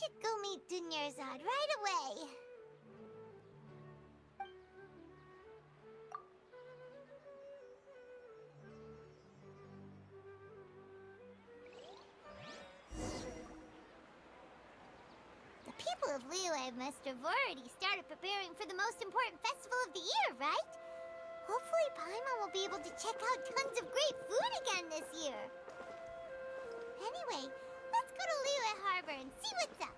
should go meet Dunyarzad right away. The people of Liyue must have already started preparing for the most important festival of the year, right? Hopefully Paimon will be able to check out tons of great food again this year. Anyway, let's go to Liyue Harbor and see what's up.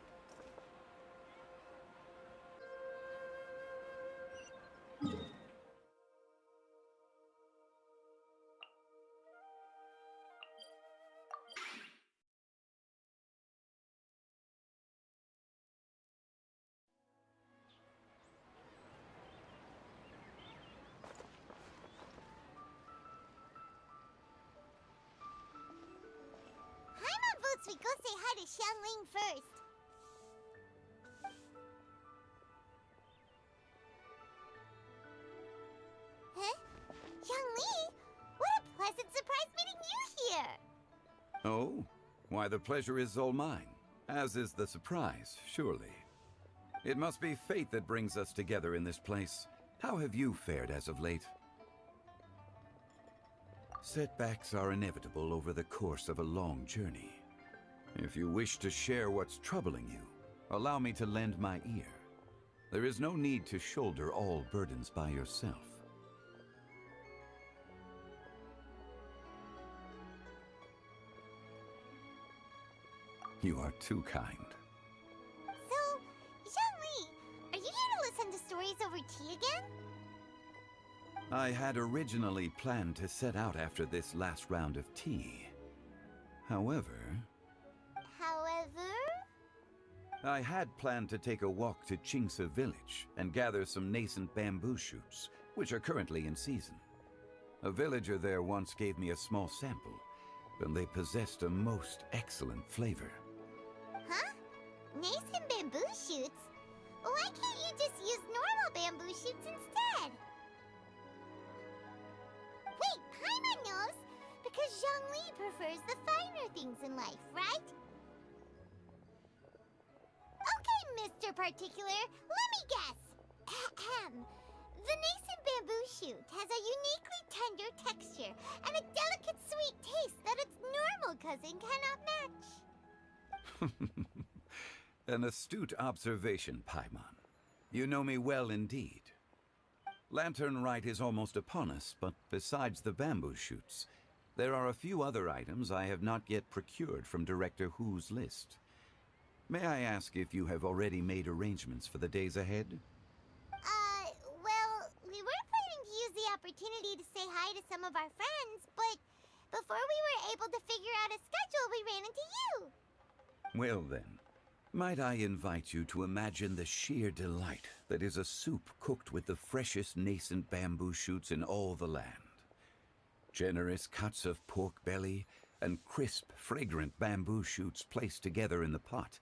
Paimon votes we go say hi to Xiangling first. Huh? Xiangli? What a pleasant surprise meeting you here! Oh? Why, the pleasure is all mine. As is the surprise, surely. It must be fate that brings us together in this place. How have you fared as of late? Setbacks are inevitable over the course of a long journey. If you wish to share what's troubling you, allow me to lend my ear. There is no need to shoulder all burdens by yourself. You are too kind. So, Xiangli, are you here to listen to stories over tea again? I had originally planned to set out after this last round of tea. However, I had planned to take a walk to Qingce village and gather some nascent bamboo shoots, which are currently in season. A villager there once gave me a small sample, and they possessed a most excellent flavor. Huh? Nascent bamboo shoots? Why can't you just use normal bamboo shoots instead? Wait, Paimon knows! Because Zhongli prefers the finer things in life, right? Okay, Mr. Particular, let me guess. Ahem. The nascent bamboo shoot has a uniquely tender texture and a delicate sweet taste that its normal cousin cannot match. An astute observation, Paimon. You know me well indeed. Lantern Rite is almost upon us, but besides the bamboo shoots, there are a few other items I have not yet procured from Director Hu's list. May I ask if you have already made arrangements for the days ahead? Well, we were planning to use the opportunity to say hi to some of our friends, but before we were able to figure out a schedule, we ran into you. Well then, might I invite you to imagine the sheer delight that is a soup cooked with the freshest nascent bamboo shoots in all the land. Generous cuts of pork belly and crisp, fragrant bamboo shoots placed together in the pot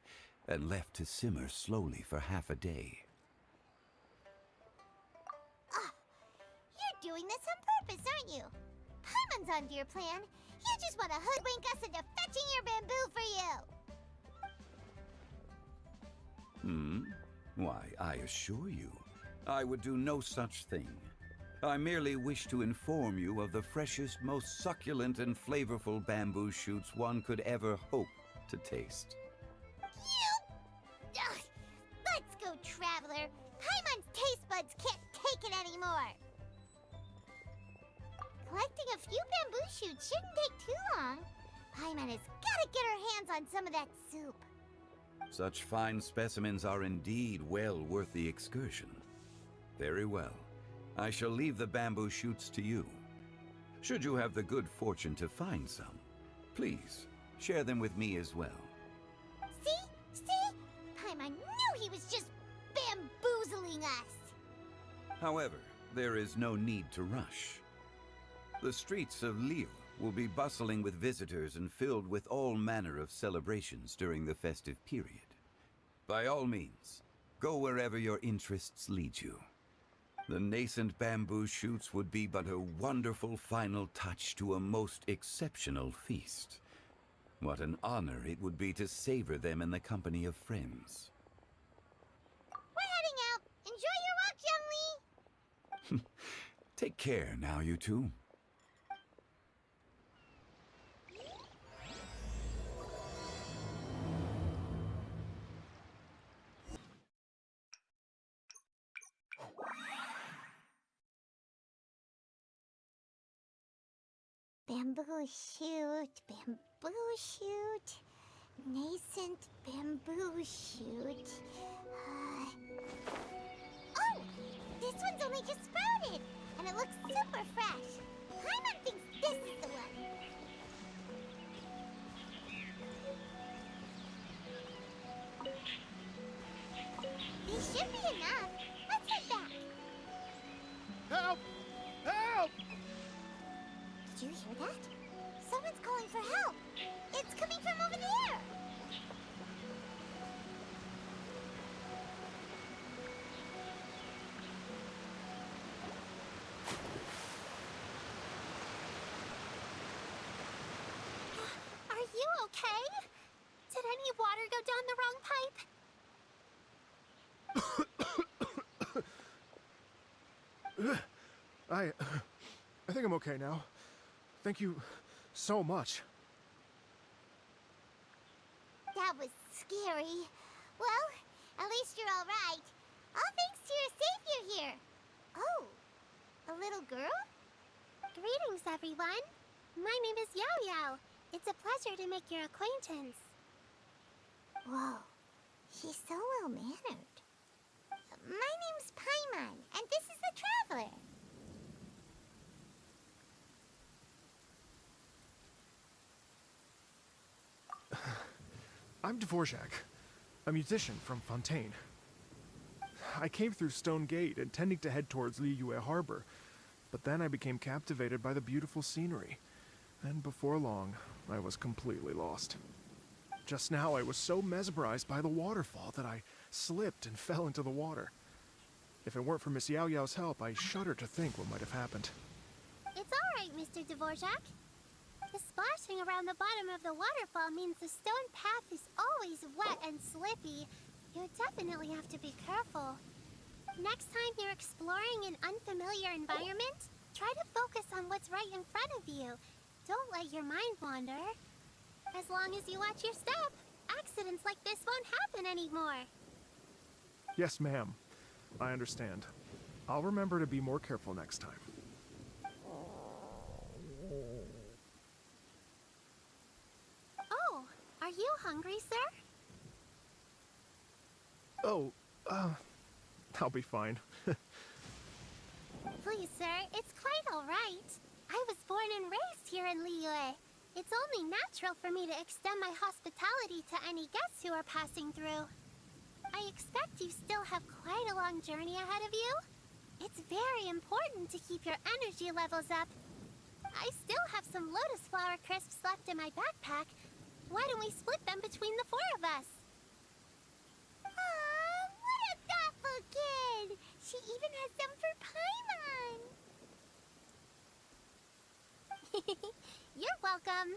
and left to simmer slowly for half a day. You're doing this on purpose, aren't you? Paimon's onto your plan. You just want to hoodwink us into fetching your bamboo for you. Why, I assure you, I would do no such thing. I merely wish to inform you of the freshest, most succulent and flavorful bamboo shoots one could ever hope to taste. Ugh. Let's go, Traveler. Paimon's taste buds can't take it anymore. Collecting a few bamboo shoots shouldn't take too long. Paimon has got to get her hands on some of that soup. Such fine specimens are indeed well worth the excursion. Very well. I shall leave the bamboo shoots to you. Should you have the good fortune to find some, please share them with me as well. See? Paimon knew he was just bamboozling us. However, there is no need to rush. The streets of Liyue will be bustling with visitors and filled with all manner of celebrations during the festive period. By all means, go wherever your interests lead you. The nascent bamboo shoots would be but a wonderful final touch to a most exceptional feast. What an honor it would be to savor them in the company of friends. We're heading out. Enjoy your walk, young Lee. Take care now, you two. Bamboo shoot, nascent bamboo shoot. Oh, this one's only just sprouted, and it looks super fresh. Paimon thinks this is the one. These should be enough. Let's head back. Help! Help! Did you hear that? Someone's calling for help. It's coming from over there. Are you okay? Did any water go down the wrong pipe? I think I'm okay now. Thank you so much. That was scary. Well, at least you're all right. All thanks to your savior here. Oh, a little girl? Greetings, everyone. My name is Yao Yao. It's a pleasure to make your acquaintance. Whoa, she's so well-mannered. My name's Paimon, and this is the Traveler. I'm Dvorak, a musician from Fontaine. I came through Stone Gate intending to head towards Liyue Harbor, but then I became captivated by the beautiful scenery. And before long, I was completely lost. Just now, I was so mesmerized by the waterfall that I slipped and fell into the water. If it weren't for Miss Yao Yao's help, I shudder to think what might have happened. It's all right, Mr. Dvorak. The splashing around the bottom of the waterfall means the stone path is always wet and slippy. You definitely have to be careful. Next time you're exploring an unfamiliar environment, try to focus on what's right in front of you. Don't let your mind wander. As long as you watch your step, accidents like this won't happen anymore. Yes, ma'am. I understand. I'll remember to be more careful next time. Oh, are you hungry, sir? Oh, I'll be fine. Please, sir, it's quite all right. I was born and raised here in Liyue. It's only natural for me to extend my hospitality to any guests who are passing through. I expect you still have quite a long journey ahead of you. It's very important to keep your energy levels up. I still have some lotus flower crisps left in my backpack. Why don't we split them between the four of us? Aw, what a thoughtful kid! She even has some for Paimon! You're welcome.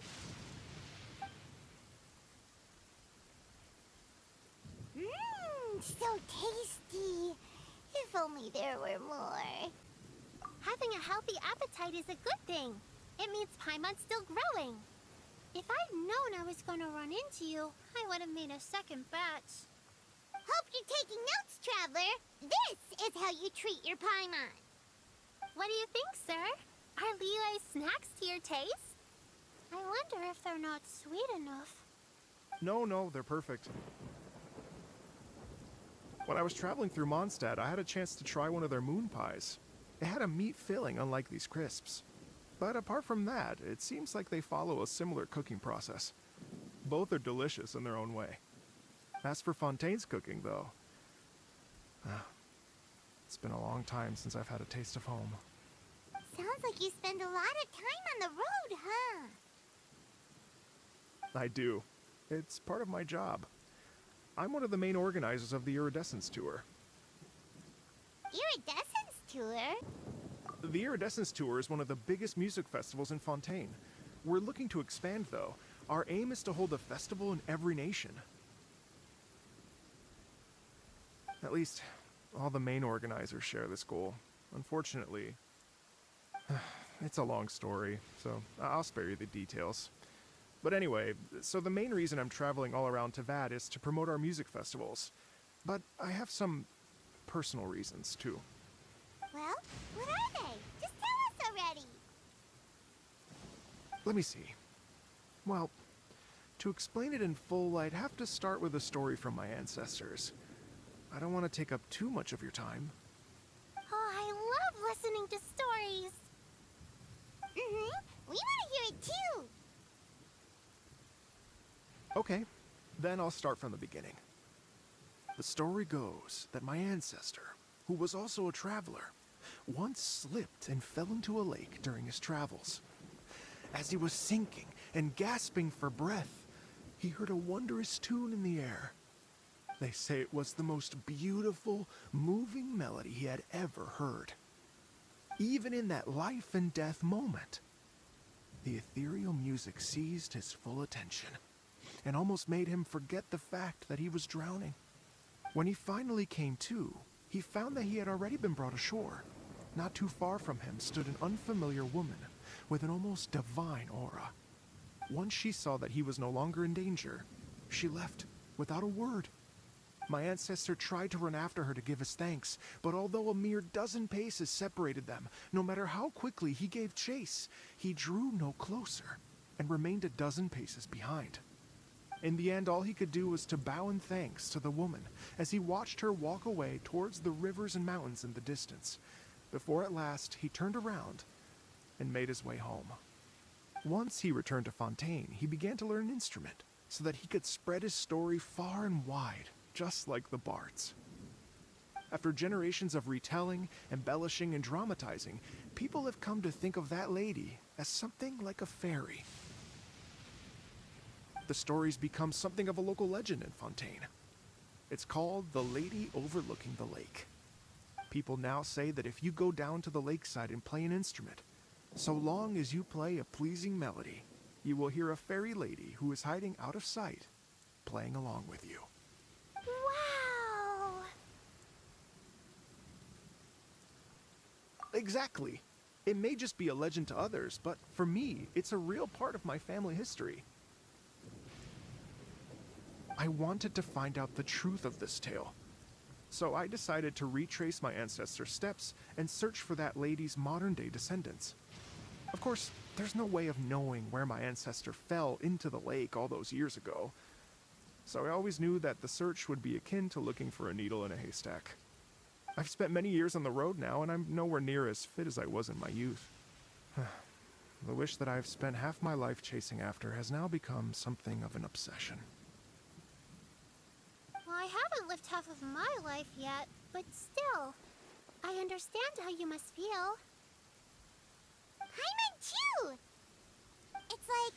Mmm, so tasty. If only there were more. Having a healthy appetite is a good thing. It means Paimon's still growing. If I'd known I was going to run into you, I would have made a second batch. Hope you're taking notes, Traveler. This is how you treat your Paimon. What do you think, sir? Are Liyue's snacks to your taste? I wonder if they're not sweet enough. No, they're perfect. When I was traveling through Mondstadt, I had a chance to try one of their moon pies. It had a meat filling, unlike these crisps. But apart from that, it seems like they follow a similar cooking process. Both are delicious in their own way. As for Fontaine's cooking, though, it's been a long time since I've had a taste of home. Sounds like you spend a lot of time on the road, huh? I do. It's part of my job. I'm one of the main organizers of the Iridescence Tour. Iridescence Tour? The Iridescence Tour is one of the biggest music festivals in Fontaine. We're looking to expand, though. Our aim is to hold a festival in every nation. At least, all the main organizers share this goal. Unfortunately, it's a long story, so I'll spare you the details. But anyway, so the main reason I'm traveling all around Tavad is to promote our music festivals. But I have some personal reasons, too. Well, what are they? Just tell us already. Let me see. Well, to explain it in full, I'd have to start with a story from my ancestors. I don't want to take up too much of your time. Oh, I love listening to stories. We want to hear it too. Okay, then I'll start from the beginning. The story goes that my ancestor, who was also a traveler, once slipped and fell into a lake during his travels. As he was sinking and gasping for breath, he heard a wondrous tune in the air. They say it was the most beautiful, moving melody he had ever heard. Even in that life and death moment, the ethereal music seized his full attention and almost made him forget the fact that he was drowning. When he finally came to, he found that he had already been brought ashore. Not too far from him stood an unfamiliar woman with an almost divine aura. Once she saw that he was no longer in danger, she left without a word. My ancestor tried to run after her to give his thanks, but although a mere dozen paces separated them, no matter how quickly he gave chase, he drew no closer and remained a dozen paces behind. In the end, all he could do was to bow in thanks to the woman as he watched her walk away towards the rivers and mountains in the distance, before at last he turned around and made his way home. Once he returned to Fontaine, he began to learn an instrument so that he could spread his story far and wide, just like the bards. After generations of retelling, embellishing, and dramatizing, people have come to think of that lady as something like a fairy. The story's become something of a local legend in Fontaine. It's called the Lady Overlooking the Lake. People now say that if you go down to the lakeside and play an instrument, so long as you play a pleasing melody, you will hear a fairy lady who is hiding out of sight, playing along with you. Wow! Exactly. It may just be a legend to others, but for me, it's a real part of my family history. I wanted to find out the truth of this tale, so I decided to retrace my ancestors' steps and search for that lady's modern-day descendants. Of course, there's no way of knowing where my ancestor fell into the lake all those years ago, so I always knew that the search would be akin to looking for a needle in a haystack. I've spent many years on the road now, and I'm nowhere near as fit as I was in my youth. The wish that I've spent half my life chasing after has now become something of an obsession. Well, I haven't lived half of my life yet, but still, I understand how you must feel. Paimon too! It's like...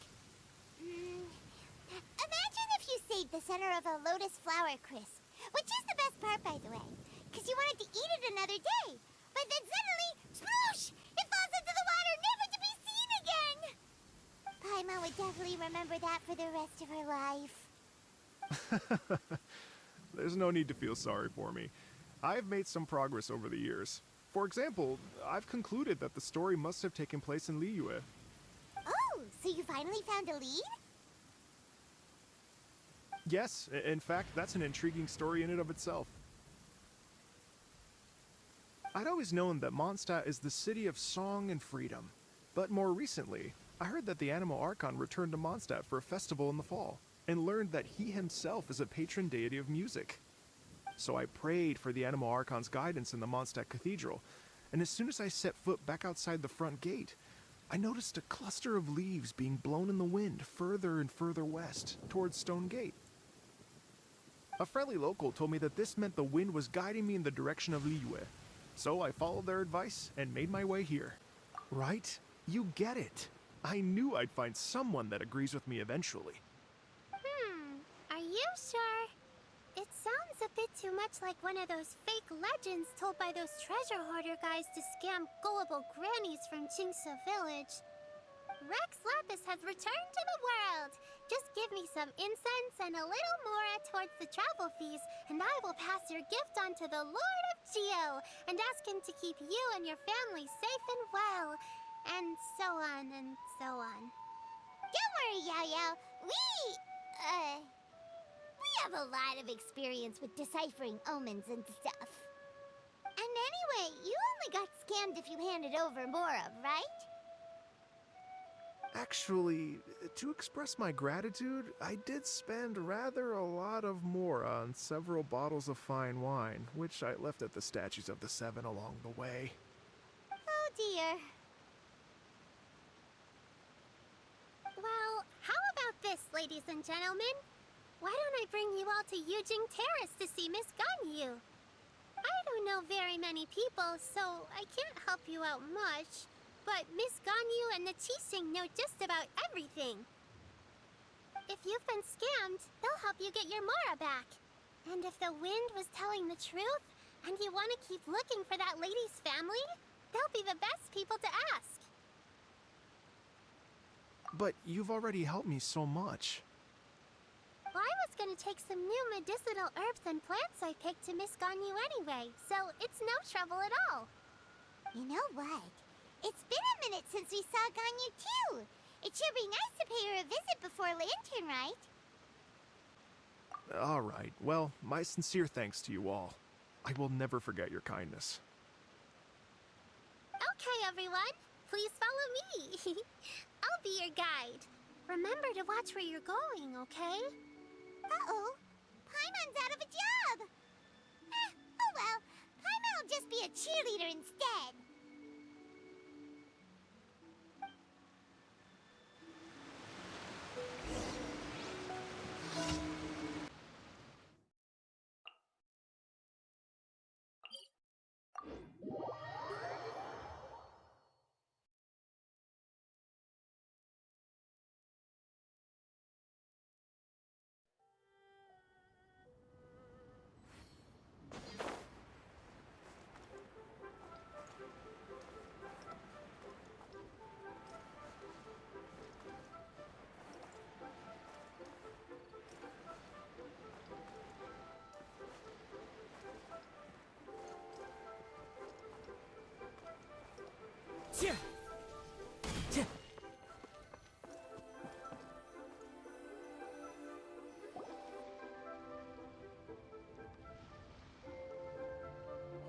imagine if you saved the center of a lotus flower crisp, which is the best part, by the way, because you wanted to eat it another day, but then suddenly, sploosh! It falls into the water, never to be seen again! Paimon would definitely remember that for the rest of her life. There's no need to feel sorry for me. I've made some progress over the years. For example, I've concluded that the story must have taken place in Liyue. Oh, so you finally found a lead? Yes, in fact, that's an intriguing story in and of itself. I'd always known that Mondstadt is the city of song and freedom, but more recently, I heard that the Animal Archon returned to Mondstadt for a festival in the fall, and learned that he himself is a patron deity of music. So I prayed for the Animal Archon's guidance in the Mondstadt Cathedral, and as soon as I set foot back outside the front gate, I noticed a cluster of leaves being blown in the wind further and further west, towards Stone Gate. A friendly local told me that this meant the wind was guiding me in the direction of Liyue, so I followed their advice and made my way here. Right? You get it. I knew I'd find someone that agrees with me eventually. Are you sure? It sounds a bit too much like one of those fake legends told by those treasure hoarder guys to scam gullible grannies from Jingsa Village. Rex Lapis has returned to the world. Just give me some incense and a little mora towards the travel fees, and I will pass your gift on to the Lord of Geo and ask him to keep you and your family safe and well. And so on and so on. Don't worry, Yao-Yao. We have a lot of experience with deciphering omens and stuff. And anyway, you only got scammed if you handed over Mora, right? Actually, to express my gratitude, I did spend rather a lot of mora on several bottles of fine wine, which I left at the statues of the Seven along the way. Oh dear. Well, how about this, ladies and gentlemen? Why don't I bring you all to Yujing Terrace to see Miss Ganyu? I don't know very many people, so I can't help you out much. But Miss Ganyu and the Qixing know just about everything. If you've been scammed, they'll help you get your Mora back. And if the wind was telling the truth, and you want to keep looking for that lady's family, they'll be the best people to ask. But you've already helped me so much. Well, I was gonna take some new medicinal herbs and plants I picked to Miss Ganyu anyway, so it's no trouble at all. You know what? It's been a minute since we saw Ganyu too. It should be nice to pay her a visit before Lantern Rite. All right. Well, my sincere thanks to you all. I will never forget your kindness. Okay, everyone. Please follow me. I'll be your guide. Remember to watch where you're going, okay? Uh-oh. Paimon's out of a job. Oh well. Paimon will just be a cheerleader instead.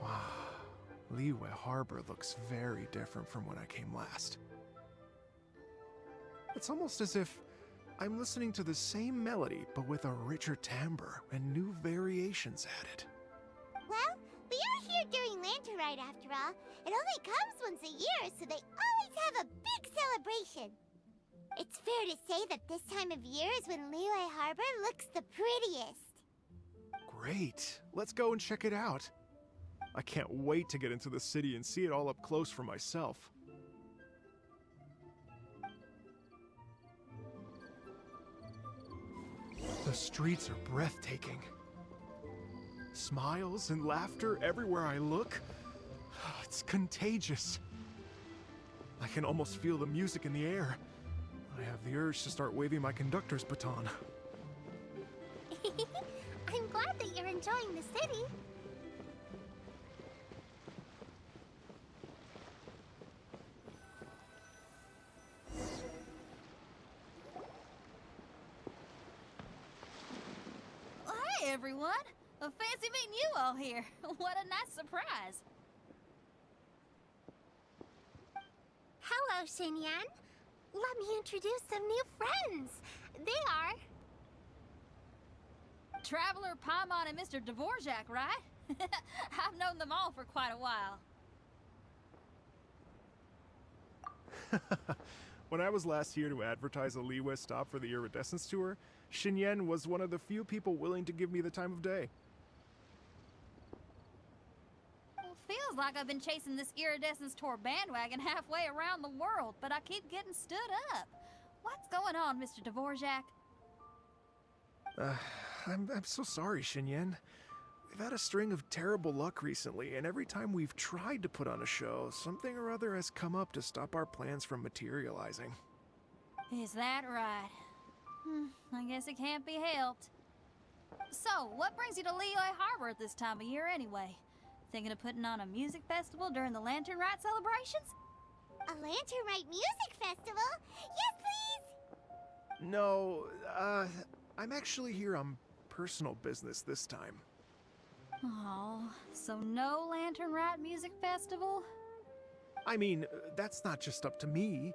Wow, Liyue Harbor looks very different from when I came last. It's almost as if I'm listening to the same melody, but with a richer timbre and new variations added. Well, we are here during Lantern Rite after all. It only comes once a year, so they always have a big celebration. It's fair to say that this time of year is when Liyue Harbor looks the prettiest. Great, let's go and check it out. I can't wait to get into the city and see it all up close for myself. The streets are breathtaking. Smiles and laughter everywhere I look. It's contagious. I can almost feel the music in the air. I have the urge to start waving my conductor's baton. I'm glad that you're enjoying the city. Hey everyone! Fancy meeting you all here. What a nice surprise. Hello, Xinyan. Let me introduce some new friends. They are... Traveler, Paimon, and Mr. Dvorak, right? I've known them all for quite a while. When I was last here to advertise a Liyue stop for the Iridescence Tour, Xinyan was one of the few people willing to give me the time of day. Well, feels like I've been chasing this Iridescence Tour bandwagon halfway around the world, but I keep getting stood up. What's going on, Mr. Dvorak? I'm so sorry, Xinyan. We've had a string of terrible luck recently, and every time we've tried to put on a show, something or other has come up to stop our plans from materializing. Is that right? I guess it can't be helped. So, what brings you to Liyue Harbor at this time of year anyway? Thinking of putting on a music festival during the Lantern Rite celebrations? A Lantern Rite music festival? Yes, please! No, I'm actually here on personal business this time. Oh, so no Lantern Rite music festival? I mean, that's not just up to me.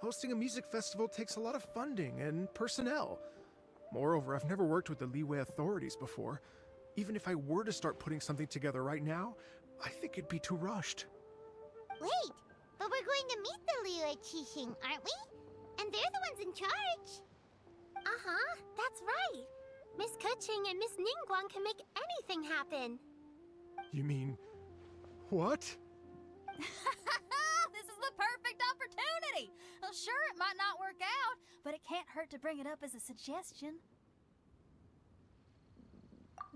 Hosting a music festival takes a lot of funding and personnel. Moreover, I've never worked with the Liyue authorities before. Even if I were to start putting something together right now, I think it'd be too rushed. Wait, but we're going to meet the Liyue Qixing, aren't we? And they're the ones in charge. Uh-huh, that's right. Miss Keqing and Miss Ningguang can make anything happen. You mean... what? This is the perfect opportunity! Well, sure, it might not work out, but it can't hurt to bring it up as a suggestion.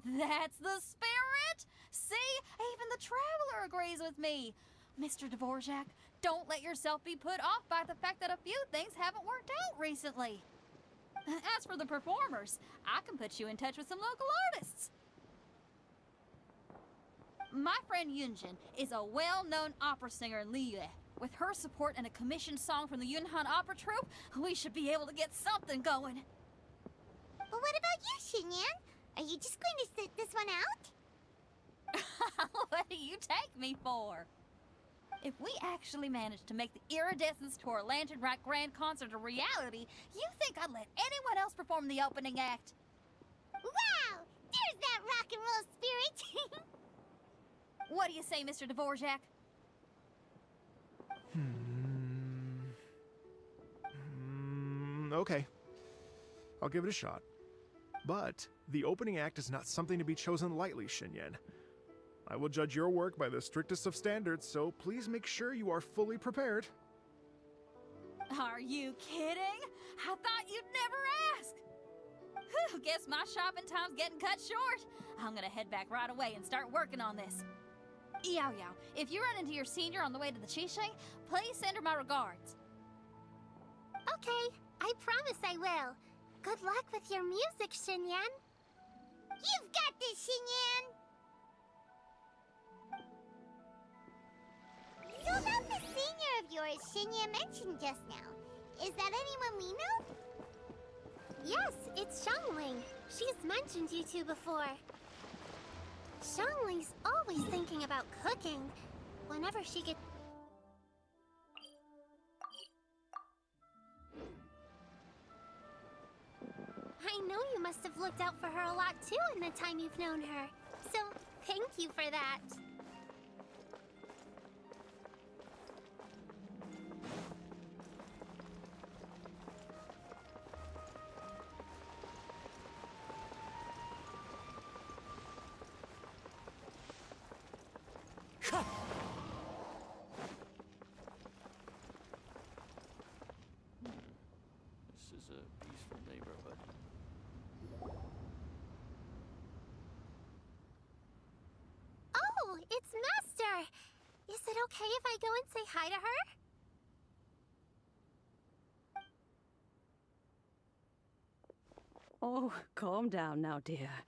That's the spirit! See? Even the Traveler agrees with me. Mr. Dvorak, don't let yourself be put off by the fact that a few things haven't worked out recently. As for the performers, I can put you in touch with some local artists. My friend Yunjin is a well-known opera singer in Liyue. With her support and a commissioned song from the Yunhan Opera Troupe, we should be able to get something going. But what about you, Xinyan? Are you just going to sit this one out? What do you take me for? If we actually manage to make the Iridescence Tour Lantern Rite Grand Concert a reality, you think I'd let anyone else perform the opening act? Wow! There's that rock and roll spirit! What do you say, Mr. Dvorak? Okay. I'll give it a shot. But the opening act is not something to be chosen lightly, Xinyan. I will judge your work by the strictest of standards, so please make sure you are fully prepared. Are you kidding? I thought you'd never ask. Whew, guess my shopping time's getting cut short. I'm gonna head back right away and start working on this. Yao Yao, if you run into your senior on the way to the Qixing, please send her my regards. Okay, I promise I will. Good luck with your music, Xinyan. You've got this, Xinyan! So about the senior of yours Xinyan mentioned just now, is that anyone we know? Yes, it's Xiangling. She's mentioned you two before. Xiangling's always thinking about cooking. Whenever she gets... I know you must have looked out for her a lot too in the time you've known her. So, thank you for that. This is a peaceful neighborhood. Oh, it's Master! Is it okay if I go and say hi to her? Oh, calm down now, dear.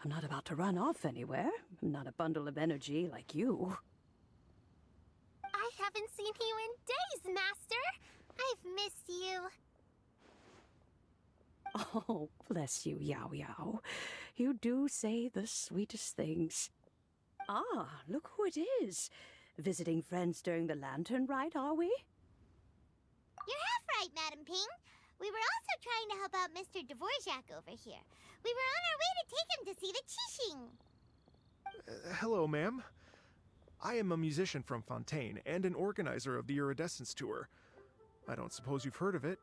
I'm not about to run off anywhere. I'm not a bundle of energy like you. I haven't seen you in days, Master! I've missed you. Oh, bless you, Yao Yao. You do say the sweetest things. Ah, look who it is. Visiting friends during the Lantern Rite, are we? You're half right, Madam Ping. We were also trying to help out Mr. Dvorak over here. We were on our way to take him to see the Qixing. Hello, ma'am. I am a musician from Fontaine and an organizer of the Iridescence Tour. I don't suppose you've heard of it.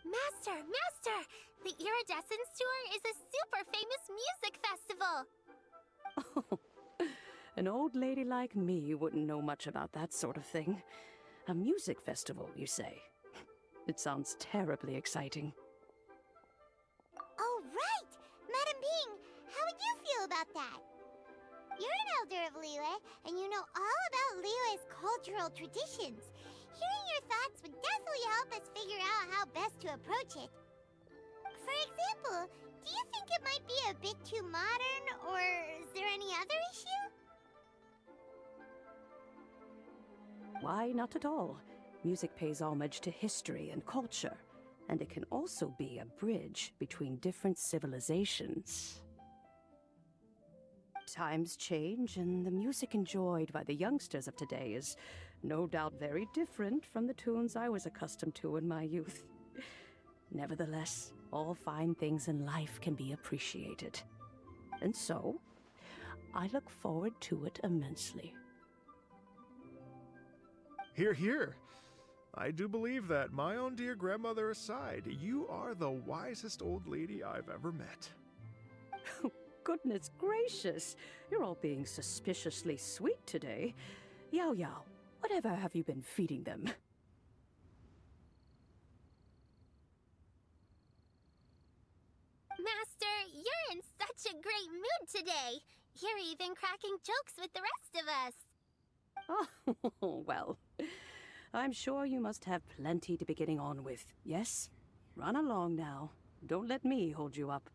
Master! Master! The Iridescence Tour is a super famous music festival! Oh, an old lady like me wouldn't know much about that sort of thing. A music festival, you say? It sounds terribly exciting. Oh, right! Madam Ping, how would you feel about that? You're an elder of Liyue, and you know all about Liyue's cultural traditions. Hearing your thoughts would definitely help us figure out how best to approach it. For example, do you think it might be a bit too modern, or is there any other issue? Why, not at all. Music pays homage to history and culture, and it can also be a bridge between different civilizations. Times change, and the music enjoyed by the youngsters of today is no doubt very different from the tunes I was accustomed to in my youth. Nevertheless, all fine things in life can be appreciated. And so, I look forward to it immensely. Hear, hear. I do believe that, my own dear grandmother aside, you are the wisest old lady I've ever met. Goodness gracious, you're all being suspiciously sweet today. Yao Yao, whatever have you been feeding them? Master, you're in such a great mood today. You're even cracking jokes with the rest of us. Oh, well, I'm sure you must have plenty to be getting on with. Yes? Run along now. Don't let me hold you up.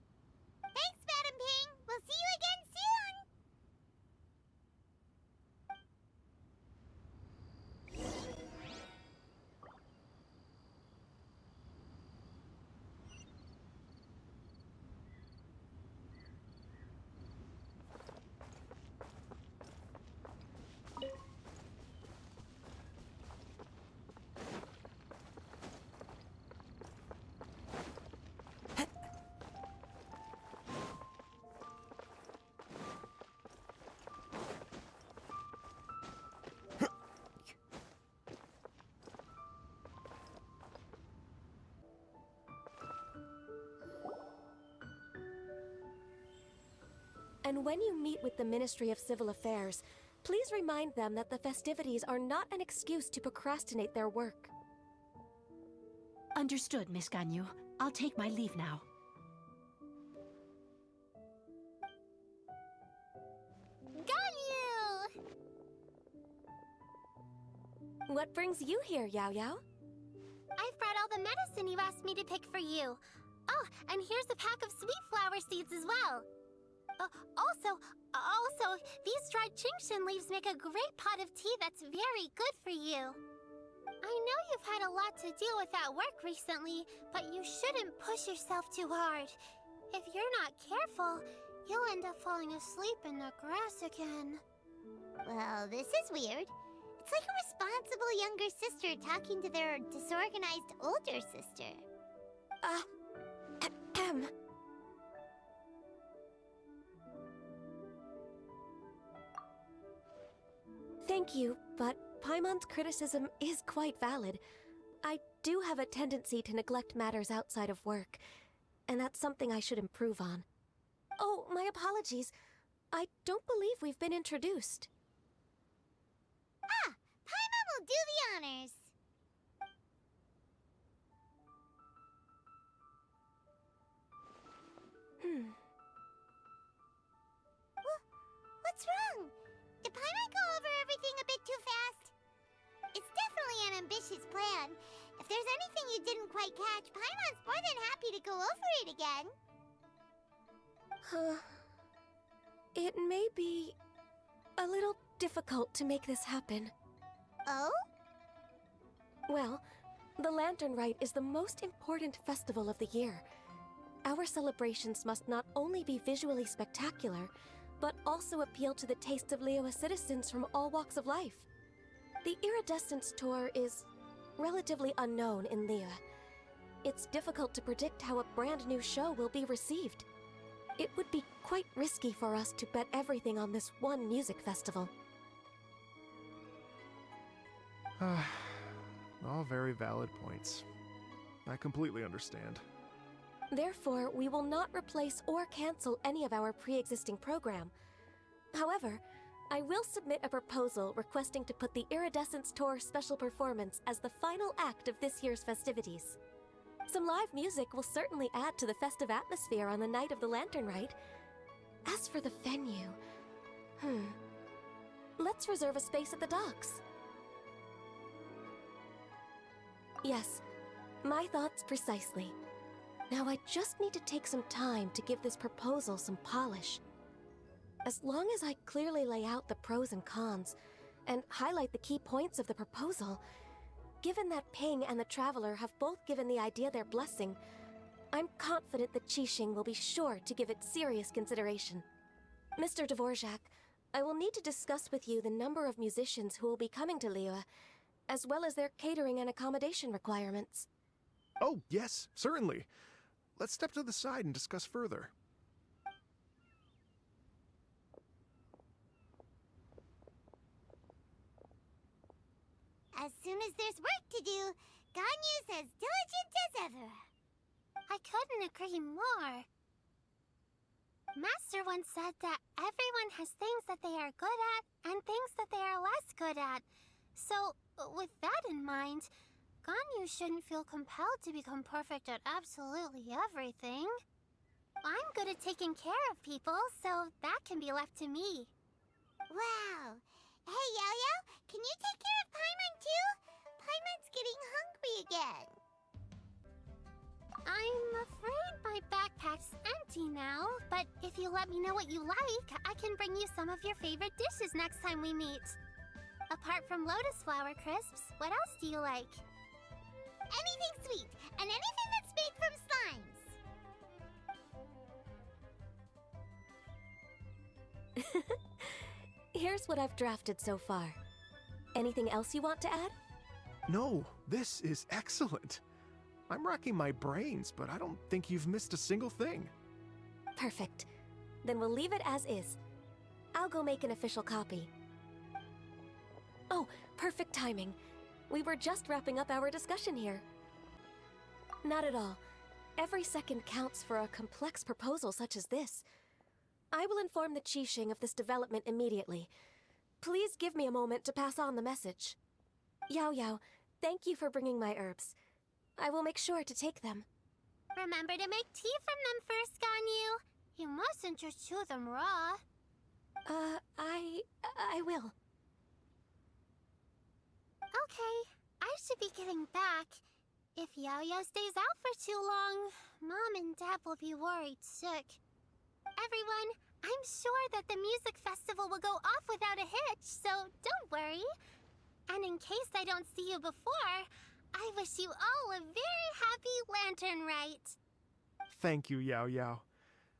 Thanks, Madam Ping. We'll see you again soon. And when you meet with the Ministry of Civil Affairs, please remind them that the festivities are not an excuse to procrastinate their work. Understood, Miss Ganyu. I'll take my leave now. Ganyu! What brings you here, Yao Yao? I've brought all the medicine you asked me to pick for you. Oh, and here's a pack of sweet flower seeds as well. Also, these dried Chingshin leaves make a great pot of tea that's very good for you. I know you've had a lot to deal with at work recently, but you shouldn't push yourself too hard. If you're not careful, you'll end up falling asleep in the grass again. Well, this is weird. It's like a responsible younger sister talking to their disorganized older sister. Thank you, but Paimon's criticism is quite valid. I do have a tendency to neglect matters outside of work, and that's something I should improve on. Oh, my apologies. I don't believe we've been introduced. Ah, Paimon will do the honors. What's wrong? Did Paimon go over everything a bit too fast? It's definitely an ambitious plan. If there's anything you didn't quite catch, Paimon's more than happy to go over it again. It may be a little difficult to make this happen. Oh? Well, the Lantern Rite is the most important festival of the year. Our celebrations must not only be visually spectacular, but also appeal to the tastes of Liyue citizens from all walks of life. The Iridescence Tour is relatively unknown in Liyue. It's difficult to predict how a brand new show will be received. It would be quite risky for us to bet everything on this one music festival. All very valid points. I completely understand. Therefore, we will not replace or cancel any of our pre-existing program. However, I will submit a proposal requesting to put the Iridescence Tour special performance as the final act of this year's festivities. Some live music will certainly add to the festive atmosphere on the night of the Lantern Rite. As for the venue, let's reserve a space at the docks. Yes, my thoughts precisely. Now I just need to take some time to give this proposal some polish. As long as I clearly lay out the pros and cons, and highlight the key points of the proposal, given that Ping and the Traveler have both given the idea their blessing, I'm confident that Qixing will be sure to give it serious consideration. Mr. Dvorak, I will need to discuss with you the number of musicians who will be coming to Liyue, as well as their catering and accommodation requirements. Oh, yes, certainly. Let's step to the side and discuss further. As soon as there's work to do, Ganyu's as diligent as ever. I couldn't agree more. Master once said that everyone has things that they are good at and things that they are less good at. So, with that in mind, Ganyu shouldn't feel compelled to become perfect at absolutely everything. I'm good at taking care of people, so that can be left to me. Wow. Hey, Yo-Yo, can you take care of Paimon too? Paimon's getting hungry again. I'm afraid my backpack's empty now, but if you let me know what you like, I can bring you some of your favorite dishes next time we meet. Apart from lotus flower crisps, what else do you like? Anything sweet, and anything that's made from slimes. Here's what I've drafted so far. Anything else you want to add? No, this is excellent. I'm racking my brains, but I don't think you've missed a single thing. Perfect. Then we'll leave it as is. I'll go make an official copy. Oh, perfect timing. We were just wrapping up our discussion here. Not at all. Every second counts for a complex proposal such as this. I will inform the Qixing of this development immediately. Please give me a moment to pass on the message. Yao Yao, thank you for bringing my herbs. I will make sure to take them. Remember to make tea from them first, Ganyu. You mustn't just chew them raw. I will. Okay, I should be getting back. If Yao-Yao stays out for too long, Mom and Dad will be worried sick. Everyone, I'm sure that the music festival will go off without a hitch, so don't worry. And in case I don't see you before, I wish you all a very happy Lantern Rite. Thank you, Yao Yao.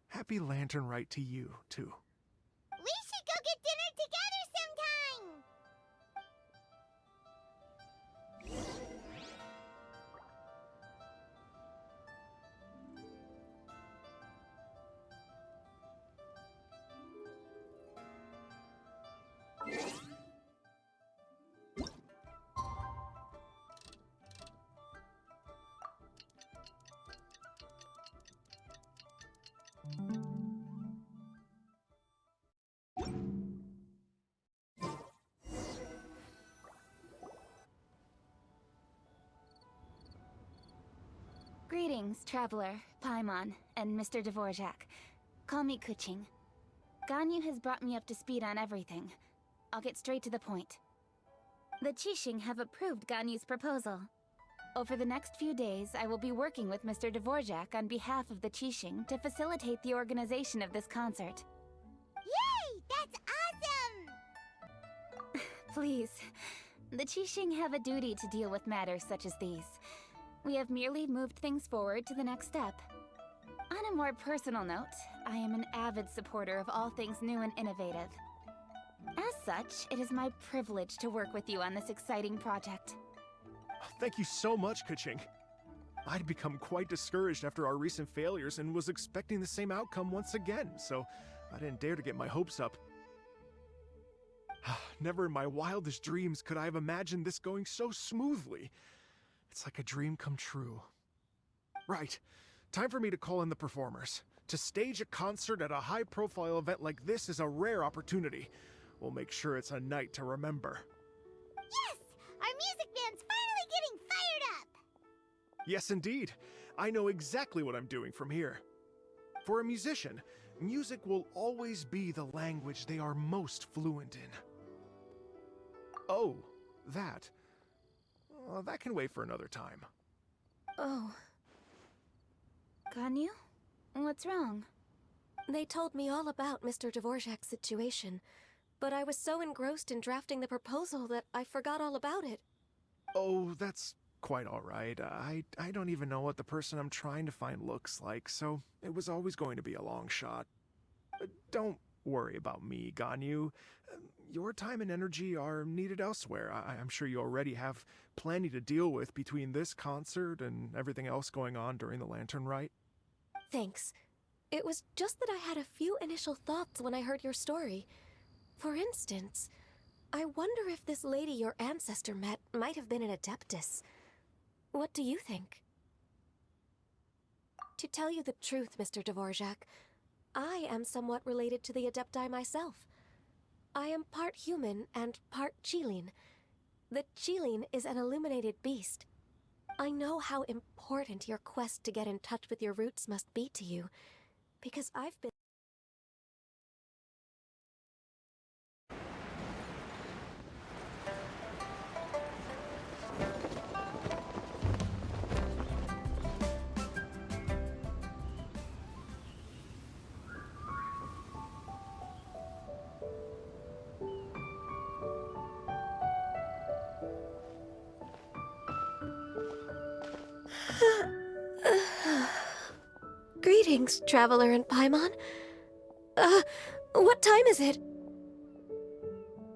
Happy Lantern Rite to you, too. We should go get dinner together sometime! Greetings, Traveler, Paimon, and Mr. Dvorak. Call me Kuching. Ganyu has brought me up to speed on everything. I'll get straight to the point. The Qixing have approved Ganyu's proposal. Over the next few days, I will be working with Mr. Dvorak on behalf of the Qixing to facilitate the organization of this concert. Yay! That's awesome! Please, the Qixing have a duty to deal with matters such as these. We have merely moved things forward to the next step. On a more personal note, I am an avid supporter of all things new and innovative. As such, it is my privilege to work with you on this exciting project. Thank you so much, Kuching. I'd become quite discouraged after our recent failures and was expecting the same outcome once again, so I didn't dare to get my hopes up. Never in my wildest dreams could I have imagined this going so smoothly. It's like a dream come true. Right. Time for me to call in the performers. To stage a concert at a high-profile event like this is a rare opportunity. We'll make sure it's a night to remember. Yes! Our music band's finally getting fired up! Yes, indeed. I know exactly what I'm doing from here. For a musician, music will always be the language they are most fluent in. Oh, that. that can wait for another time. Oh. Ganyu? What's wrong? They told me all about Mr. Dvorak's situation, but I was so engrossed in drafting the proposal that I forgot all about it. Oh, that's quite all right. I don't even know what the person I'm trying to find looks like, so it was always going to be a long shot. Don't worry about me, Ganyu. Your time and energy are needed elsewhere. I'm sure you already have plenty to deal with between this concert and everything else going on during the Lantern Rite. Thanks. It was just that I had a few initial thoughts when I heard your story. For instance, I wonder if this lady your ancestor met might have been an Adeptus. What do you think? To tell you the truth, Mr. Dvorak, I am somewhat related to the Adepti myself. I am part human and part Qilin. The Qilin is an illuminated beast. I know how important your quest to get in touch with your roots must be to you, because I've been... Greetings, Traveler and Paimon. What time is it?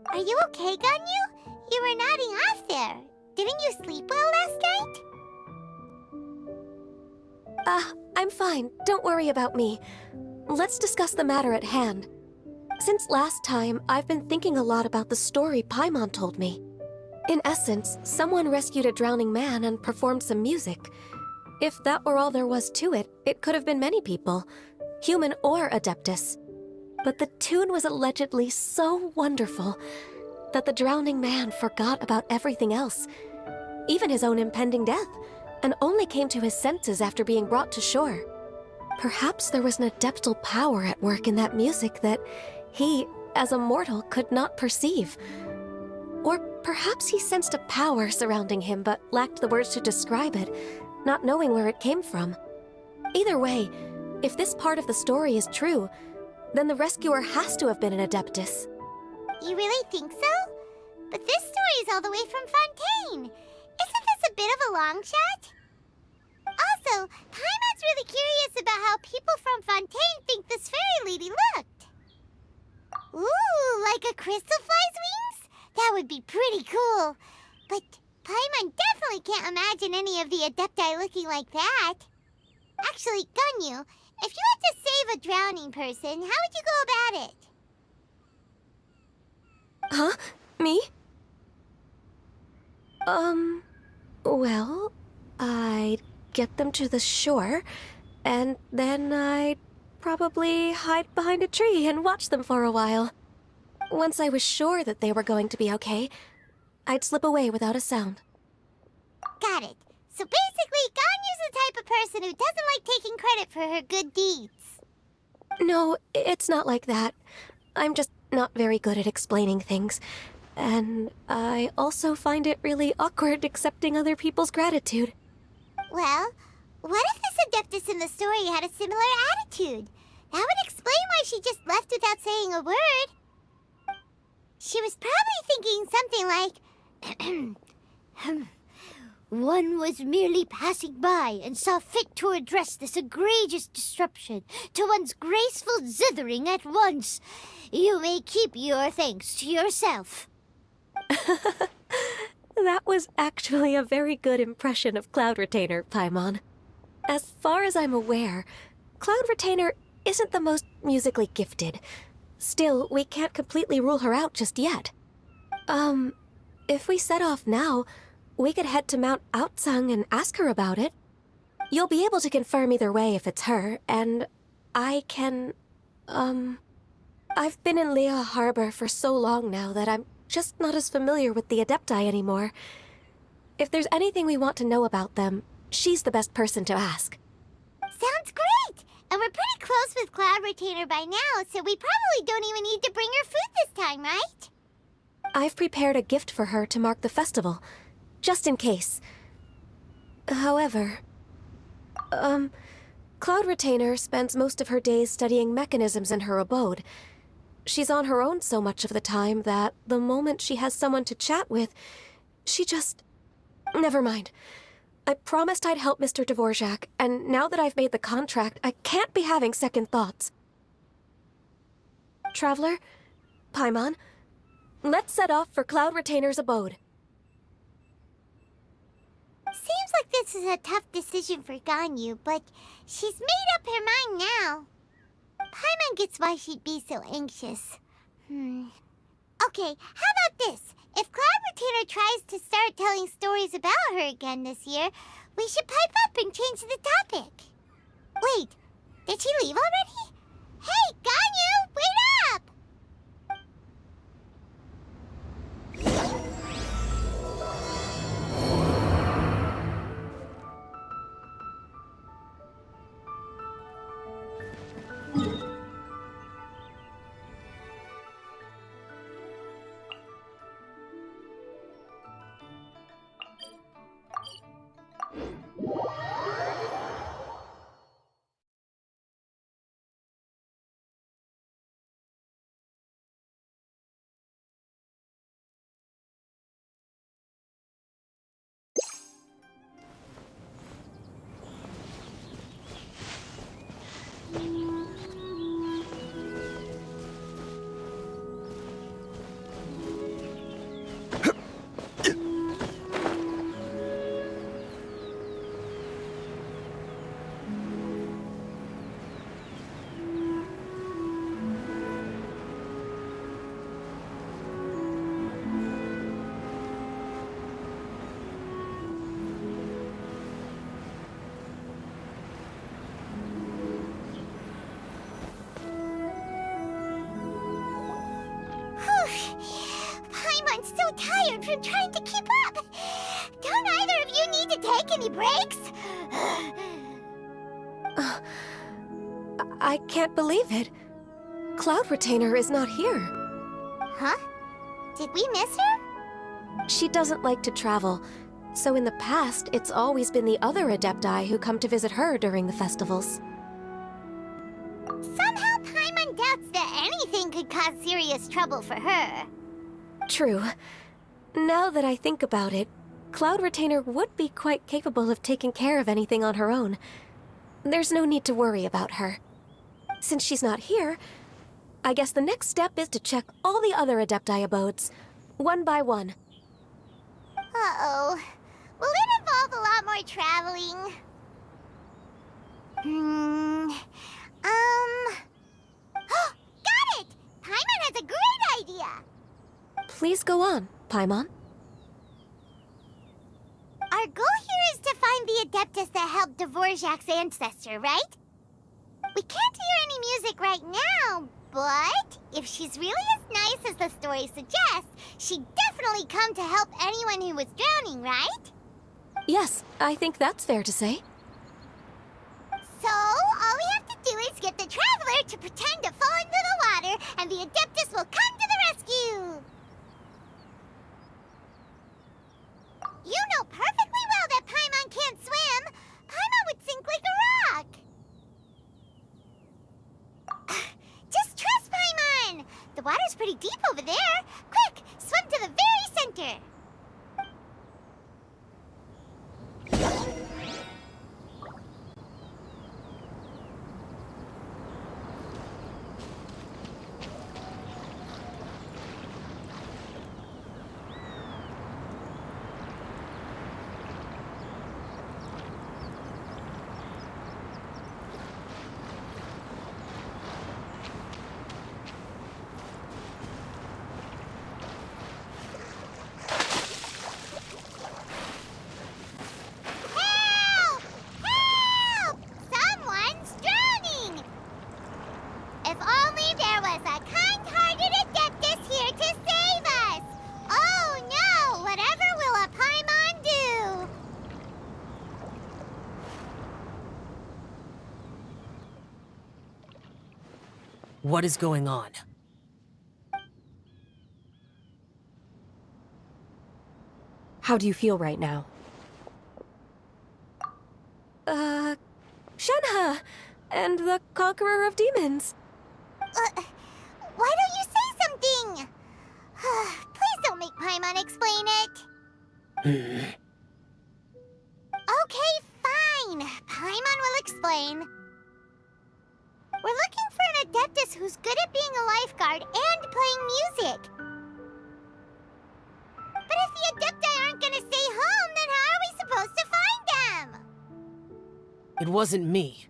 Are you okay, Ganyu? You were nodding off there. Didn't you sleep well last night? I'm fine. Don't worry about me. Let's discuss the matter at hand. Since last time, I've been thinking a lot about the story Paimon told me. In essence, someone rescued a drowning man and performed some music. If that were all there was to it, it could have been many people, human or Adeptus. But the tune was allegedly so wonderful that the drowning man forgot about everything else, even his own impending death, and only came to his senses after being brought to shore. Perhaps there was an adeptal power at work in that music that he, as a mortal, could not perceive. Or perhaps he sensed a power surrounding him but lacked the words to describe it, not knowing where it came from. Either way, if this part of the story is true, then the rescuer has to have been an Adeptus. You really think so? But this story is all the way from Fontaine. Isn't this a bit of a long shot? Also, Paimon's really curious about how people from Fontaine think this fairy lady looked. Ooh, like a crystal fly's wings? That would be pretty cool. But Paimon definitely can't imagine any of the Adepti looking like that. Actually, Ganyu, if you had to save a drowning person, how would you go about it? Huh? Me? Well, I'd get them to the shore, and then I'd probably hide behind a tree and watch them for a while. Once I was sure that they were going to be okay, I'd slip away without a sound. Got it. So basically, Ganyu's the type of person who doesn't like taking credit for her good deeds. No, it's not like that. I'm just not very good at explaining things. And I also find it really awkward accepting other people's gratitude. Well, what if this Adeptus in the story had a similar attitude? That would explain why she just left without saying a word. She was probably thinking something like, one was merely passing by and saw fit to address this egregious disruption to one's graceful zithering at once. You may keep your thanks to yourself. That was actually a very good impression of Cloud Retainer, Paimon. As far as I'm aware, Cloud Retainer isn't the most musically gifted. Still, we can't completely rule her out just yet. If we set off now, we could head to Mount Outsung and ask her about it. You'll be able to confirm either way if it's her, and I can, I've been in Liyue Harbor for so long now that I'm just not as familiar with the Adepti anymore. If there's anything we want to know about them, she's the best person to ask. Sounds great! And we're pretty close with Cloud Retainer by now, so we probably don't even need to bring her food this time, right? I've prepared a gift for her to mark the festival. just in case. However, Cloud Retainer spends most of her days studying mechanisms in her abode. She's on her own so much of the time that the moment she has someone to chat with, she just... Never mind. I promised I'd help Mr. Dvorak, and now that I've made the contract, I can't be having second thoughts. Traveler, Paimon, let's set off for Cloud Retainer's abode. Seems like this is a tough decision for Ganyu, but she's made up her mind now. Paimon gets why she'd be so anxious. Okay, how about this? If Cloud Retainer tries to start telling stories about her again this year, we should pipe up and change the topic. Wait, did she leave already? Hey, Ganyu, wait up! Paimon's so tired from trying to keep up. Don't either of you need to take any breaks? I can't believe it. Cloud Retainer is not here. Huh? Did we miss her? She doesn't like to travel, so in the past, it's always been the other Adepti who come to visit her during the festivals. Somehow Paimon doubts that anything could cause serious trouble for her. True. Now that I think about it, Cloud Retainer would be quite capable of taking care of anything on her own. There's no need to worry about her. Since she's not here, I guess the next step is to check all the other Adepti abodes, one by one. Uh-oh. Will it involve a lot more traveling? Got it! Paimon has a great idea! Please go on, Paimon. Our goal here is to find the Adeptus that helped Dvorak's ancestor, right? We can't hear any music right now, but if she's really as nice as the story suggests, she'd definitely come to help anyone who was drowning, right? Yes, I think that's fair to say. So, all we have to do is get the Traveler to pretend to fall into the water, and the Adeptus will come to the rescue! You know perfectly well that Paimon can't swim! Paimon would sink like a rock! Just trust Paimon! The water's pretty deep over there! Quick, swim to the very center! Help! Help! Someone's drowning! If only there was a kind-hearted Adeptus here to save us! Oh no! Whatever will a Paimon do? What is going on? How do you feel right now? Shenhe! And the Conqueror of Demons. Why don't you say something? Please don't make Paimon explain it. Okay, fine. Paimon will explain. We're looking for an Adeptus who's good at being a lifeguard and playing music. But if the Adepti aren't gonna stay home, then how are we supposed to find them? It wasn't me.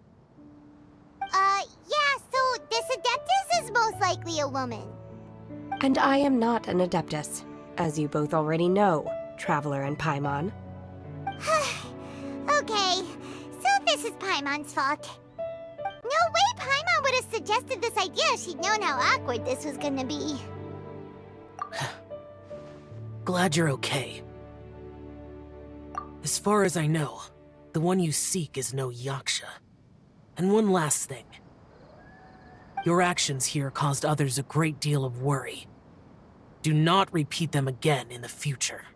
Yeah, so this Adeptus is most likely a woman. And I am not an Adeptus, as you both already know, Traveler and Paimon. Okay, so this is Paimon's fault. No way Paimon would have suggested this idea if she'd known how awkward this was gonna be. Glad you're okay. As far as I know, the one you seek is no Yaksha. And one last thing. Your actions here caused others a great deal of worry. Do not repeat them again in the future.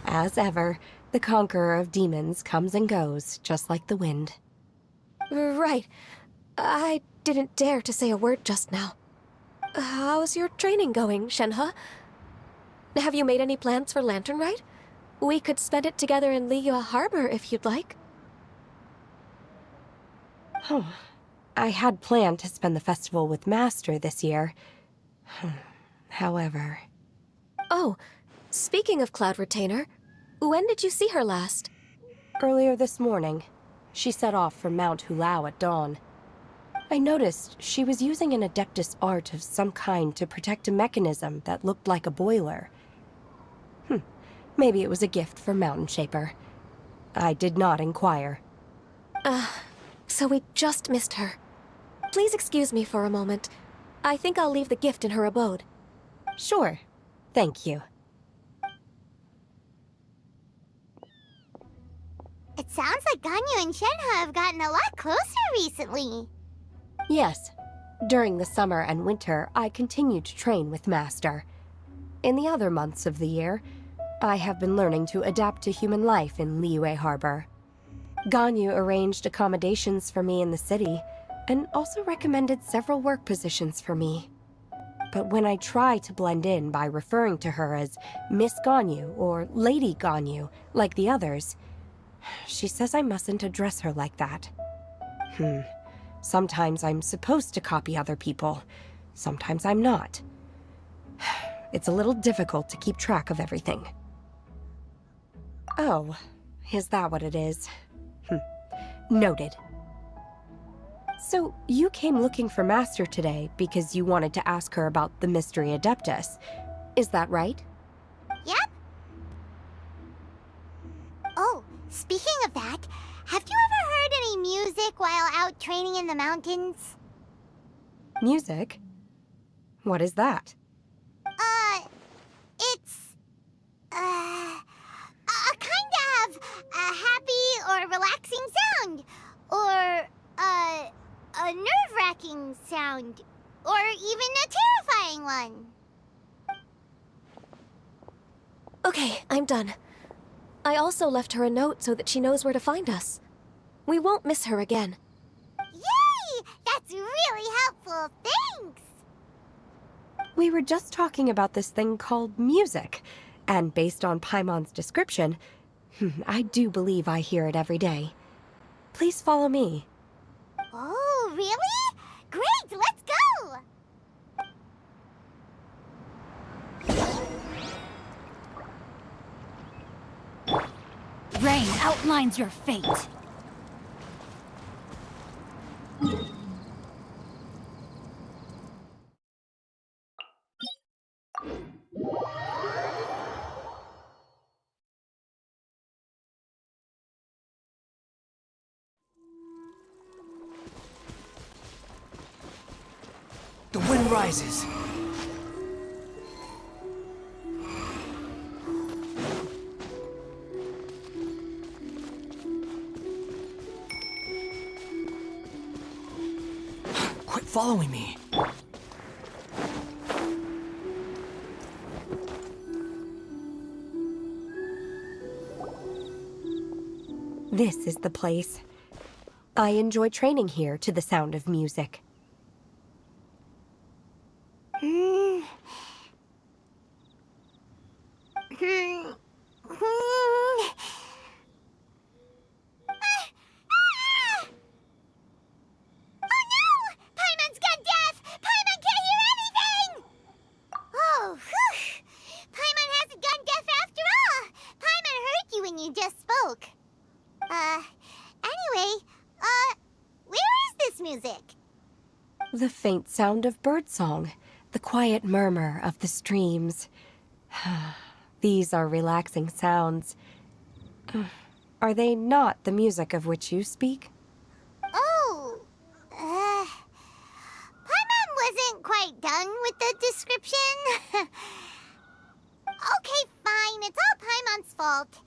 As ever, the Conqueror of Demons comes and goes, just like the wind. Right. I didn't dare to say a word just now. How's your training going, Shenhe? Have you made any plans for Lantern Rite? We could spend it together in Liyue Harbor if you'd like. I had planned to spend the festival with Master this year. However... Oh, speaking of Cloud Retainer, when did you see her last? Earlier this morning. She set off from Mount Hulao at dawn. I noticed she was using an Adeptus art of some kind to protect a mechanism that looked like a boiler. Maybe it was a gift from Mountain Shaper. I did not inquire. So we just missed her. Please excuse me for a moment. I think I'll leave the gift in her abode. Sure. Thank you. It sounds like Ganyu and Shenhe have gotten a lot closer recently. Yes. During the summer and winter, I continued to train with Master. In the other months of the year, I have been learning to adapt to human life in Liyue Harbor. Ganyu arranged accommodations for me in the city, and also recommended several work positions for me. But when I try to blend in by referring to her as Miss Ganyu or Lady Ganyu, like the others, she says I mustn't address her like that. Sometimes I'm supposed to copy other people, sometimes I'm not. It's a little difficult to keep track of everything. Oh, is that what it is? Noted. So, you came looking for Master today because you wanted to ask her about the Mystery Adeptus. Is that right? Yep. Oh, speaking of that, have you ever heard any music while out training in the mountains? Music? What is that? It's... a kind of a happy or relaxing sound. Or, a nerve-wracking sound. Or even a terrifying one. Okay, I'm done. I also left her a note so that she knows where to find us. We won't miss her again. Yay! That's really helpful, thanks! We were just talking about this thing called music, and based on Paimon's description, I do believe I hear it every day. Please follow me. Oh, really? Great, let's go! Rain outlines your fate. The wind rises. Quit following me. This is the place. I enjoy training here to the sound of music. The faint sound of birdsong, the quiet murmur of the streams. These are relaxing sounds. Are they not the music of which you speak? Oh, Paimon wasn't quite done with the description. Okay, fine, it's all Paimon's fault.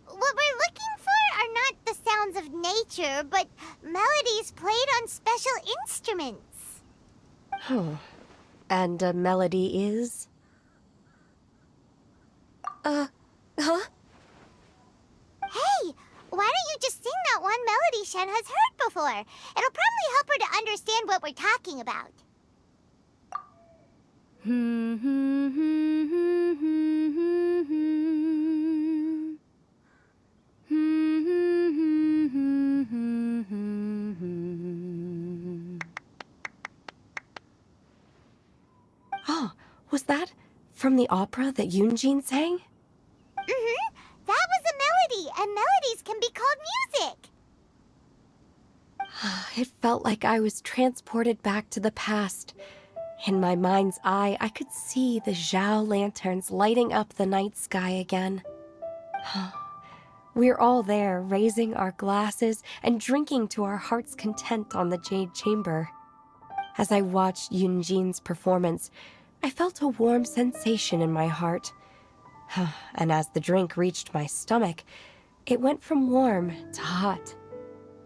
What we're looking for are not the sounds of nature, but melodies played on special instruments. And a melody is? Huh? Hey, why don't you just sing that one melody Shen has heard before? It'll probably help her to understand what we're talking about. Oh, was that from the opera that Yunjin sang? That was a melody, and melodies can be called music. It felt like I was transported back to the past. In my mind's eye, I could see the Zhao lanterns lighting up the night sky again. We're all there, raising our glasses and drinking to our heart's content on the Jade Chamber. As I watched Yunjin's performance, I felt a warm sensation in my heart. And as the drink reached my stomach, it went from warm to hot.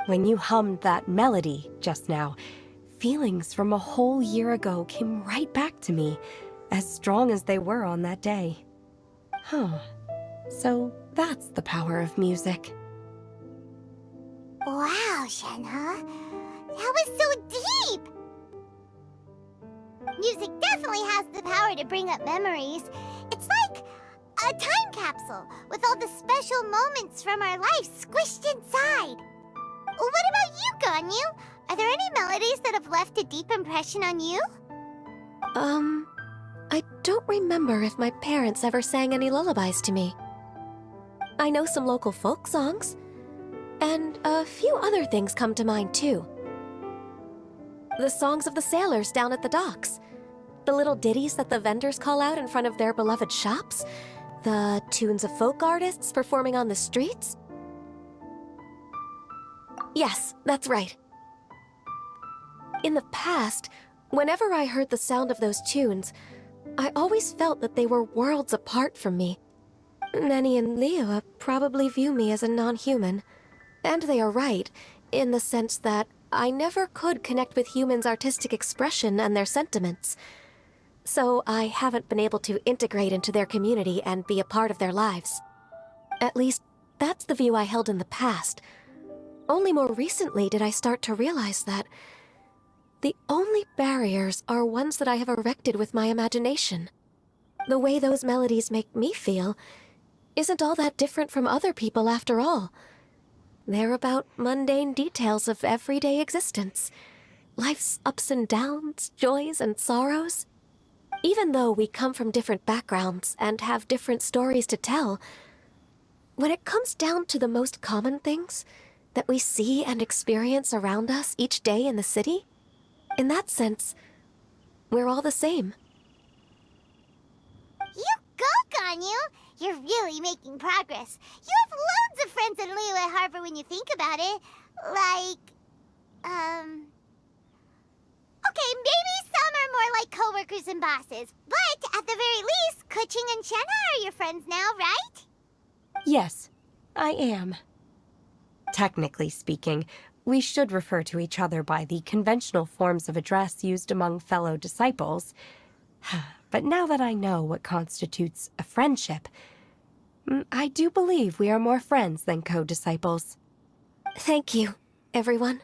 When you hummed that melody just now, feelings from a whole year ago came right back to me, as strong as they were on that day. So that's the power of music. Wow, Shenhe. That was so deep! Music definitely has the power to bring up memories. It's like a time capsule with all the special moments from our life squished inside. What about you, Ganyu? Are there any melodies that have left a deep impression on you? I don't remember if my parents ever sang any lullabies to me. I know some local folk songs, and a few other things come to mind too. The songs of the sailors down at the docks, the little ditties that the vendors call out in front of their beloved shops, the tunes of folk artists performing on the streets. Yes, that's right. In the past, whenever I heard the sound of those tunes, I always felt that they were worlds apart from me. Nenny and Liyue probably view me as a non-human, and they are right, in the sense that I never could connect with humans' artistic expression and their sentiments. So I haven't been able to integrate into their community and be a part of their lives. At least, that's the view I held in the past. Only more recently did I start to realize that the only barriers are ones that I have erected with my imagination. The way those melodies make me feel isn't all that different from other people after all. They're about mundane details of everyday existence, life's ups and downs, joys and sorrows. Even though we come from different backgrounds and have different stories to tell, when it comes down to the most common things that we see and experience around us each day in the city, in that sense, we're all the same. You go, Ganyu! You're really making progress. You have loads of friends in Liyue Harbor when you think about it. Like, okay, maybe some are more like coworkers and bosses. But at the very least, Keqing and Shenhe are your friends now, right? Yes, I am. Technically speaking, we should refer to each other by the conventional forms of address used among fellow disciples. But now that I know what constitutes a friendship, I do believe we are more friends than co-disciples. Thank you, everyone.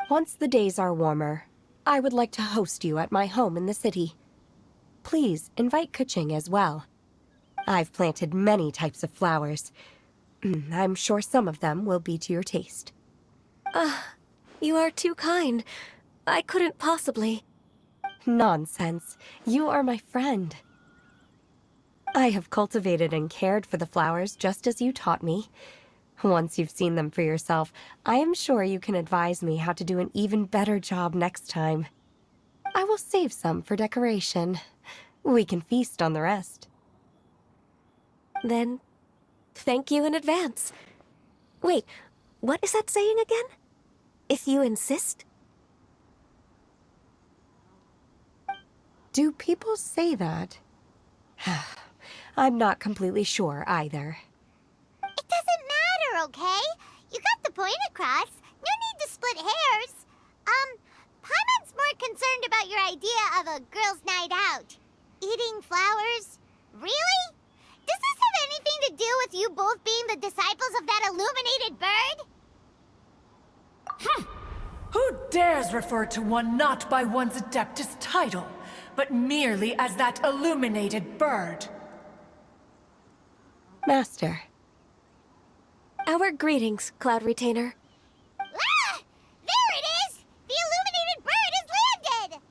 Once the days are warmer, I would like to host you at my home in the city. Please invite Kuching as well. I've planted many types of flowers. I'm sure some of them will be to your taste. You are too kind. I couldn't possibly. Nonsense. You are my friend. I have cultivated and cared for the flowers just as you taught me. Once you've seen them for yourself, I am sure you can advise me how to do an even better job next time. I will save some for decoration. We can feast on the rest. Then, thank you in advance. Wait, what is that saying again? If you insist? Do people say that? I'm not completely sure either. It doesn't matter, okay? You got the point across. No need to split hairs. Paimon's more concerned about your idea of a girls' night out. Eating flowers? Really? Does this have anything to do with you both being the disciples of that illuminated bird? Who dares refer to one not by one's Adeptus title, but merely as that illuminated bird? Master. Our greetings, Cloud Retainer. Ah! There it is! The illuminated bird has landed!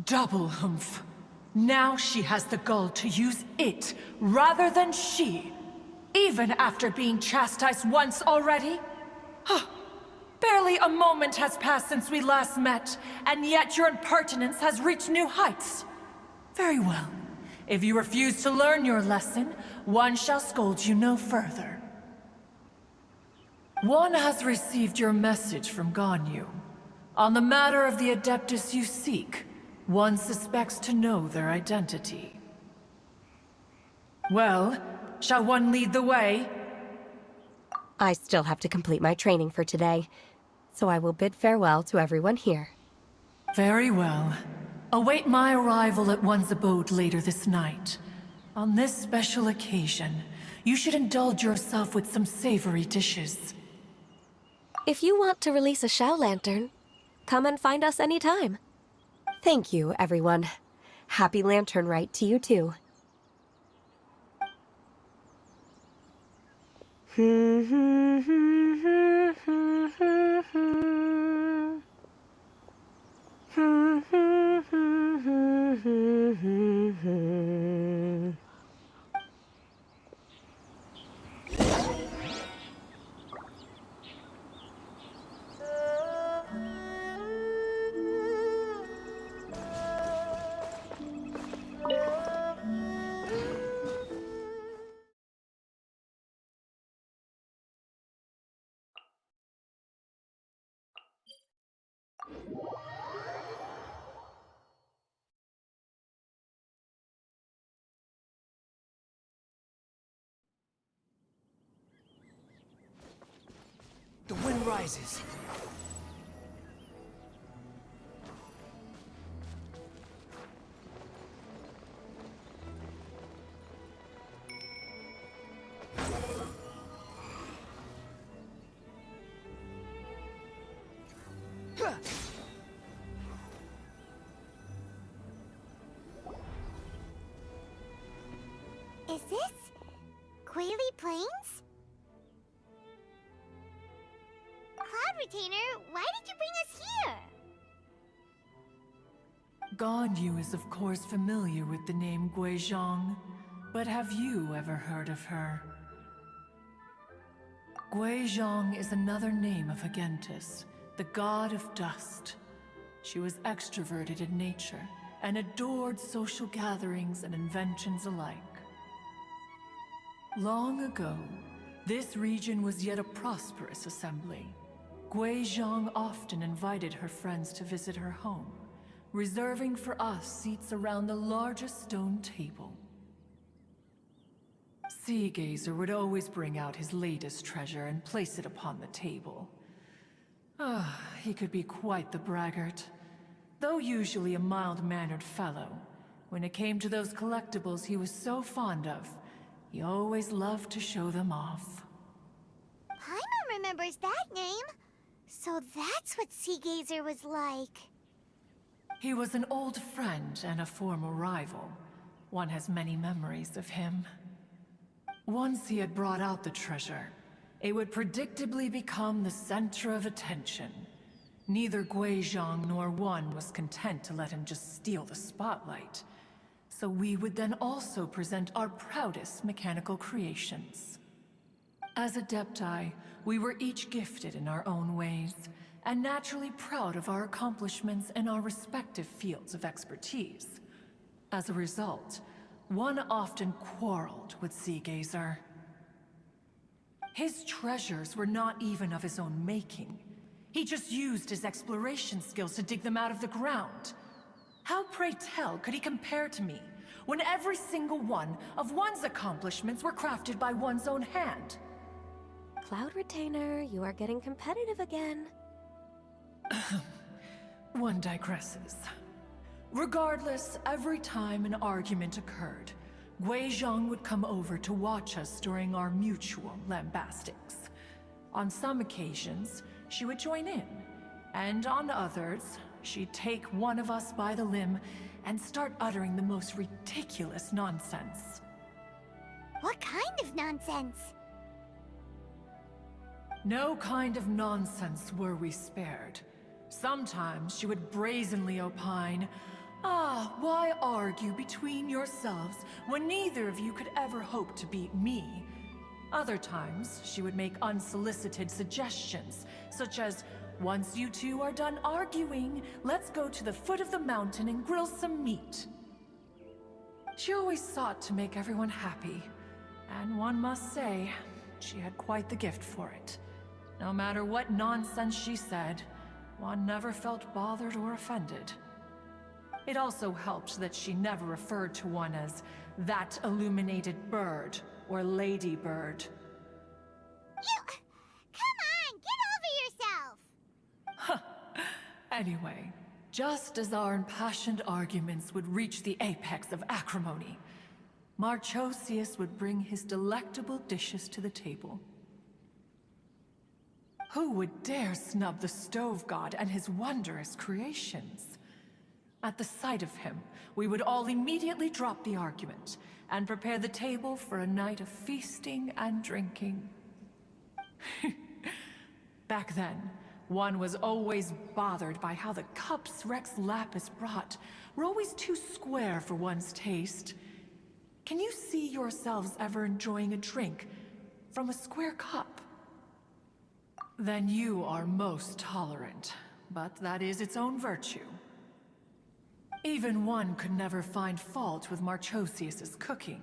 Double humph. Now she has the gall to use it rather than she, even after being chastised once already? Barely a moment has passed since we last met, and yet your impertinence has reached new heights. Very well. If you refuse to learn your lesson, one shall scold you no further. One has received your message from Ganyu. On the matter of the Adeptus you seek, one suspects to know their identity. Well, shall one lead the way? I still have to complete my training for today, so I will bid farewell to everyone here. Very well. Await my arrival at one's abode later this night. On this special occasion, you should indulge yourself with some savory dishes. If you want to release a Shao Lantern, come and find us anytime. Thank you, everyone. Happy Lantern Rite to you too. The wind rises. Is this Quaily Plains? Cloud Retainer, why did you bring us here? Ganyu is of course familiar with the name Guizhong, but have you ever heard of her? Guizhong is another name of Agentis, the god of dust. She was extroverted in nature and adored social gatherings and inventions alike. Long ago, this region was yet a prosperous assembly. Guizhong often invited her friends to visit her home, reserving for us seats around the largest stone table. Seagazer would always bring out his latest treasure and place it upon the table. He could be quite the braggart. Though usually a mild-mannered fellow, when it came to those collectibles he was so fond of, he always loved to show them off. Paimon remembers that name. So that's what Sea Gazer was like. He was an old friend and a former rival. One has many memories of him. Once he had brought out the treasure, it would predictably become the center of attention. Neither Guizhong nor One was content to let him just steal the spotlight. So we would then also present our proudest mechanical creations. As Adepti, we were each gifted in our own ways, and naturally proud of our accomplishments in our respective fields of expertise. As a result, One often quarreled with Sea Gazer. His treasures were not even of his own making. He just used his exploration skills to dig them out of the ground. How, pray tell, could he compare to me, when every single one of One's accomplishments were crafted by One's own hand? Cloud Retainer, you are getting competitive again. One digresses. Regardless, every time an argument occurred, Guizhong would come over to watch us during our mutual lambastics. On some occasions, she would join in, and on others, she'd take one of us by the limb and start uttering the most ridiculous nonsense. What kind of nonsense? No kind of nonsense were we spared. Sometimes she would brazenly opine, why argue between yourselves when neither of you could ever hope to beat me? Other times, she would make unsolicited suggestions, such as, once you two are done arguing, let's go to the foot of the mountain and grill some meat. She always sought to make everyone happy, and one must say, she had quite the gift for it. No matter what nonsense she said, One never felt bothered or offended. It also helped that she never referred to One as that illuminated bird or lady bird. Come on, get over yourself! Anyway, just as our impassioned arguments would reach the apex of acrimony, Marchosius would bring his delectable dishes to the table. Who would dare snub the stove god and his wondrous creations? At the sight of him, we would all immediately drop the argument and prepare the table for a night of feasting and drinking. Back then, One was always bothered by how the cups Rex Lapis brought were always too square for One's taste. Can you see yourselves ever enjoying a drink from a square cup? Then you are most tolerant, but that is its own virtue. Even One could never find fault with Marchosius's cooking.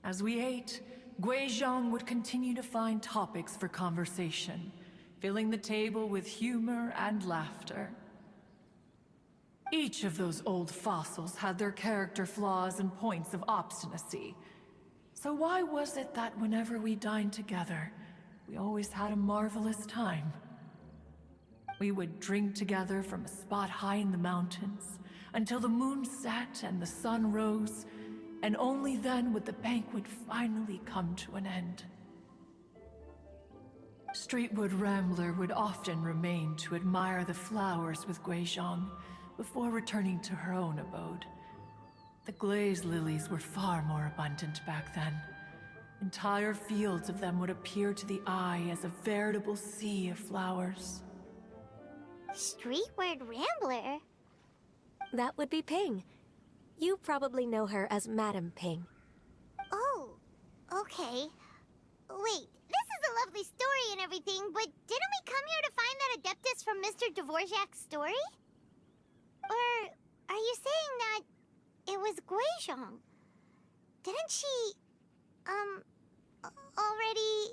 As we ate, Guizhong would continue to find topics for conversation, filling the table with humor and laughter. Each of those old fossils had their character flaws and points of obstinacy. So why was it that whenever we dined together, we always had a marvelous time? We would drink together from a spot high in the mountains, until the moon set and the sun rose, and only then would the banquet finally come to an end. Streetwood Rambler would often remain to admire the flowers with Guizhong before returning to her own abode. The glaze lilies were far more abundant back then. Entire fields of them would appear to the eye as a veritable sea of flowers. Streetward Rambler? That would be Ping. You probably know her as Madam Ping. Oh, okay. Wait, this is a lovely story and everything, but didn't we come here to find that Adeptus from Mr. Dvorak's story? Or are you saying that it was Guizhong? Didn't she, already,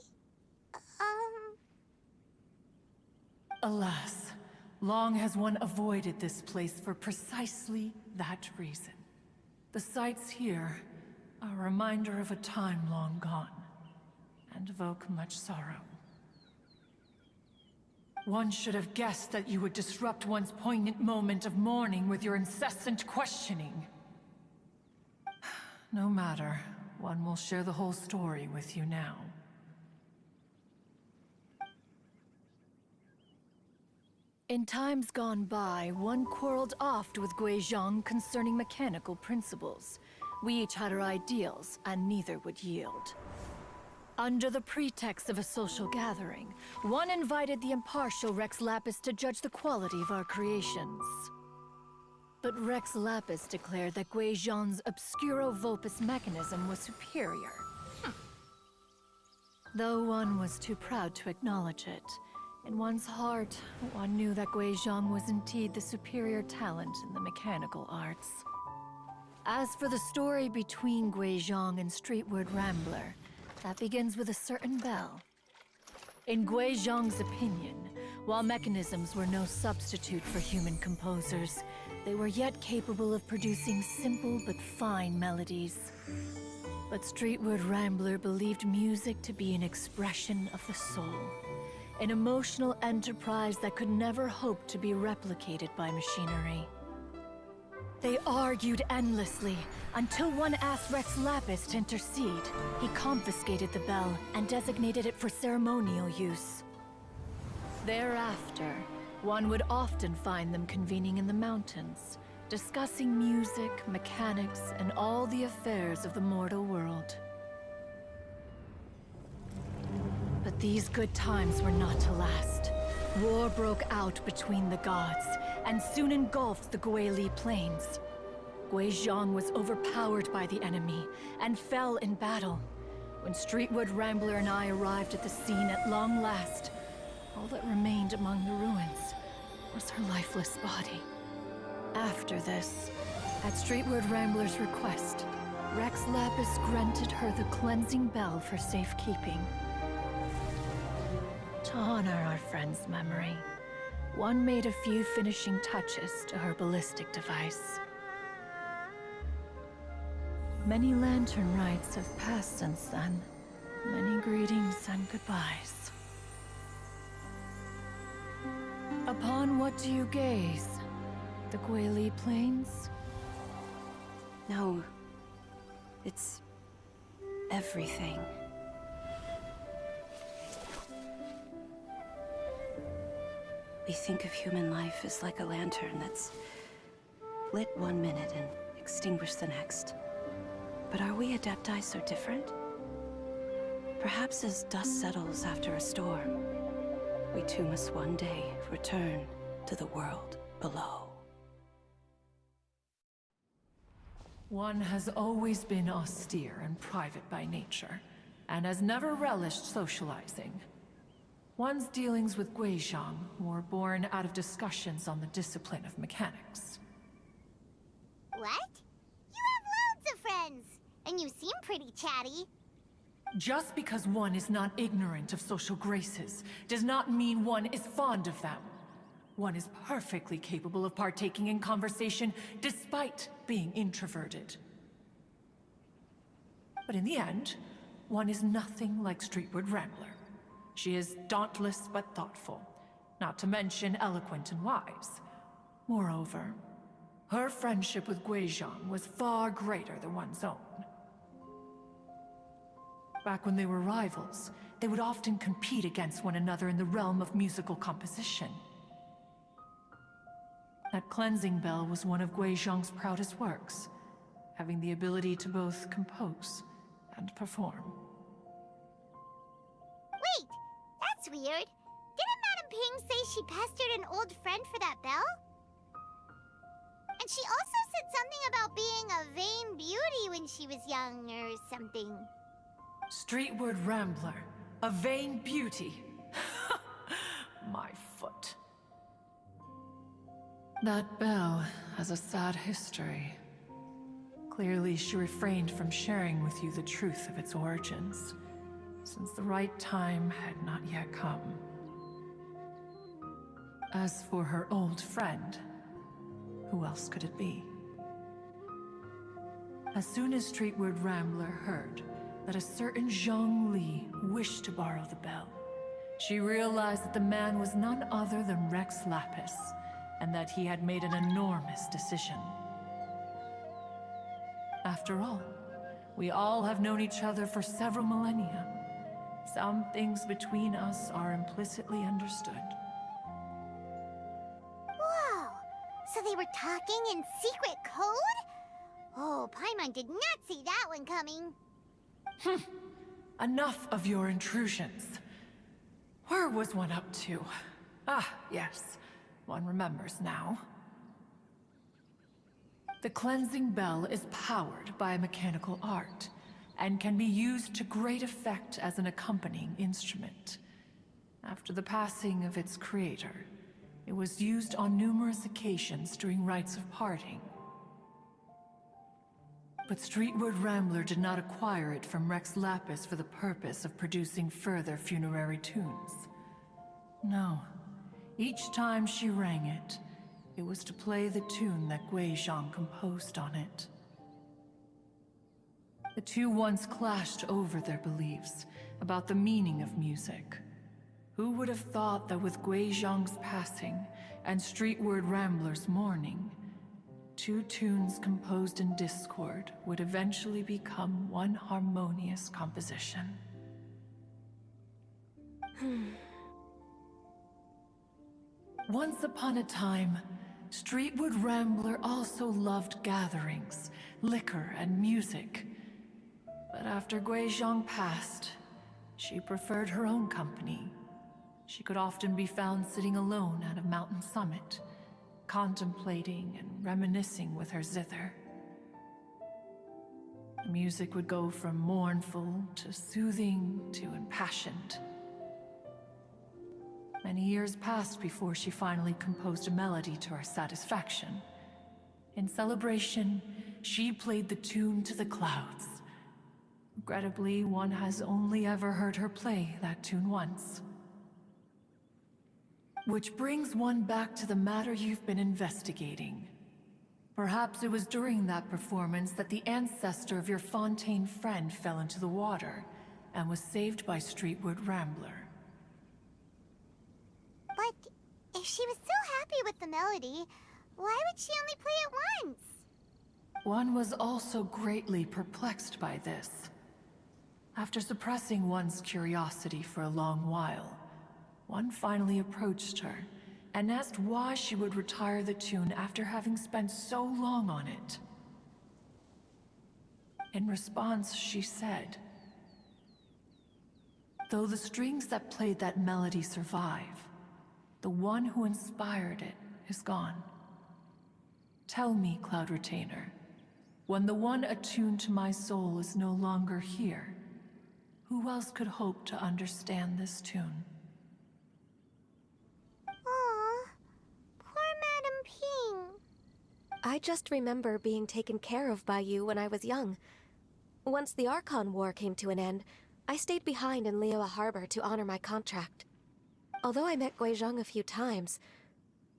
Alas, long has One avoided this place for precisely that reason. The sights here are a reminder of a time long gone, and evoke much sorrow. One should have guessed that you would disrupt One's poignant moment of mourning with your incessant questioning. No matter, One will share the whole story with you now. In times gone by, one quarreled oft with Guizhong concerning mechanical principles. We each had our ideals, and neither would yield. Under the pretext of a social gathering, one invited the impartial Rex Lapis to judge the quality of our creations. But Rex Lapis declared that Guizhong's Obscuro Vulpus mechanism was superior. Though one was too proud to acknowledge it, in one's heart, one knew that Guizhong was indeed the superior talent in the mechanical arts. As for the story between Guizhong and Streetward Rambler, that begins with a certain bell. In Guizhong's opinion, while mechanisms were no substitute for human composers, they were yet capable of producing simple but fine melodies. But Streetward Rambler believed music to be an expression of the soul, an emotional enterprise that could never hope to be replicated by machinery. They argued endlessly, until one asked Rex Lapis to intercede. He confiscated the bell and designated it for ceremonial use. Thereafter, one would often find them convening in the mountains, discussing music, mechanics, and all the affairs of the mortal world. But these good times were not to last. War broke out between the gods, and soon engulfed the Guili plains. Guizhong was overpowered by the enemy, and fell in battle. When Streetwood Rambler and I arrived at the scene at long last, all that remained among the ruins was her lifeless body. After this, at Streetwood Rambler's request, Rex Lapis granted her the cleansing bell for safekeeping. To honor our friend's memory, one made a few finishing touches to her ballistic device. Many lantern rites have passed since then. Many greetings and goodbyes. Upon what do you gaze? The Guili Plains? No. It's everything. We think of human life as like a lantern that's lit one minute and extinguished the next. But are we Adepti so different? Perhaps as dust settles after a storm, we too must one day return to the world below. One has always been austere and private by nature, and has never relished socializing. One's dealings with Guizhong were born out of discussions on the discipline of mechanics. What? You have loads of friends, and you seem pretty chatty. Just because one is not ignorant of social graces does not mean one is fond of them. One is perfectly capable of partaking in conversation despite being introverted. But in the end, one is nothing like Streetwood Rambler. She is dauntless but thoughtful, not to mention eloquent and wise. Moreover, her friendship with Guizhong was far greater than one's own. Back when they were rivals, they would often compete against one another in the realm of musical composition. That cleansing bell was one of Guizhong's proudest works, having the ability to both compose and perform. Wait! That's weird. Didn't Madame Ping say she pestered an old friend for that bell? And she also said something about being a vain beauty when she was young or something. Streetward Rambler, a vain beauty. My foot. That bell has a sad history. Clearly, she refrained from sharing with you the truth of its origins, since the right time had not yet come. As for her old friend, who else could it be? As soon as Streetward Rambler heard that a certain Zhang Li wished to borrow the bell, she realized that the man was none other than Rex Lapis, and that he had made an enormous decision. After all, we all have known each other for several millennia. Some things between us are implicitly understood. tracking and secret code? Oh, Paimon did not see that one coming. Enough of your intrusions. Where was one up to? Ah, yes. One remembers now. The cleansing bell is powered by a mechanical art, and can be used to great effect as an accompanying instrument. After the passing of its creator, it was used on numerous occasions during rites of parting. But Streetwood Rambler did not acquire it from Rex Lapis for the purpose of producing further funerary tunes. No. Each time she rang it, it was to play the tune that Gui Zhang composed on it. The two once clashed over their beliefs about the meaning of music. Who would have thought that with Gui Zhang's passing and Streetward Rambler's mourning, two tunes composed in discord would eventually become one harmonious composition? Once upon a time, Streetwood Rambler also loved gatherings, liquor, and music. But after Gui Zhang passed, she preferred her own company. She could often be found sitting alone at a mountain summit, contemplating and reminiscing with her zither. The music would go from mournful to soothing to impassioned. Many years passed before she finally composed a melody to her satisfaction. In celebration, she played the tune to the clouds. Regrettably, one has only ever heard her play that tune once. Which brings one back to the matter you've been investigating. Perhaps it was during that performance that the ancestor of your Fontaine friend fell into the water and was saved by Streetwood Rambler. But if she was so happy with the melody, why would she only play it once? One was also greatly perplexed by this. After suppressing one's curiosity for a long while, one finally approached her and asked why she would retire the tune after having spent so long on it. In response, she said, "Though the strings that played that melody survive, the one who inspired it is gone. Tell me, Cloud Retainer, when the one attuned to my soul is no longer here, who else could hope to understand this tune?" Aw, poor Madam Ping. I just remember being taken care of by you when I was young. Once the Archon War came to an end, I stayed behind in Liyue Harbor to honor my contract. Although I met Gui Zhang a few times,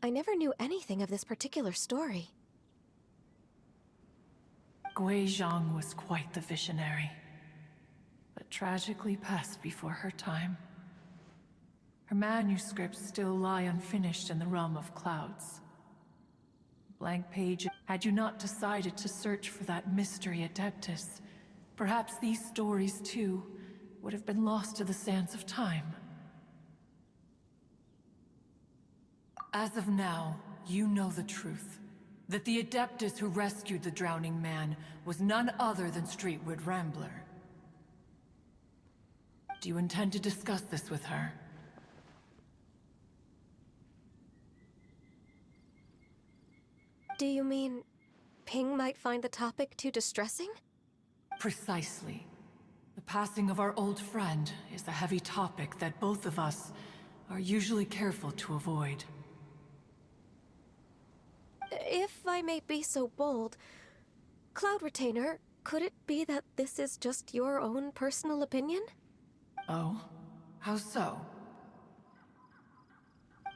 I never knew anything of this particular story. Gui Zhang was quite the visionary, but tragically passed before her time. Her manuscripts still lie unfinished in the realm of clouds. Blank page. Had you not decided to search for that mystery Adeptus, perhaps these stories too would have been lost to the sands of time. As of now, you know the truth. That the Adeptus who rescued the drowning man was none other than Streetwood Rambler. Do you intend to discuss this with her? Do you mean Ping might find the topic too distressing? Precisely. The passing of our old friend is a heavy topic that both of us are usually careful to avoid. If I may be so bold, Cloud Retainer, could it be that this is just your own personal opinion? Oh? How so?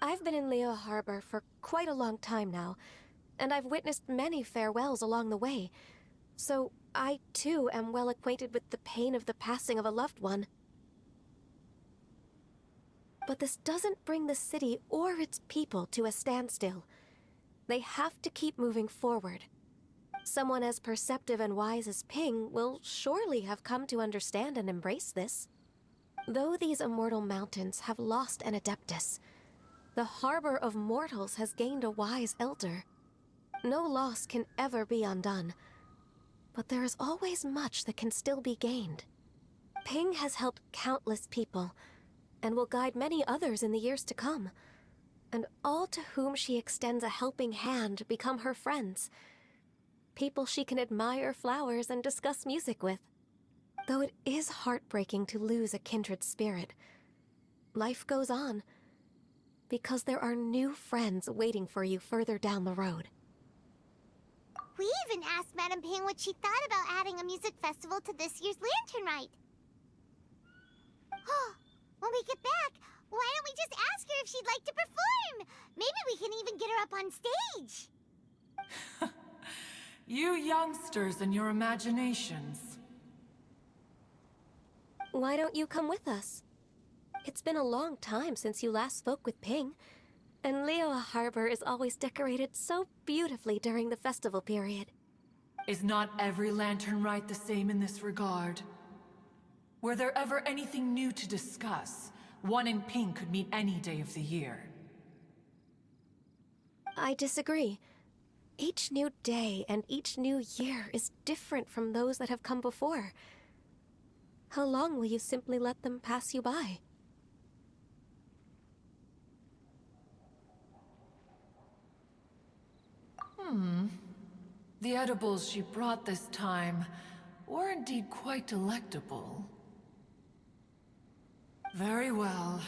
I've been in Liyue Harbor for quite a long time now, and I've witnessed many farewells along the way, so I too am well acquainted with the pain of the passing of a loved one. But this doesn't bring the city or its people to a standstill. They have to keep moving forward. Someone as perceptive and wise as Ping will surely have come to understand and embrace this. Though these immortal mountains have lost an Adeptus, the harbor of mortals has gained a wise elder. No loss can ever be undone, but there is always much that can still be gained. Ping has helped countless people, and will guide many others in the years to come. And all to whom she extends a helping hand become her friends. People she can admire flowers and discuss music with. Though it is heartbreaking to lose a kindred spirit, life goes on, because there are new friends waiting for you further down the road. We even asked Madame Ping what she thought about adding a music festival to this year's Lantern Rite. When we get back, why don't we just ask her if she'd like to perform? Maybe we can even get her up on stage. You youngsters and your imaginations. Why don't you come with us? It's been a long time since you last spoke with Ping, and Liyue Harbor is always decorated so beautifully during the festival period. Is not every Lantern Rite the same in this regard? Were there ever anything new to discuss? One in Ping could meet any day of the year. I disagree. Each new day and each new year is different from those that have come before. How long will you simply let them pass you by? The edibles she brought this time were indeed quite delectable. Very well.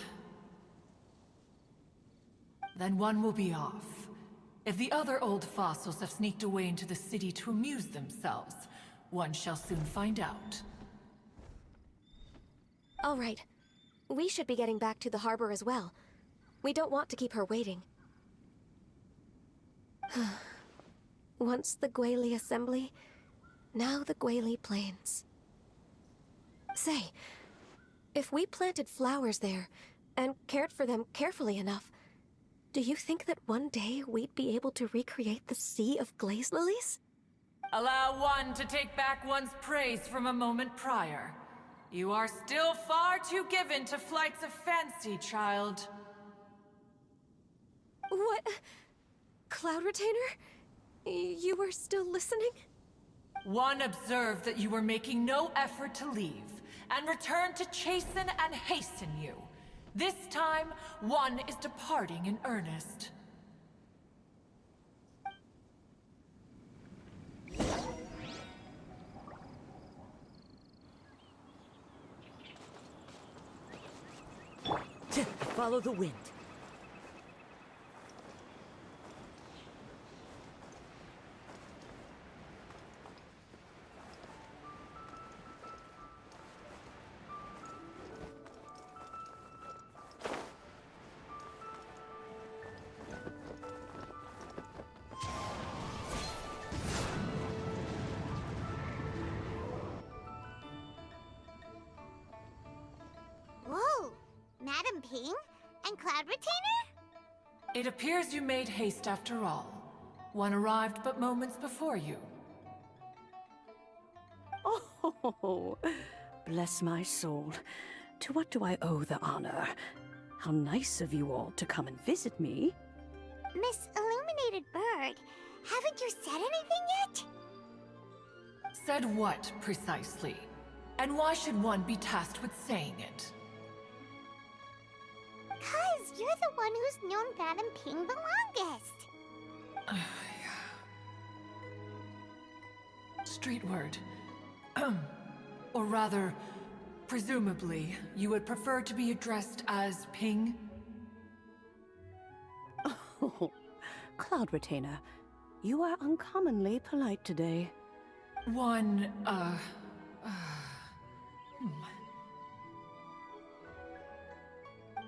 Then one will be off. If the other old fossils have sneaked away into the city to amuse themselves, one shall soon find out. All right. We should be getting back to the harbor as well. We don't want to keep her waiting. Once the Guili Assembly, now the Guili Plains. Say, if we planted flowers there, and cared for them carefully enough, do you think that one day we'd be able to recreate the Sea of Glaze Lilies? Allow one to take back one's praise from a moment prior. You are still far too given to flights of fancy, child. What? Cloud Retainer? You were still listening? One observed that you were making no effort to leave, and returned to chasten and hasten you. This time, one is departing in earnest. Follow the wind. Whoa! Madame Ping? And Cloud Retainer? It appears you made haste after all. One arrived but moments before you. Oh, bless my soul. To what do I owe the honor? How nice of you all to come and visit me. Miss Illuminated Bird, haven't you said anything yet? Said what, precisely? And why should one be tasked with saying it? 'Cause you're the one who's known Madame Ping the longest. Street word. Or rather, presumably, you would prefer to be addressed as Ping? Oh, Cloud Retainer, you are uncommonly polite today. One,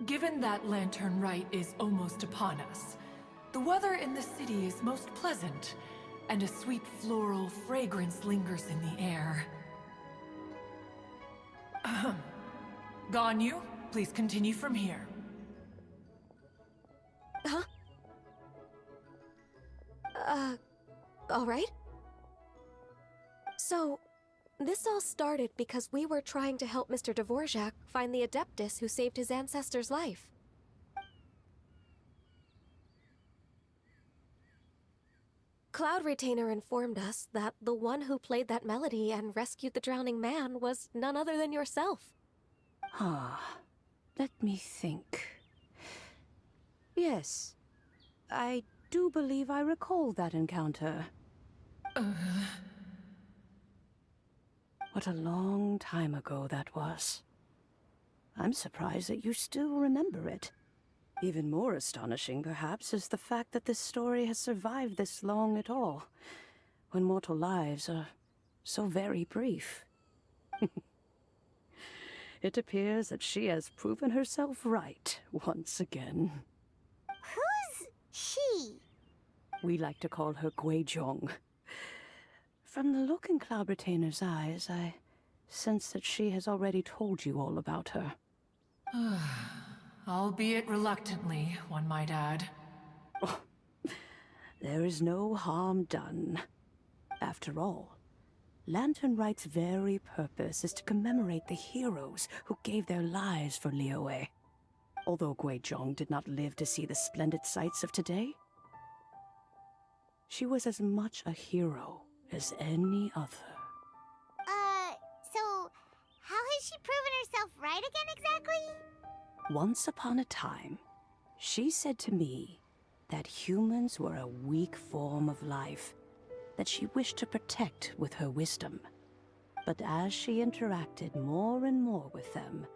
Given that Lantern Rite is almost upon us, the weather in the city is most pleasant, and a sweet floral fragrance lingers in the air. Ganyu, please continue from here. Huh? All right. So, this all started because we were trying to help Mr. Dvorak find the Adeptus who saved his ancestor's life. Cloud Retainer informed us that the one who played that melody and rescued the drowning man was none other than yourself. Let me think. Yes, I do believe I recall that encounter. What a long time ago that was. I'm surprised that you still remember it. Even more astonishing, perhaps, is the fact that this story has survived this long at all, when mortal lives are so very brief. It appears that she has proven herself right once again. Who's she? We like to call her Guizhong. From the look in Cloud Retainer's eyes, I sense that she has already told you all about her. Albeit reluctantly, one might add. Oh, there is no harm done. After all, Lantern Rite's very purpose is to commemorate the heroes who gave their lives for Liyue. Although Guizhong did not live to see the splendid sights of today, she was as much a hero as any other. So how has she proven herself right again exactly? Once upon a time, she said to me that humans were a weak form of life that she wished to protect with her wisdom. But as she interacted more and more with them,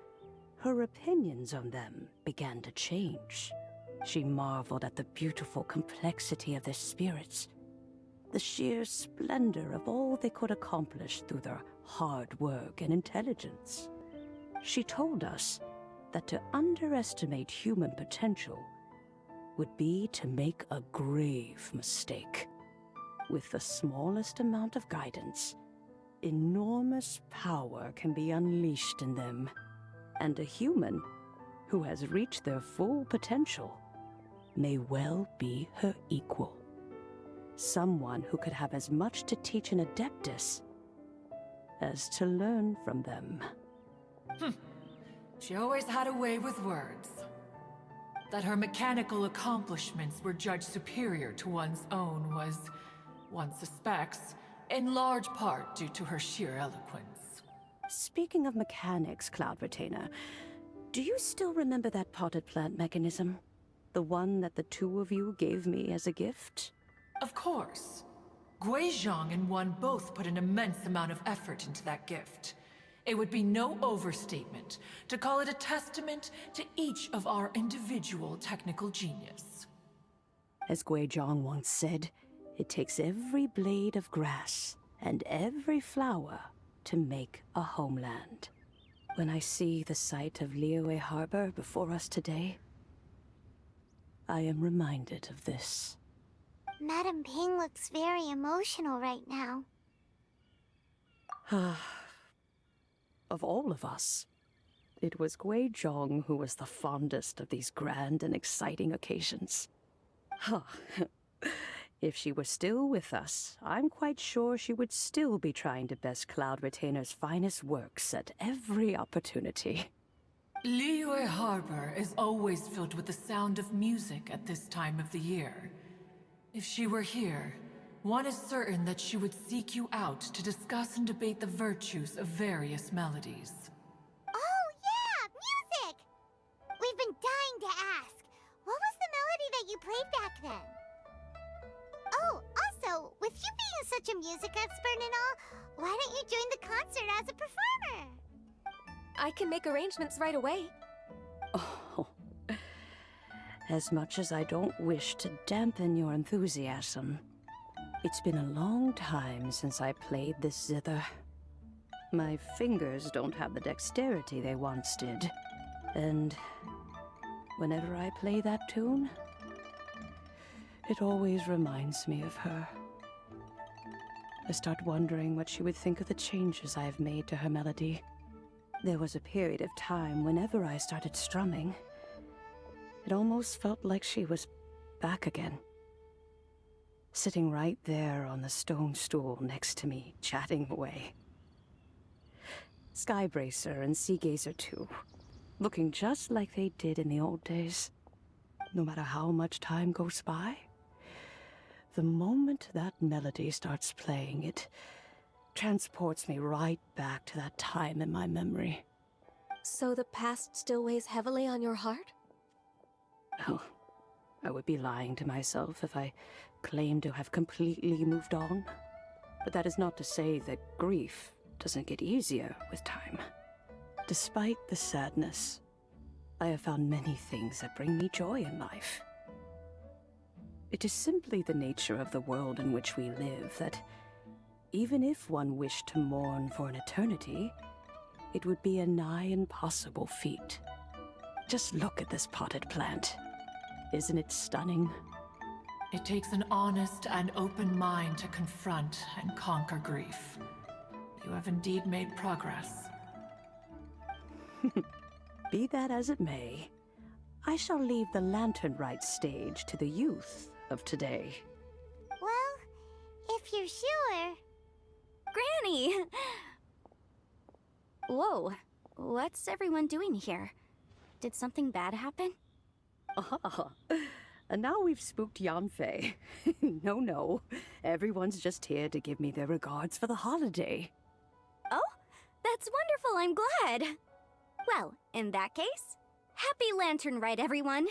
her opinions on them began to change. She marveled at the beautiful complexity of their spirits, the sheer splendor of all they could accomplish through their hard work and intelligence. She told us that to underestimate human potential would be to make a grave mistake. With the smallest amount of guidance, enormous power can be unleashed in them, and a human who has reached their full potential may well be her equal. Someone who could have as much to teach an Adeptus as to learn from them. She always had a way with words. That her mechanical accomplishments were judged superior to one's own was, one suspects, in large part due to her sheer eloquence. Speaking of mechanics, Cloud Retainer, do you still remember that potted plant mechanism? The one that the two of you gave me as a gift? Of course. Guizhong and one both put an immense amount of effort into that gift. It would be no overstatement to call it a testament to each of our individual technical genius. As Guizhong once said, it takes every blade of grass and every flower to make a homeland. When I see the sight of Liyue Harbor before us today, I am reminded of this. Madame Ping looks very emotional right now. Of all of us, it was Guizhong who was the fondest of these grand and exciting occasions. If she were still with us, I'm quite sure she would still be trying to best Cloud Retainer's finest works at every opportunity. Liyue Harbor is always filled with the sound of music at this time of the year. If she were here, one is certain that she would seek you out to discuss and debate the virtues of various melodies. Oh yeah, music! We've been dying to ask. What was the melody that you played back then? Oh, also, with you being such a music expert and all, why don't you join the concert as a performer? I can make arrangements right away. Oh, as much as I don't wish to dampen your enthusiasm, it's been a long time since I played this zither. My fingers don't have the dexterity they once did, and whenever I play that tune, it always reminds me of her. I start wondering what she would think of the changes I have made to her melody. There was a period of time whenever I started strumming, it almost felt like she was back again. Sitting right there on the stone stool next to me, chatting away. Skybracer and Seagazer too, looking just like they did in the old days. No matter how much time goes by, The moment that melody starts playing, it transports me right back to that time in my memory. So the past still weighs heavily on your heart? Oh, I would be lying to myself if I claimed to have completely moved on. But that is not to say that grief doesn't get easier with time. Despite the sadness, I have found many things that bring me joy in life. It is simply the nature of the world in which we live that even if one wished to mourn for an eternity, it would be a nigh impossible feat. Just look at this potted plant. Isn't it stunning? It takes an honest and open mind to confront and conquer grief. You have indeed made progress. Be that as it may, I shall leave the Lantern Rite stage to the youth of today. Well, if you're sure. Granny! Whoa, what's everyone doing here? Did something bad happen? Ah, and now we've spooked Yanfei. No, everyone's just here to give me their regards for the holiday. Oh, that's wonderful, I'm glad. Well, in that case, happy Lantern Rite, everyone.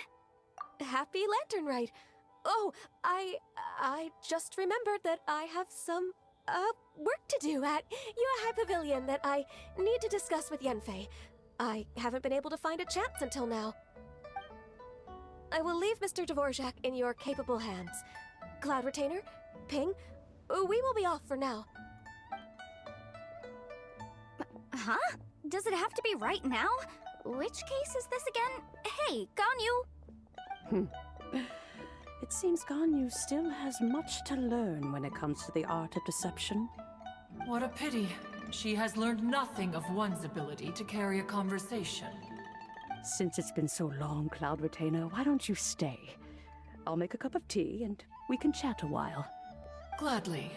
Happy Lantern Rite. Oh, I just remembered that I have some, work to do at Yuehai Pavilion that I need to discuss with Yanfei. I haven't been able to find a chance until now. I will leave Mr. Dvorak in your capable hands. Cloud Retainer, Ping, we will be off for now. Huh? Does it have to be right now? Which case is this again? Hey, Ganyu! It seems Ganyu still has much to learn when it comes to the art of deception. What a pity. She has learned nothing of one's ability to carry a conversation. Since it's been so long, Cloud Retainer, why don't you stay? I'll make a cup of tea and we can chat a while. Gladly.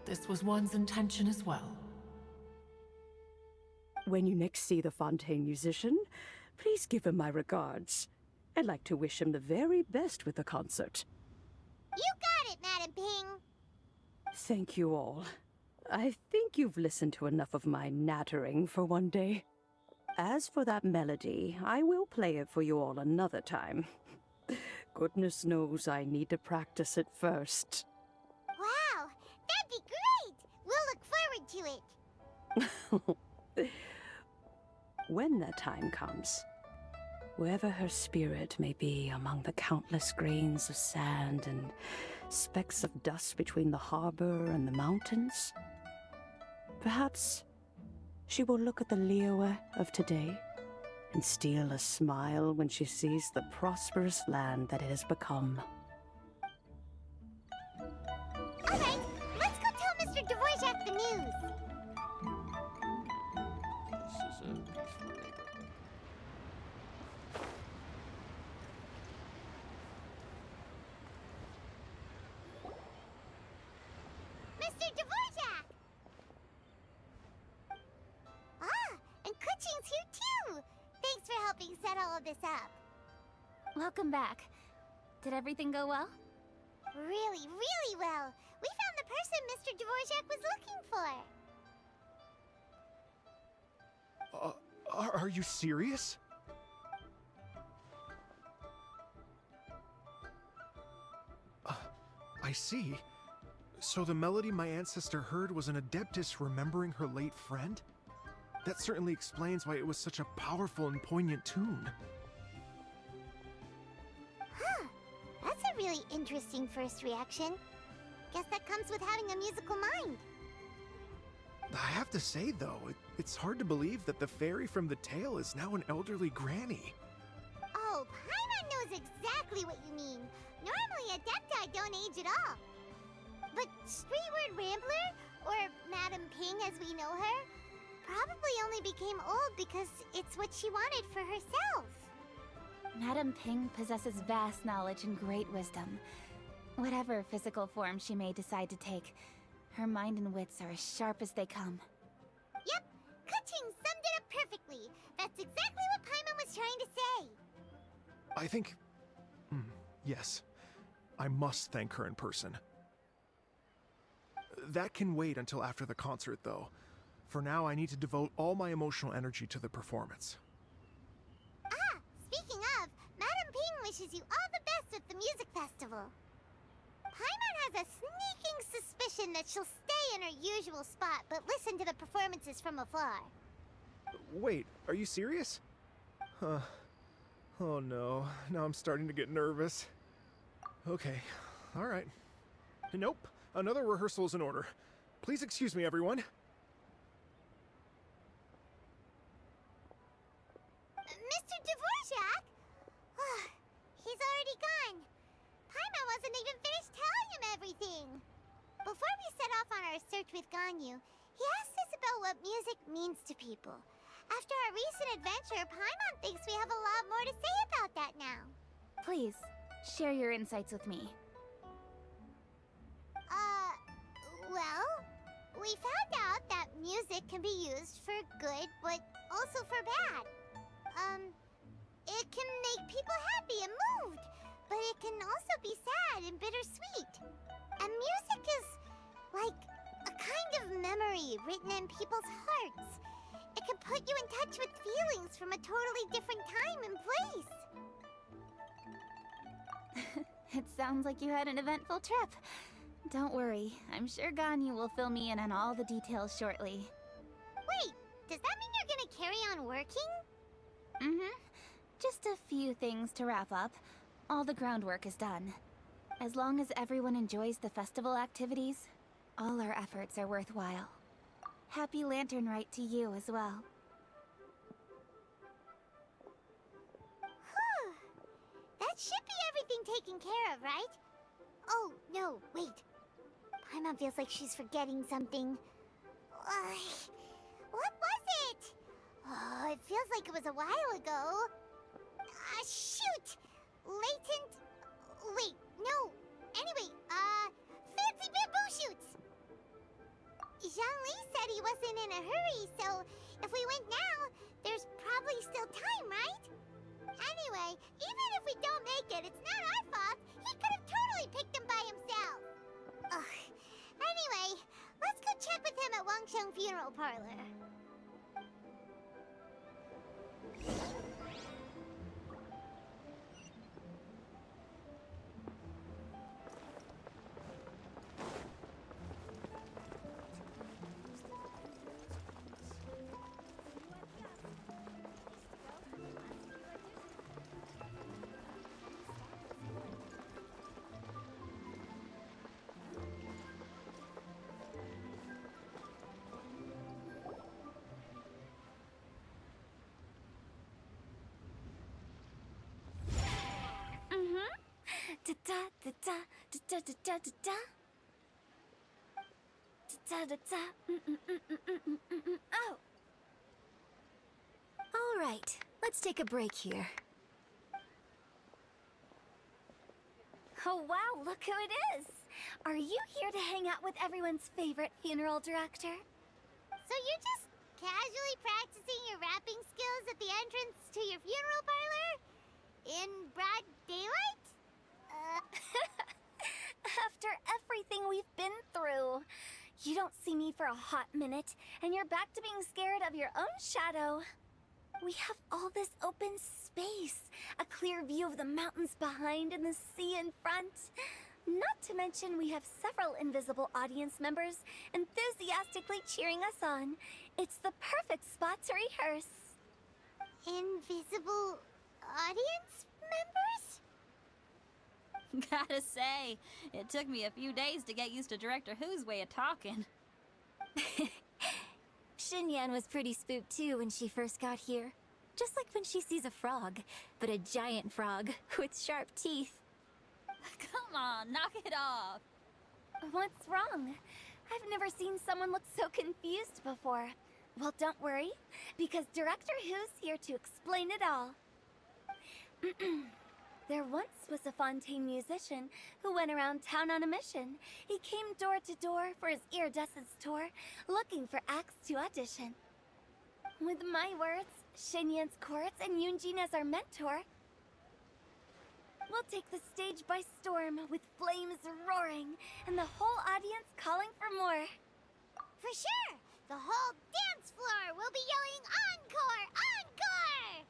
This was one's intention as well. When you next see the Fontaine musician, please give him my regards. I'd like to wish him the very best with the concert. You got it, Madam Ping. Thank you all. I think you've listened to enough of my nattering for one day. As for that melody, I will play it for you all another time. Goodness knows I need to practice it first. Wow, that'd be great! We'll look forward to it. When that time comes, wherever her spirit may be among the countless grains of sand and specks of dust between the harbor and the mountains, perhaps she will look at the Liyue of today and steal a smile when she sees the prosperous land that it has become. All right, let's go tell Mr. Dvorak the news. This is a peaceful neighborhood. Mr. Dvorak! Ah, and Kuching's here too! Thanks for helping set all of this up. Welcome back. Did everything go well? Really, really well. We found the person Mr. Dvorak was looking for. Are you serious? I see. So the melody my ancestor heard was an adeptus remembering her late friend? That certainly explains why it was such a powerful and poignant tune. Huh. That's a really interesting first reaction. Guess that comes with having a musical mind. I have to say, though, it's hard to believe that the fairy from the tale is now an elderly granny. Oh, Paimon knows exactly what you mean. Normally, Adepti don't age at all. But Streetward Rambler, or Madam Ping as we know her, probably only became old because it's what she wanted for herself. Madam Ping possesses vast knowledge and great wisdom. Whatever physical form she may decide to take, her mind and wits are as sharp as they come. Yep, Kuching summed it up perfectly. That's exactly what Paimon was trying to say. I think... yes. I must thank her in person. That can wait until after the concert, though. For now, I need to devote all my emotional energy to the performance. Ah, speaking of, Madam Ping wishes you all the best at the music festival. Paimon has a sneaking suspicion that she'll stay in her usual spot, but listen to the performances from afar. Wait, are you serious? Huh. Oh no, now I'm starting to get nervous. Okay, alright. Nope, another rehearsal is in order. Please excuse me, everyone. Mr. Dvorak? He's already gone. Paimon wasn't even finished telling him everything. Before we set off on our search with Ganyu, he asked us about what music means to people. After our recent adventure, Paimon thinks we have a lot more to say about that now. Please, share your insights with me. Well, we found out that music can be used for good, but also for bad. It can make people happy and moved, but it can also be sad and bittersweet. And music is like a kind of memory written in people's hearts. It can put you in touch with feelings from a totally different time and place. It sounds like you had an eventful trip. Don't worry, I'm sure Ganyu will fill me in on all the details shortly. Wait, does that mean you're gonna carry on working? Mm-hmm. Just a few things to wrap up. All the groundwork is done. As long as everyone enjoys the festival activities, all our efforts are worthwhile. Happy Lantern Rite to you as well. Whew. That should be everything taken care of, right? Oh, no, wait. Paimon feels like she's forgetting something. What was it? Oh, it feels like it was a while ago. Shoot! Latent... Wait, no. Anyway, fancy bamboo shoots! Zhangli said he wasn't in a hurry, so if we went now, there's probably still time, right? Anyway, even if we don't make it, it's not our fault. He could have totally picked them by himself. Ugh. Anyway, let's go check with him at Wangsheng Funeral Parlor. Oh! All right, let's take a break here. Oh wow, look who it is! Are you here to hang out with everyone's favorite funeral director? So you're just casually practicing your rapping skills at the entrance to your funeral parlor? In broad daylight? After everything we've been through, you don't see me for a hot minute, and you're back to being scared of your own shadow. We have all this open space, a clear view of the mountains behind and the sea in front. Not to mention we have several invisible audience members enthusiastically cheering us on. It's the perfect spot to rehearse. Invisible audience members? Gotta say, it took me a few days to get used to Director Who's way of talking. Xinyan was pretty spooked too when she first got here. Just like when she sees a frog, but a giant frog with sharp teeth. Come on, knock it off. What's wrong? I've never seen someone look so confused before. Well, don't worry, because Director Who's here to explain it all. There once was a Fontaine musician who went around town on a mission. He came door to door for his iridescence tour, looking for acts to audition. With my words, Xinyan's chorus, and Yunjin as our mentor, We'll take the stage by storm with flames roaring and the whole audience calling for more. For sure! The whole dance floor will be yelling encore! Encore!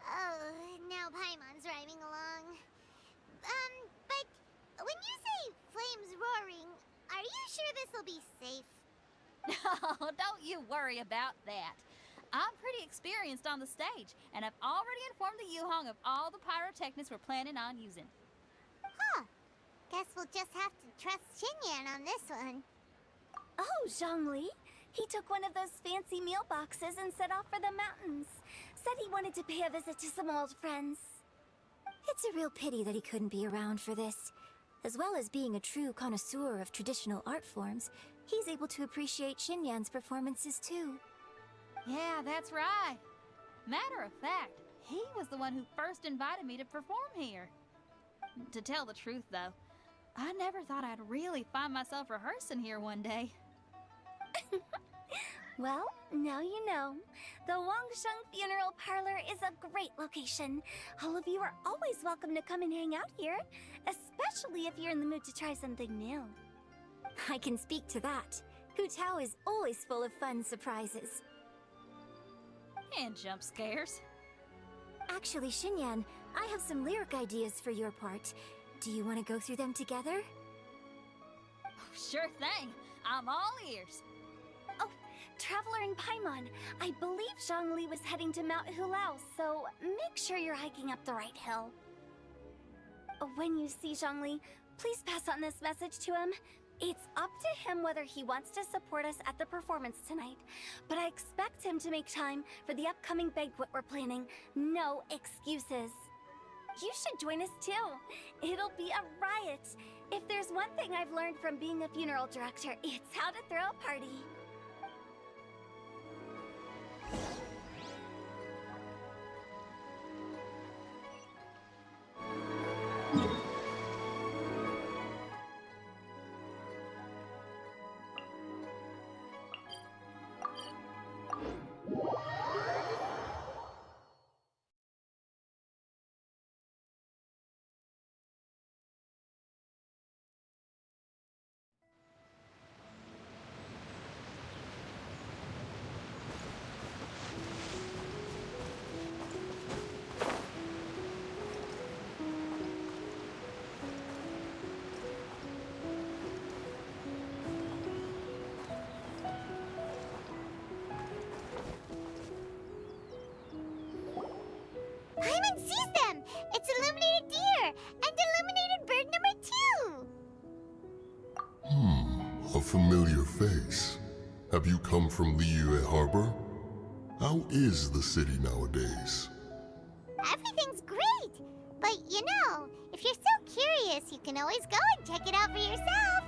Oh, now Paimon's rhyming along. But when you say flames roaring, are you sure this'll be safe? No, don't you worry about that. I'm pretty experienced on the stage, and I've already informed the Yuhong of all the pyrotechnics we're planning on using. Huh. Guess we'll just have to trust Xinyan on this one. Oh, Zhongli. He took one of those fancy meal boxes and set off for the mountains. Said he wanted to pay a visit to some old friends. It's a real pity that he couldn't be around for this. As well as being a true connoisseur of traditional art forms, he's able to appreciate Xinyan's performances too. Yeah, that's right. Matter of fact, he was the one who first invited me to perform here. To tell the truth, though, I never thought I'd really find myself rehearsing here one day. Well, now you know. The Wangsheng Funeral Parlor is a great location. All of you are always welcome to come and hang out here, especially if you're in the mood to try something new. I can speak to that. Hu Tao is always full of fun surprises. And jump scares. Actually, Xinyan, I have some lyric ideas for your part. Do you want to go through them together? Sure thing. I'm all ears. Oh, Traveler and Paimon, I believe Zhongli was heading to Mount Hulao, so make sure you're hiking up the right hill. When you see Zhongli, please pass on this message to him. It's up to him whether he wants to support us at the performance tonight, but I expect him to make time for the upcoming banquet we're planning. No excuses. You should join us too. It'll be a riot. If there's one thing I've learned from being a funeral director, it's how to throw a party. Paimon sees them! It's illuminated deer! And illuminated bird number 2! A familiar face. Have you come from Liyue Harbor? How is the city nowadays? Everything's great! But you know, if you're so curious, you can always go and check it out for yourself!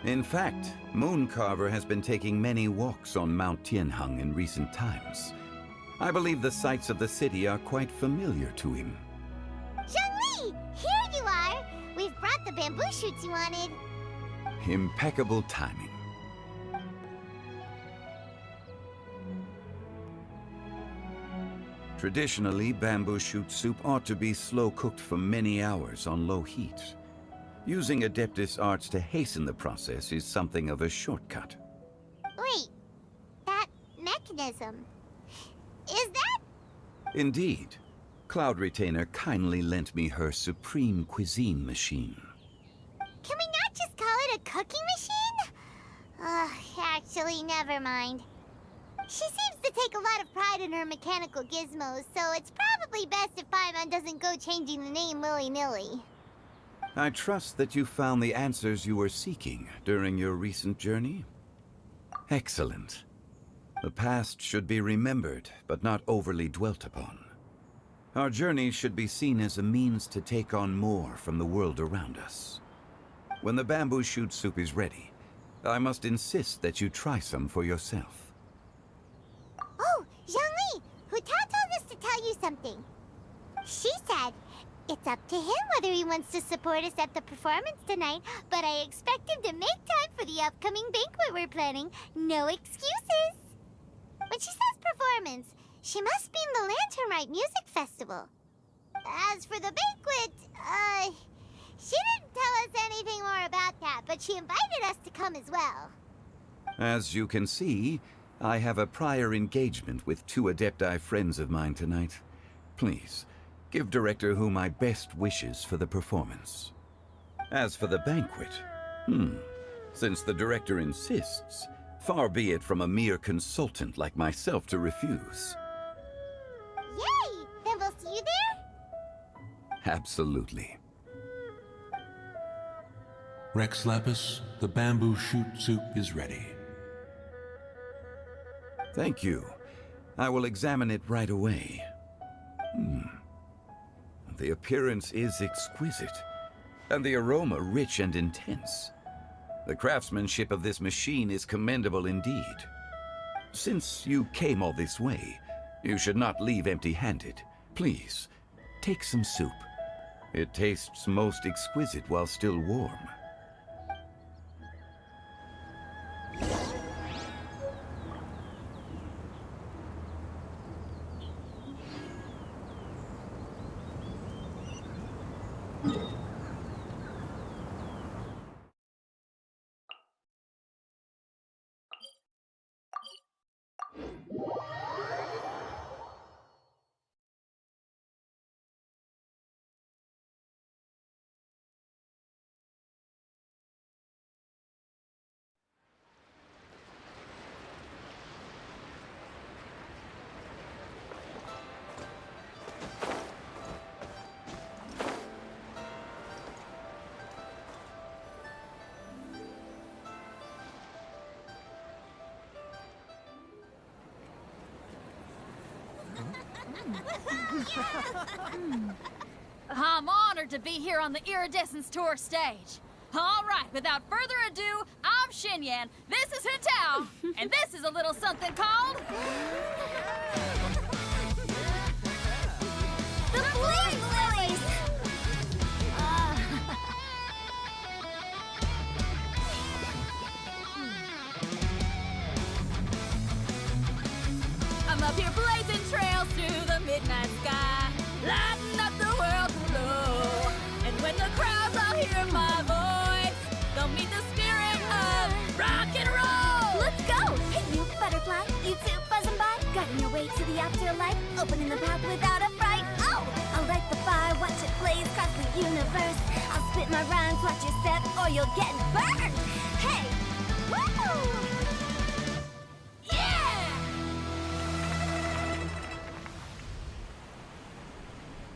In fact, Mooncarver has been taking many walks on Mount Tianheng in recent times. I believe the sights of the city are quite familiar to him. Zhongli! Here you are! We've brought the bamboo shoots you wanted. Impeccable timing. Traditionally, bamboo shoot soup ought to be slow-cooked for many hours on low heat. Using Adeptus arts to hasten the process is something of a shortcut. Wait, that mechanism... is that... Indeed. Cloud Retainer kindly lent me her supreme cuisine machine. Can we not just call it a cooking machine? Actually, never mind. She seems to take a lot of pride in her mechanical gizmos, so it's probably best if Paimon doesn't go changing the name willy-nilly. I trust that you found the answers you were seeking during your recent journey? Excellent. The past should be remembered, but not overly dwelt upon. Our journey should be seen as a means to take on more from the world around us. When the bamboo shoot soup is ready, I must insist that you try some for yourself. Oh, Zhongli! Hu Tao told us to tell you something. She said, it's up to him whether he wants to support us at the performance tonight, but I expect him to make time for the upcoming banquet we're planning. No excuses! When she says performance, she must mean the Lantern Rite Music Festival. As for the banquet, she didn't tell us anything more about that, but she invited us to come as well. As you can see, I have a prior engagement with 2 Adepti friends of mine tonight. Please, give Director Hu my best wishes for the performance. As for the banquet, since the Director insists, far be it from a mere consultant like myself to refuse. Yay! Then we'll see you there? Absolutely. Rex Lapis, the bamboo shoot soup is ready. Thank you. I will examine it right away. The appearance is exquisite, and the aroma rich and intense. The craftsmanship of this machine is commendable indeed. Since you came all this way, you should not leave empty-handed. Please, take some soup. It tastes most exquisite while still warm. I'm honored to be here on the Iridescence Tour stage. All right, without further ado, I'm Xinyan, this is Hintao, and this is a little something called... The Flame Lilies! I'm up here blazing trails through the midnight sky, lighting up the world below. And when the crowds all hear my voice, they'll meet the spirit of rock and roll. Let's go! Hey, you butterfly, you too buzzing by, guiding your way to the afterlife, opening the path without a fright. Oh! I'll light the fire, watch it blaze across the universe. I'll spit my rhymes, watch your step, or you'll get burned. Hey! Woo!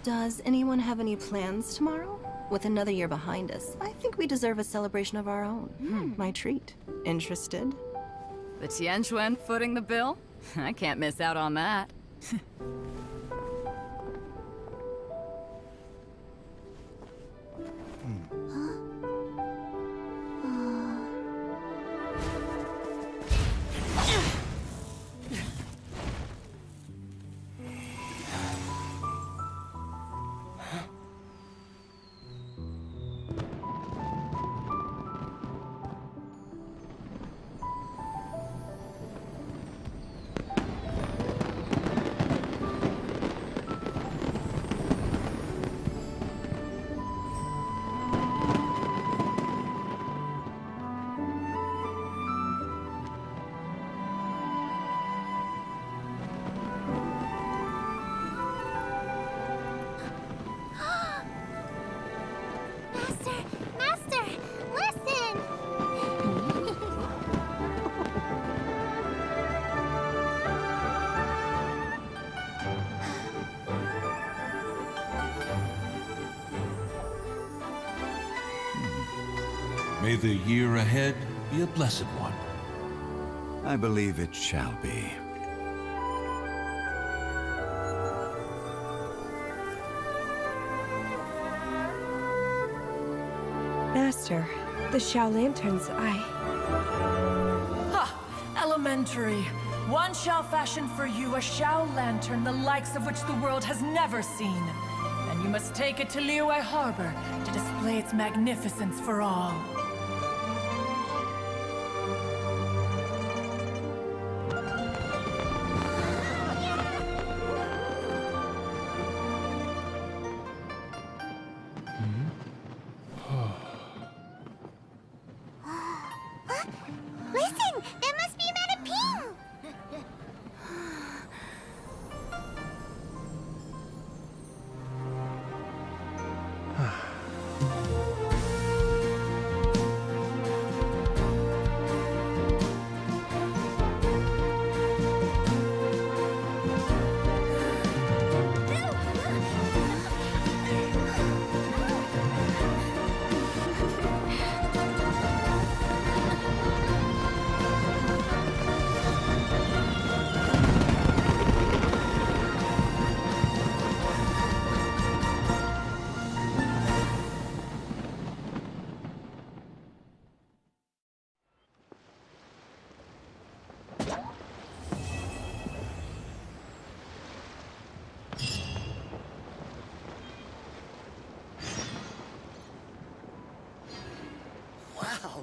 Does anyone have any plans tomorrow? With another year behind us, I think we deserve a celebration of our own. My treat. Interested? The Tianquan footing the bill? I can't miss out on that. Master, listen! May the year ahead be a blessed one. I believe it shall be. Master, the Xiao Lanterns, Ha! Elementary. One shall fashion for you a Xiao Lantern the likes of which the world has never seen. And you must take it to Liyue Harbor to display its magnificence for all.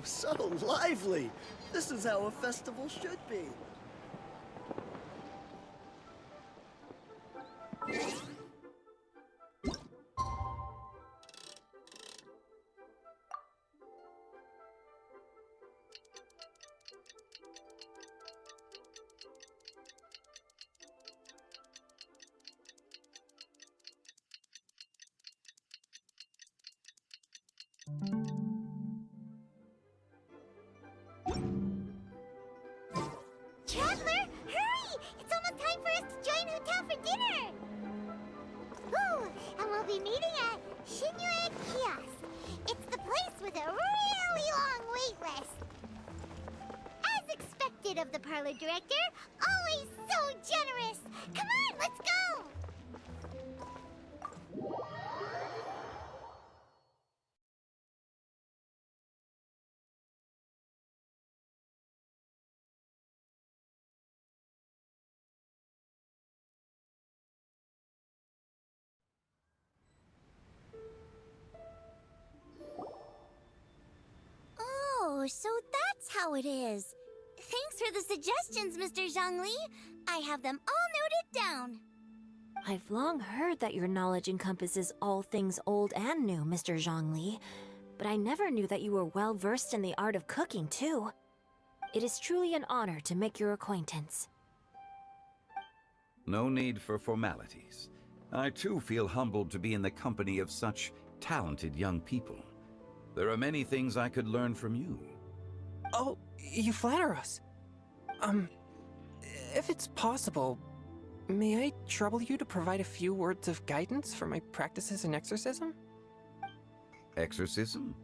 so lively. This is how a festival should be. Traveler, hurry! It's almost time for us to join Hotel for dinner! Ooh, and we'll be meeting at Shinyue Kiosk. It's the place with a really long wait list. As expected of the parlor director, always so generous! Come on, let's go! Oh, so that's how it is. Thanks for the suggestions, Mr. Zhongli. I have them all noted down. I've long heard that your knowledge encompasses all things old and new, Mr. Zhongli, but I never knew that you were well versed in the art of cooking, too. It is truly an honor to make your acquaintance. No need for formalities. I too feel humbled to be in the company of such talented young people. There are many things I could learn from you. Oh, you flatter us. If it's possible, may I trouble you to provide a few words of guidance for my practices in exorcism? Exorcism?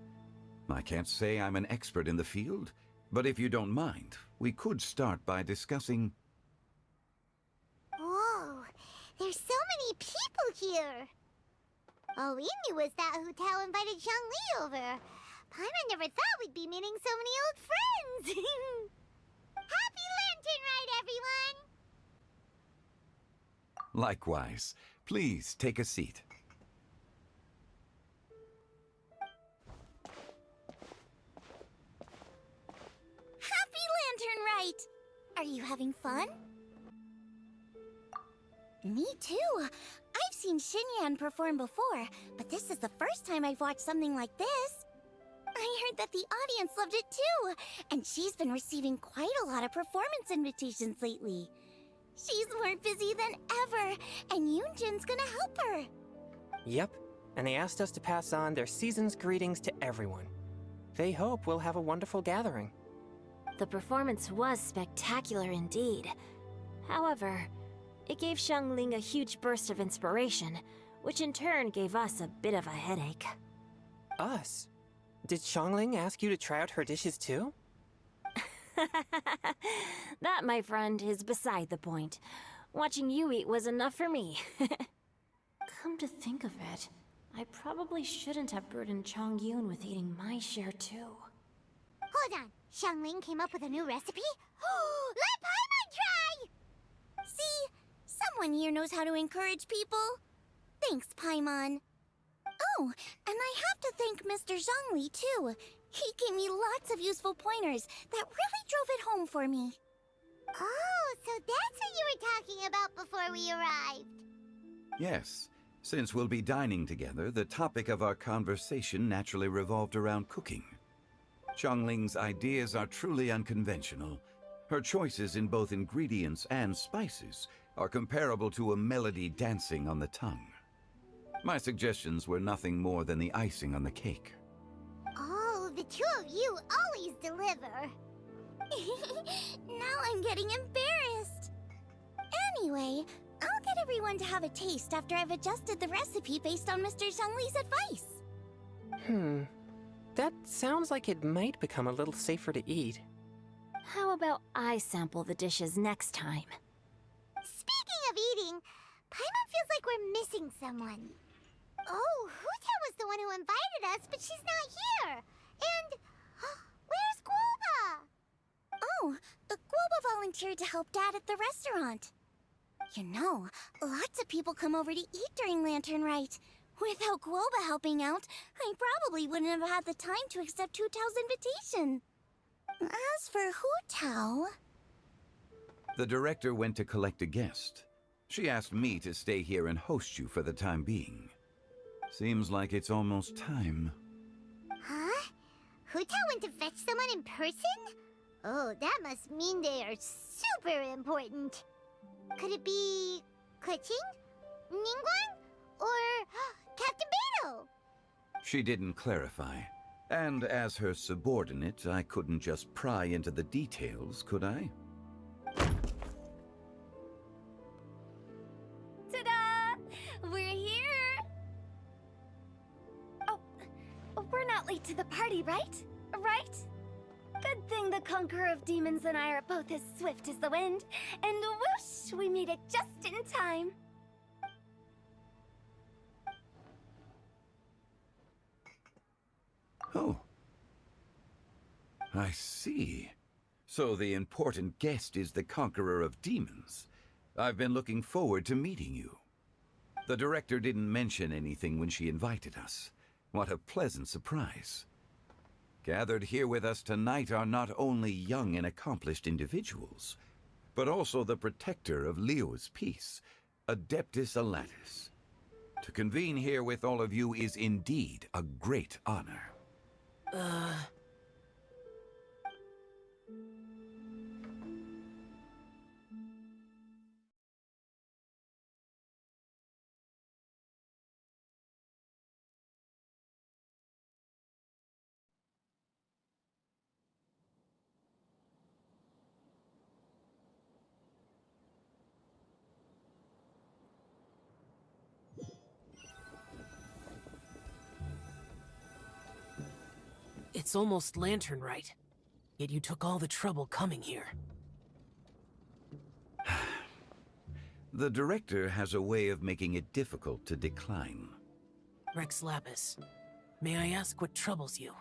I can't say I'm an expert in the field, but if you don't mind, we could start by discussing... Whoa, there's so many people here! All we knew was that Hotel invited Zhongli over. Paimon never thought we'd be meeting so many old friends! Happy Lantern Rite, everyone! Likewise. Please take a seat. Happy Lantern Rite! Are you having fun? Me too. I've seen Xinyan perform before, but this is the first time I've watched something like this. I heard that the audience loved it too, and she's been receiving quite a lot of performance invitations lately. She's more busy than ever, and Yoonjin's gonna help her. Yep, and they asked us to pass on their season's greetings to everyone. They hope we'll have a wonderful gathering. The performance was spectacular indeed. However, it gave Xiangling a huge burst of inspiration, which in turn gave us a bit of a headache. Us? Did Xiangling ask you to try out her dishes too? That, my friend, is beside the point. Watching you eat was enough for me. Come to think of it, I probably shouldn't have burdened Chongyun with eating my share too. Hold on, Xiangling came up with a new recipe? Let Paimon try! See? Someone here knows how to encourage people. Thanks, Paimon. Oh, and I have to thank Mr. Zhongli, too. He gave me lots of useful pointers that really drove it home for me. Oh, so that's what you were talking about before we arrived. Yes. Since we'll be dining together, the topic of our conversation naturally revolved around cooking. Xiangling's ideas are truly unconventional. Her choices in both ingredients and spices are comparable to a melody dancing on the tongue. My suggestions were nothing more than the icing on the cake. Oh, the two of you always deliver. Now I'm getting embarrassed. Anyway, I'll get everyone to have a taste after I've adjusted the recipe based on Mr. Zhongli's advice. That sounds like it might become a little safer to eat. How about I sample the dishes next time? Speaking of eating, Paimon feels like we're missing someone. Oh, Huta was the one who invited us, but she's not here. And where's Guoba? Oh, Guoba volunteered to help Dad at the restaurant. You know, lots of people come over to eat during Lantern Rite. Without Guoba helping out, I probably wouldn't have had the time to accept Hu Tao's invitation. As for Hu Tao... The director went to collect a guest. She asked me to stay here and host you for the time being. Seems like it's almost time. Huh? Hu Tao went to fetch someone in person? Oh, that must mean they are super important. Could it be... Keqing? Ningguang? Or Captain Beidou? She didn't clarify. And as her subordinate, I couldn't just pry into the details, could I? Ta-da! We're here! Oh, we're not late to the party, right? Right? Good thing the Conqueror of Demons and I are both as swift as the wind. And whoosh, we made it just in time. Oh. I see. So the important guest is the Conqueror of Demons. I've been looking forward to meeting you. The director didn't mention anything when she invited us. What a pleasant surprise. Gathered here with us tonight are not only young and accomplished individuals, but also the protector of Leo's peace, Adeptus Alatus. To convene here with all of you is indeed a great honor. It's almost Lantern Rite, yet you took all the trouble coming here. The director has a way of making it difficult to decline. Rex Lapis, may I ask what troubles you?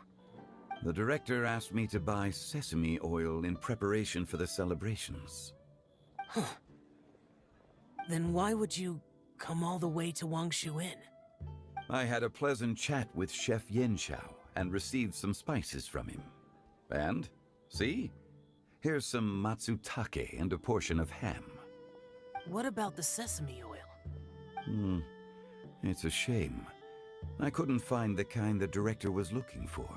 The director asked me to buy sesame oil in preparation for the celebrations. Huh. Then why would you come all the way to Wangshu Inn? I had a pleasant chat with Chef Yanxiao and received some spices from him. And, see? Here's some matsutake and a portion of ham. What about the sesame oil? It's a shame. I couldn't find the kind the director was looking for.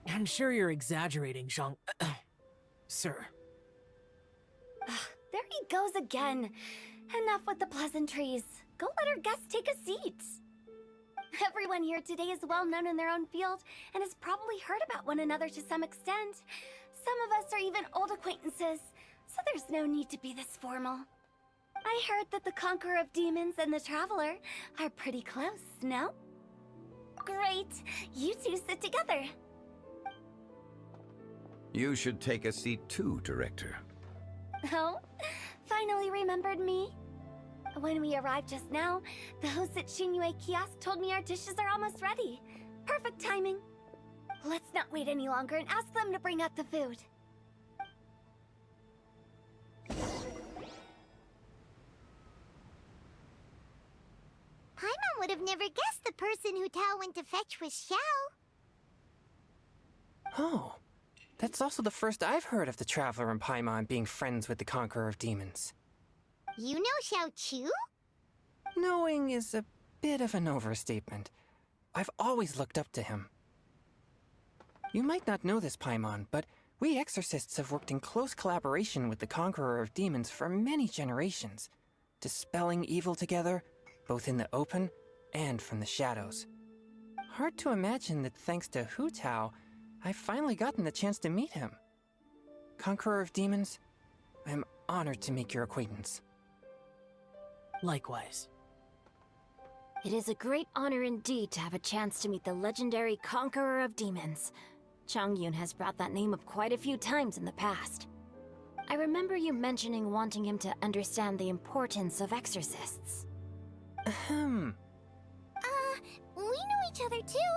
I'm sure you're exaggerating, Zhang... Sir. There he goes again. Enough with the pleasantries. Go let our guests take a seat. Everyone here today is well known in their own field and has probably heard about one another to some extent. Some of us are even old acquaintances, so there's no need to be this formal. I heard that the Conqueror of Demons and the Traveler are pretty close, no? Great. You two sit together. You should take a seat too, Director. Oh? Finally remembered me? When we arrived just now, the hosts at Xinyue Kiosk told me our dishes are almost ready. Perfect timing. Let's not wait any longer and ask them to bring out the food. Paimon would have never guessed the person Hu Tao went to fetch was Xiao. Oh, that's also the first I've heard of the Traveler and Paimon being friends with the Conqueror of Demons. You know Xiao Chu? Knowing is a bit of an overstatement. I've always looked up to him. You might not know this, Paimon, but we exorcists have worked in close collaboration with the Conqueror of Demons for many generations, dispelling evil together, both in the open and from the shadows. Hard to imagine that thanks to Hu Tao, I've finally gotten the chance to meet him. Conqueror of Demons, I'm honored to make your acquaintance. Likewise. It is a great honor indeed to have a chance to meet the legendary Conqueror of Demons. Changyun has brought that name up quite a few times in the past. I remember you mentioning wanting him to understand the importance of exorcists. We know each other too.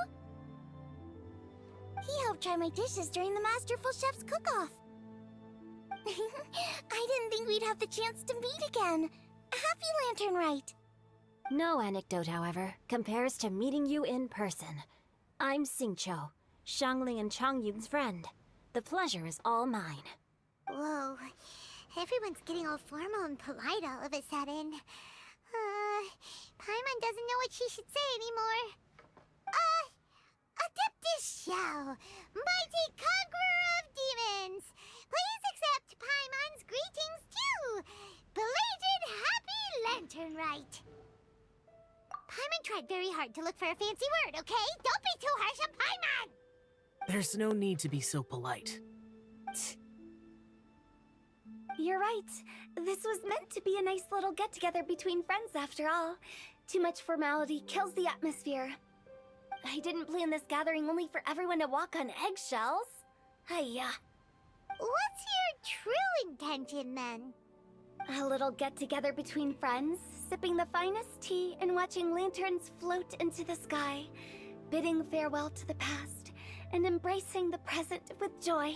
He helped try my dishes during the Masterful Chef's cook-off. I didn't think we'd have the chance to meet again. Happy Lantern Rite! No anecdote, however, compares to meeting you in person. I'm Xingqiu, Shangling and Changyun's friend. The pleasure is all mine. Whoa. Everyone's getting all formal and polite all of a sudden. Paimon doesn't know what she should say anymore. Adeptus Shao, mighty conqueror of demons, please accept Paimon's greetings too. Belated Happy Lantern Rite. Paimon tried very hard to look for a fancy word, okay? Don't be too harsh on Paimon! There's no need to be so polite. You're right. This was meant to be a nice little get-together between friends after all. Too much formality kills the atmosphere. I didn't plan this gathering only for everyone to walk on eggshells. Hiya. What's your true intention, then? A little get-together between friends, sipping the finest tea and watching lanterns float into the sky, bidding farewell to the past, and embracing the present with joy.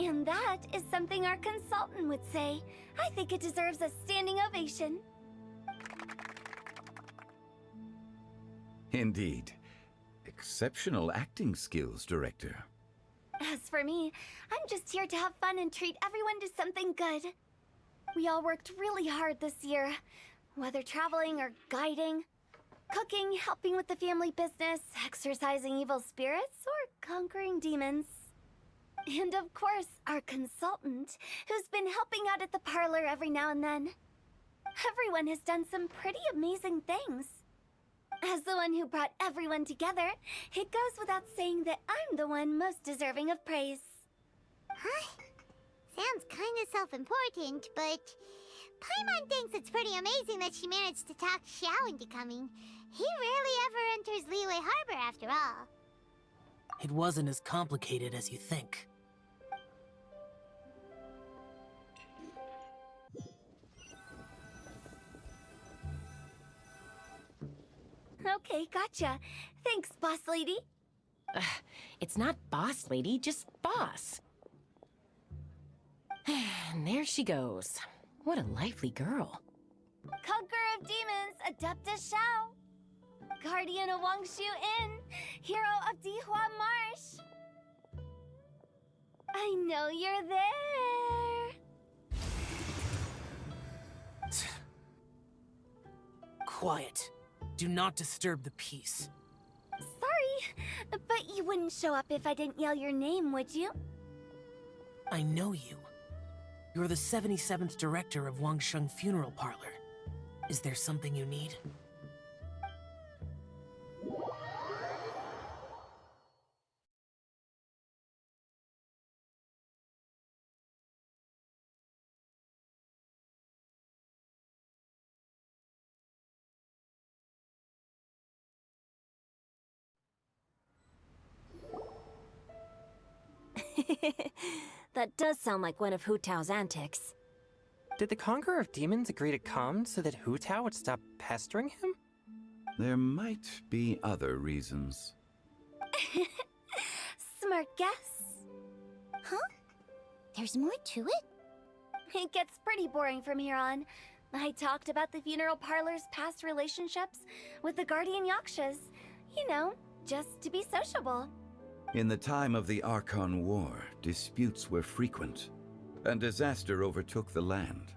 And that is something our consultant would say. I think it deserves a standing ovation. Indeed. Exceptional acting skills, Director. As for me, I'm just here to have fun and treat everyone to something good. We all worked really hard this year, whether traveling or guiding, cooking, helping with the family business, exorcising evil spirits, or conquering demons. And of course, our consultant, who's been helping out at the parlor every now and then. Everyone has done some pretty amazing things. As the one who brought everyone together, it goes without saying that I'm the one most deserving of praise. Huh? Sounds kinda self-important, but Paimon thinks it's pretty amazing that she managed to talk Xiao into coming. He rarely ever enters Liyue Harbor after all. It wasn't as complicated as you think. Okay, gotcha. Thanks, boss lady. It's not boss lady, just boss. And there she goes. What a lively girl. Conqueror of demons, Adeptus Shao. Guardian of Wangshu Inn, hero of Dihua Marsh. I know you're there. Quiet. Do not disturb the peace. Sorry, but you wouldn't show up if I didn't yell your name, would you? I know you. You're the 77th director of Wangsheng Funeral Parlor. Is there something you need? That does sound like one of Hu Tao's antics. Did the Conqueror of Demons agree to come so that Hu Tao would stop pestering him? There might be other reasons. Smart guess. Huh? There's more to it? It gets pretty boring from here on. I talked about the funeral parlor's past relationships with the Guardian Yakshas. You know, just to be sociable. In the time of the Archon War, disputes were frequent, and disaster overtook the land.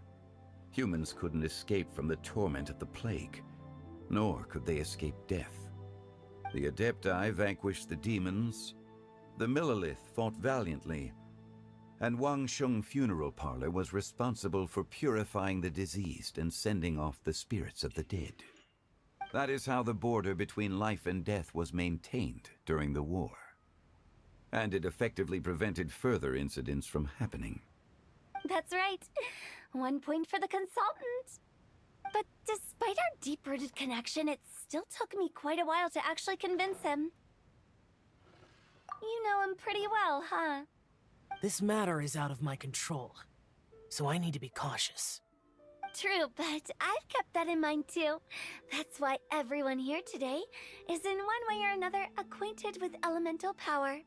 Humans couldn't escape from the torment of the plague, nor could they escape death. The Adepti vanquished the demons, the Millelith fought valiantly, and Wangsheng Funeral Parlor was responsible for purifying the diseased and sending off the spirits of the dead. That is how the border between life and death was maintained during the war. And it effectively prevented further incidents from happening. That's right. 1 point for the consultant. But despite our deep-rooted connection, it still took me quite a while to actually convince him. You know him pretty well, huh? This matter is out of my control. so I need to be cautious. True, but I've kept that in mind too. That's why everyone here today is in one way or another acquainted with elemental power.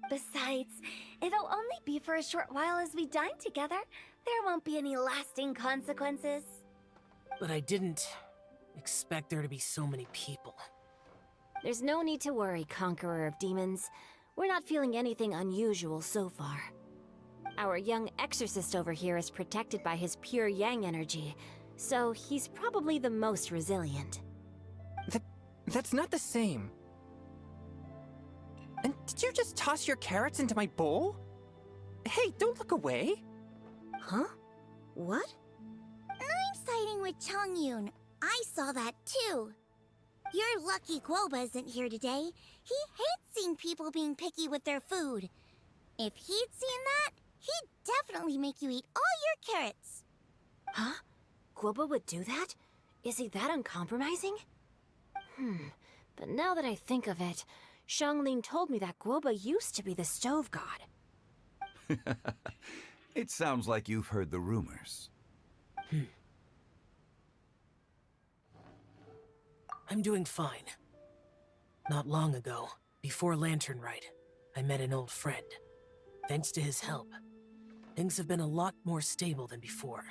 Besides, it'll only be for a short while as we dine together. There won't be any lasting consequences. But I didn't expect there to be so many people. There's no need to worry, Conqueror of Demons. We're not feeling anything unusual so far. Our young exorcist over here is protected by his pure yang energy, so he's probably the most resilient. That's not the same. And did you just toss your carrots into my bowl? Hey, don't look away! Huh? What? I'm siding with Chongyun. I saw that too. You're lucky Guoba isn't here today. He hates seeing people being picky with their food. If he'd seen that, he'd definitely make you eat all your carrots. Huh? Guoba would do that? Is he that uncompromising? But now that I think of it, Xiangling told me that Guoba used to be the stove god. It sounds like you've heard the rumors. I'm doing fine. Not long ago, before Lantern Rite, I met an old friend. Thanks to his help, things have been a lot more stable than before.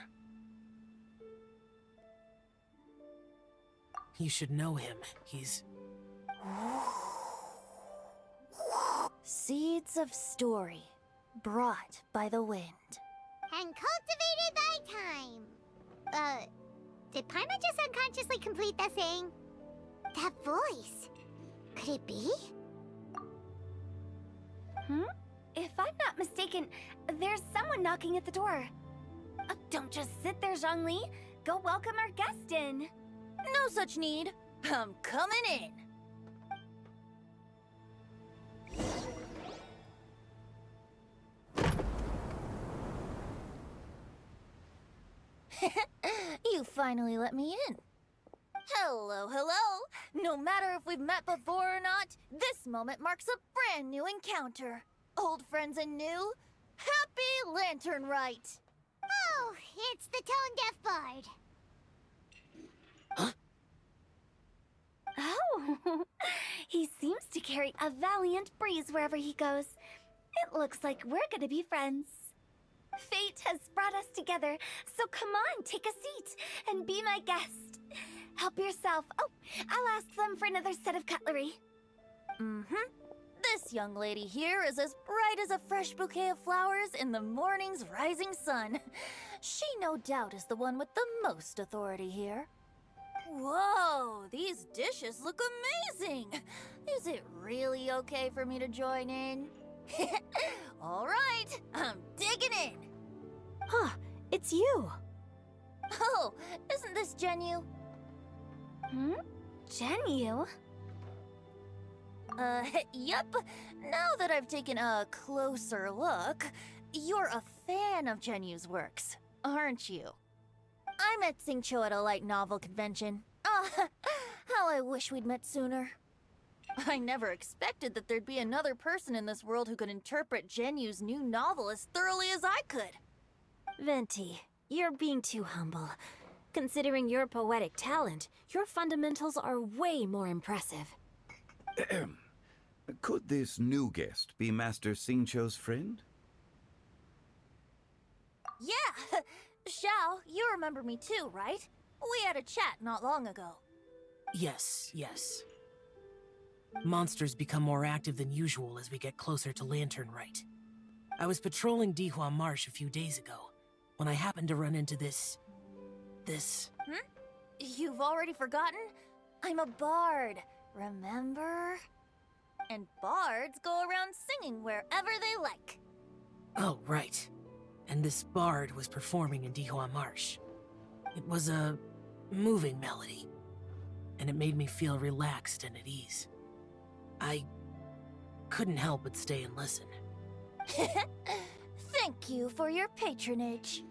You should know him. He's... Seeds of story, brought by the wind. And cultivated by time. Did Paimon just unconsciously complete that saying? That voice. Could it be? If I'm not mistaken, there's someone knocking at the door. Don't just sit there, Zhongli. Go welcome our guest in. No such need. I'm coming in. You finally let me in. Hello, hello. No matter if we've met before or not, this moment marks a brand new encounter. Old friends and new. Happy Lantern Rite. Oh, it's the tone-deaf bard. Oh, he seems to carry a valiant breeze wherever he goes. It looks like we're gonna be friends. Fate has brought us together, so come on, take a seat and be my guest. Help yourself. Oh, I'll ask them for another set of cutlery. This young lady here is as bright as a fresh bouquet of flowers in the morning's rising sun. She no doubt is the one with the most authority here. Whoa, these dishes look amazing! Is it really okay for me to join in? All right, I'm digging in. Huh, it's you. Oh, isn't this Genyu? Genyu? Yep. Now that I've taken a closer look, you're a fan of Genyu's works, aren't you? I met Xingqiu at a light novel convention. How I wish we'd met sooner. I never expected that there'd be another person in this world who could interpret Genyu's new novel as thoroughly as I could. Venti, you're being too humble. Considering your poetic talent, your fundamentals are way more impressive. Could this new guest be Master Xingqiu's friend? Yeah! Xiao, you remember me too, right? We had a chat not long ago. Yes. Monsters become more active than usual as we get closer to Lantern Rite. I was patrolling Dihua Marsh a few days ago, when I happened to run into this... You've already forgotten? I'm a bard, remember? And bards go around singing wherever they like. Oh, right. And this bard was performing in Dihua Marsh. It was a moving melody, and it made me feel relaxed and at ease. I couldn't help but stay and listen. Thank you for your patronage.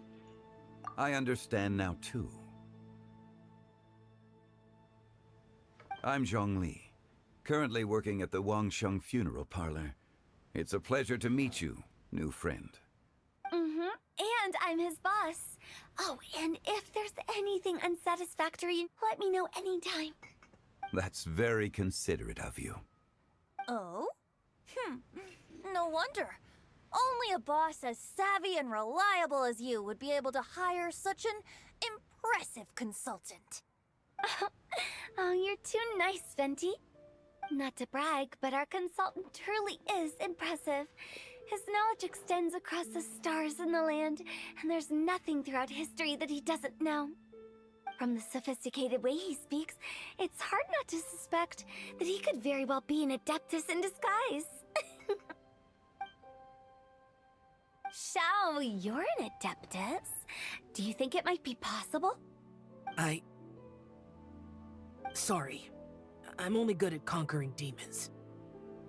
I understand now, too. I'm Zhongli, currently working at the Wangsheng Funeral Parlor. It's a pleasure to meet you, new friend. And I'm his boss. Oh, and if there's anything unsatisfactory, let me know anytime. That's very considerate of you. Oh? No wonder. Only a boss as savvy and reliable as you would be able to hire such an impressive consultant. Oh, you're too nice, Venti. Not to brag, but our consultant truly is impressive. His knowledge extends across the stars and the land, and there's nothing throughout history that he doesn't know. From the sophisticated way he speaks, it's hard not to suspect that he could very well be an adeptus in disguise. Shao, you're an adeptus. Do you think it might be possible? Sorry. I'm only good at conquering demons.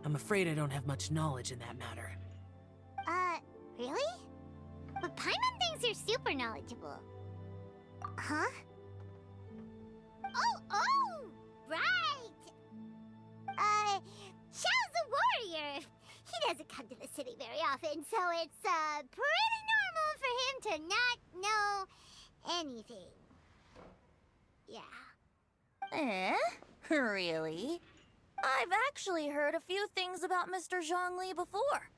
I'm afraid I don't have much knowledge in that matter. Really? But Paimon thinks you're super knowledgeable. Huh? Oh, right! Xiao's a warrior. He doesn't come to the city very often, so it's, pretty normal for him to not know anything. Yeah. Really? I've actually heard a few things about Mr. Zhongli before.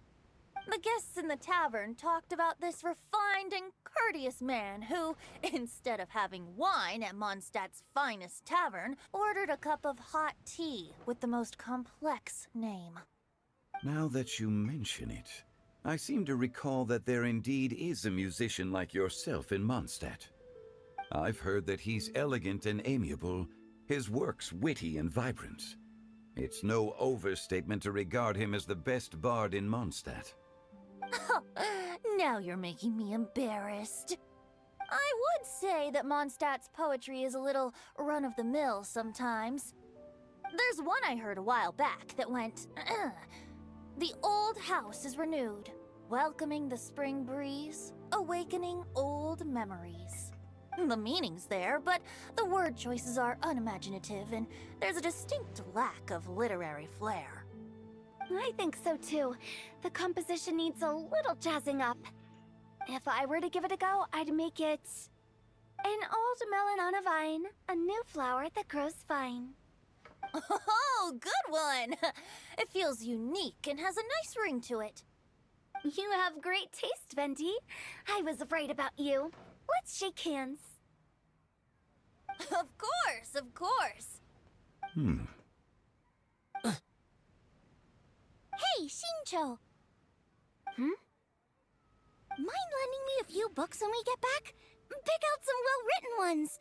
The guests in the tavern talked about this refined and courteous man who, instead of having wine at Mondstadt's finest tavern, ordered a cup of hot tea with the most complex name. Now that you mention it, I seem to recall that there indeed is a musician like yourself in Mondstadt. I've heard that he's elegant and amiable, his works witty and vibrant. It's no overstatement to regard him as the best bard in Mondstadt. Now you're making me embarrassed. I would say that Mondstadt's poetry is a little run-of-the-mill sometimes. There's one I heard a while back that went, "The old house is renewed, welcoming the spring breeze, awakening old memories." The meaning's there, but the word choices are unimaginative, and there's a distinct lack of literary flair. I think so too. The composition needs a little jazzing up. If I were to give it a go, I'd make it an old melon on a vine, a new flower that grows fine. Oh, good one! It feels unique and has a nice ring to it. You have great taste, Venti. I was right about you. Let's shake hands. Of course, of course. Hey, Shincho! Mind lending me a few books when we get back? Pick out some well-written ones.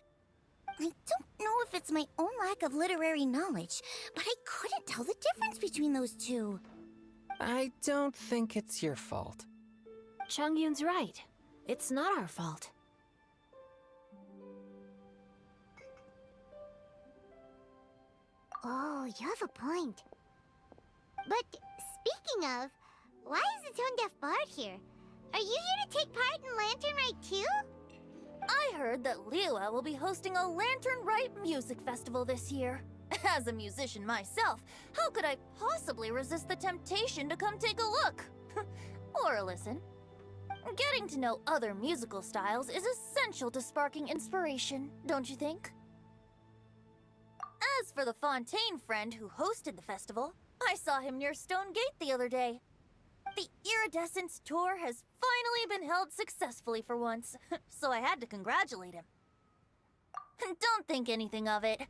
I don't know if it's my own lack of literary knowledge, but I couldn't tell the difference between those two. I don't think it's your fault. Chongyun's right. It's not our fault. Oh, you have a point. But speaking of, why is the Tone Deaf Bard here? Are you here to take part in Lantern Rite too? I heard that Liyue will be hosting a Lantern Rite music festival this year. As a musician myself, how could I possibly resist the temptation to come take a look? Or listen. Getting to know other musical styles is essential to sparking inspiration, don't you think? As for the Fontaine friend who hosted the festival, I saw him near Stone Gate the other day. The Iridescence tour has finally been held successfully for once, so I had to congratulate him. Don't think anything of it.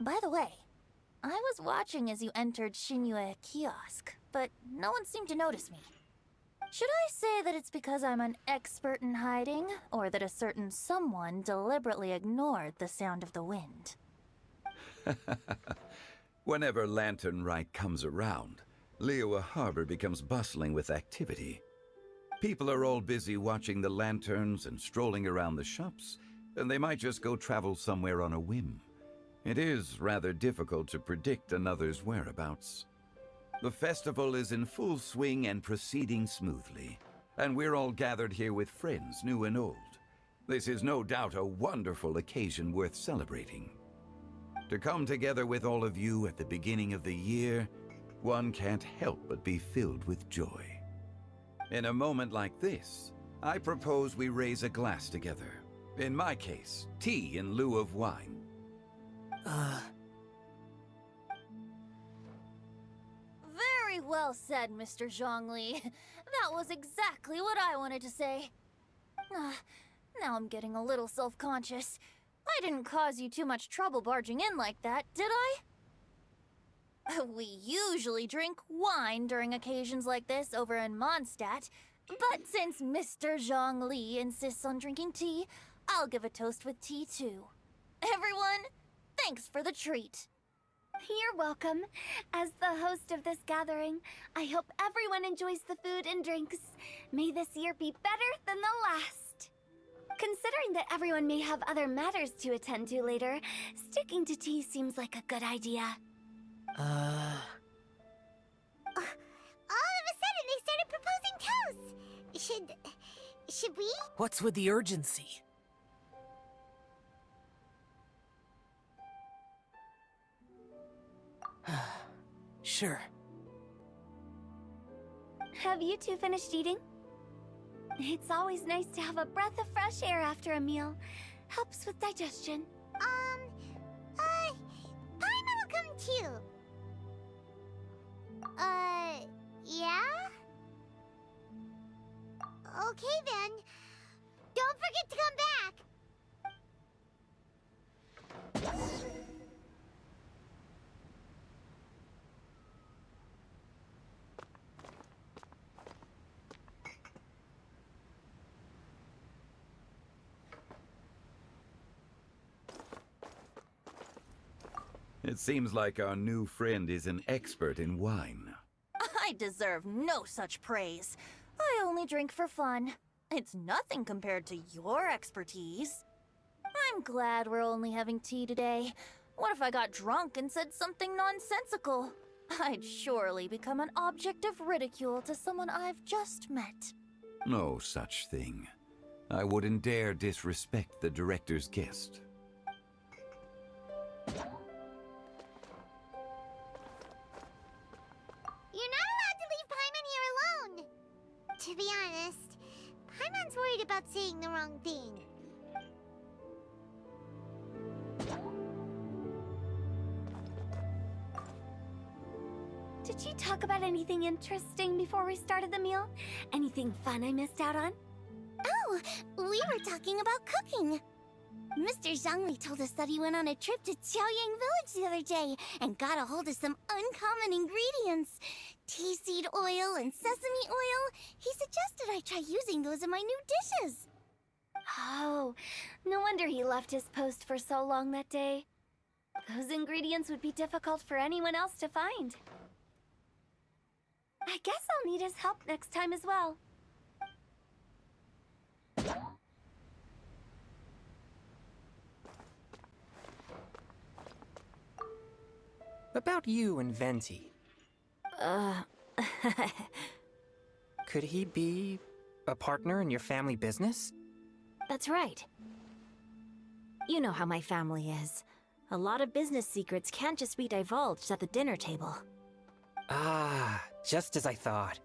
By the way, I was watching as you entered Shinyue Kiosk, but no one seemed to notice me. Should I say that it's because I'm an expert in hiding, or that a certain someone deliberately ignored the sound of the wind? Whenever Lantern Rite comes around, Liyue Harbor becomes bustling with activity. People are all busy watching the lanterns and strolling around the shops, and they might just go travel somewhere on a whim. It is rather difficult to predict another's whereabouts. The festival is in full swing and proceeding smoothly, and we're all gathered here with friends, new and old. This is no doubt a wonderful occasion worth celebrating. To come together with all of you at the beginning of the year, one can't help but be filled with joy. In a moment like this, I propose we raise a glass together. In my case, tea in lieu of wine. Very well said, Mr. Zhongli. That was exactly what I wanted to say. Now I'm getting a little self-conscious. I didn't cause you too much trouble barging in like that, did I? We usually drink wine during occasions like this over in Mondstadt, but since Mr. Zhongli insists on drinking tea, I'll give a toast with tea too. Everyone, thanks for the treat. You're welcome. As the host of this gathering, I hope everyone enjoys the food and drinks. May this year be better than the last. Considering that everyone may have other matters to attend to later, sticking to tea seems like a good idea. All of a sudden, they started proposing toasts. Should we? What's with the urgency? Sure. Have you two finished eating? It's always nice to have a breath of fresh air after a meal. Helps with digestion. Paimon will come too. Yeah? Okay then. Don't forget to come back. It seems like our new friend is an expert in wine. I deserve no such praise. I only drink for fun. It's nothing compared to your expertise. I'm glad we're only having tea today. What if I got drunk and said something nonsensical? I'd surely become an object of ridicule to someone I've just met. No such thing. I wouldn't dare disrespect the director's guest. You're not allowed to leave Paimon here alone. To be honest, Paimon's worried about saying the wrong thing. Did you talk about anything interesting before we started the meal? Anything fun I missed out on? Oh, we were talking about cooking. Mr. Zhongli told us that he went on a trip to Qiaoyang Village the other day and got a hold of some uncommon ingredients. Tea seed oil and sesame oil. He suggested I try using those in my new dishes. Oh, no wonder he left his post for so long that day. Those ingredients would be difficult for anyone else to find. I guess I'll need his help next time as well. About you and Venti. Could he be a partner in your family business? That's right. You know how my family is. A lot of business secrets can't just be divulged at the dinner table. Ah, just as I thought.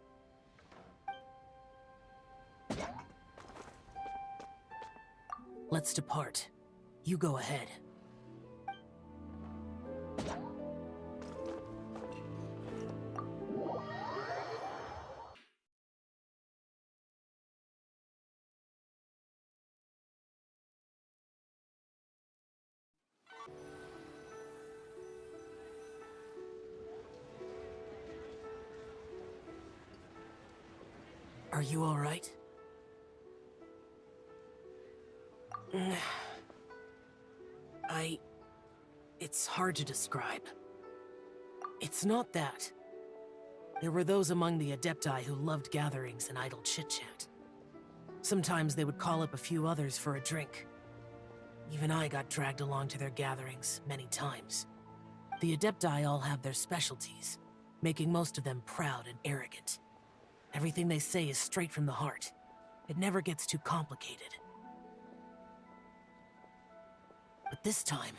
Let's depart. You go ahead. Are you all right? It's hard to describe. It's not that. There were those among the Adepti who loved gatherings and idle chit-chat. Sometimes they would call up a few others for a drink. Even I got dragged along to their gatherings many times. The Adepti all have their specialties, making most of them proud and arrogant. Everything they say is straight from the heart. It never gets too complicated. But this time...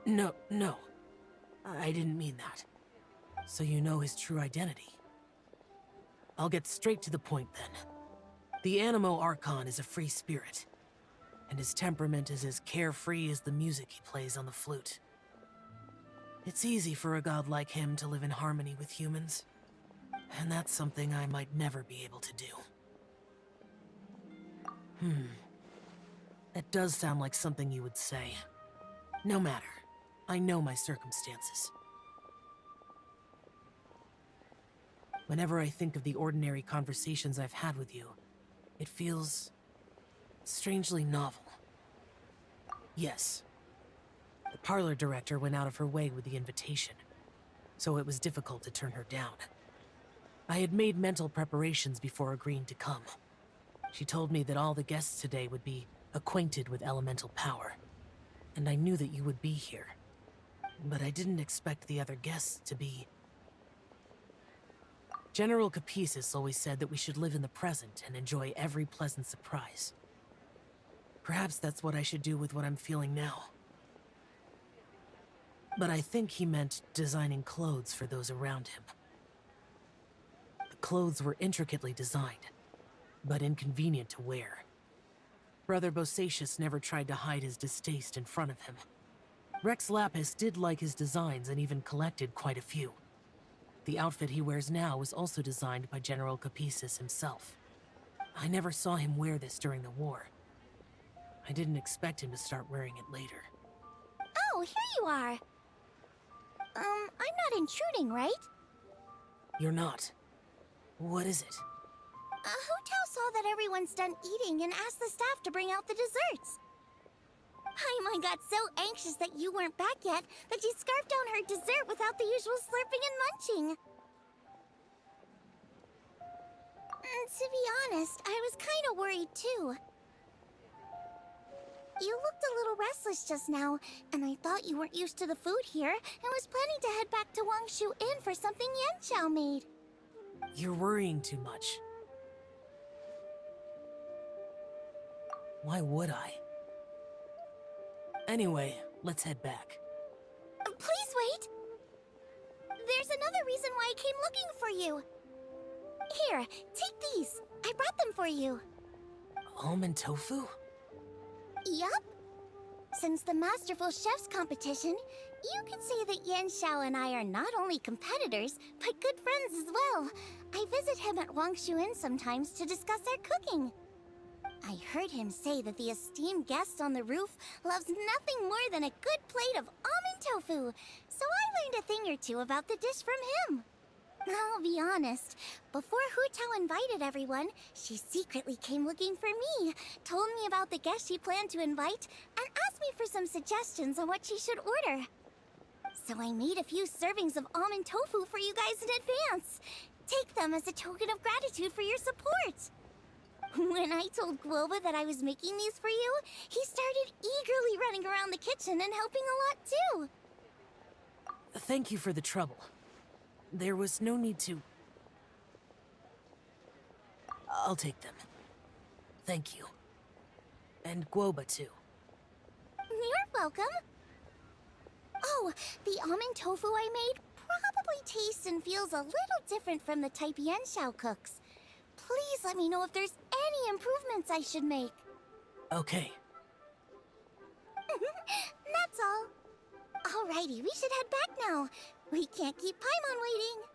No. I didn't mean that. So you know his true identity. I'll get straight to the point then. The Animo Archon is a free spirit, and his temperament is as carefree as the music he plays on the flute. It's easy for a god like him to live in harmony with humans, and that's something I might never be able to do. That does sound like something you would say. No matter. I know my circumstances. Whenever I think of the ordinary conversations I've had with you, it feels strangely novel. Yes, the parlor director went out of her way with the invitation, so it was difficult to turn her down. I had made mental preparations before agreeing to come. She told me that all the guests today would be acquainted with elemental power, and I knew that you would be here. But I didn't expect the other guests to be... General Capisis always said that we should live in the present and enjoy every pleasant surprise. Perhaps that's what I should do with what I'm feeling now. But I think he meant designing clothes for those around him. The clothes were intricately designed, but inconvenient to wear. Brother Bosacius never tried to hide his distaste in front of him. Rex Lapis did like his designs and even collected quite a few. The outfit he wears now was also designed by General Capisis himself. I never saw him wear this during the war. I didn't expect him to start wearing it later. Oh, here you are. I'm not intruding, right? You're not. What is it? Hu Tao saw that everyone's done eating and asked the staff to bring out the desserts. Paimon got so anxious that you weren't back yet that she scarfed down her dessert without the usual slurping and munching. To be honest, I was kind of worried too. You looked a little restless just now, and I thought you weren't used to the food here and was planning to head back to Wangshu Inn for something Yanxiao made. You're worrying too much. Why would I? Anyway, let's head back. Please wait! There's another reason why I came looking for you. Here, take these. I brought them for you. Almond tofu? Yup. Since the Masterful Chef's competition, you could say that Yanxiao and I are not only competitors, but good friends as well. I visit him at Wangshu Inn sometimes to discuss our cooking. I heard him say that the esteemed guest on the roof loves nothing more than a good plate of almond tofu, so I learned a thing or two about the dish from him. I'll be honest, before Hu Tao invited everyone, she secretly came looking for me, told me about the guests she planned to invite, and asked me for some suggestions on what she should order. So I made a few servings of almond tofu for you guys in advance. Take them as a token of gratitude for your support. When I told Guoba that I was making these for you, he started eagerly running around the kitchen and helping a lot too. Thank you for the trouble. There was no need to... I'll take them. Thank you. And Guoba too. You're welcome. Oh, the almond tofu I made probably tastes and feels a little different from the type Yanxiao cooks. Please let me know if there's any improvements I should make. Okay. That's all. Alrighty, we should head back now. We can't keep Paimon waiting.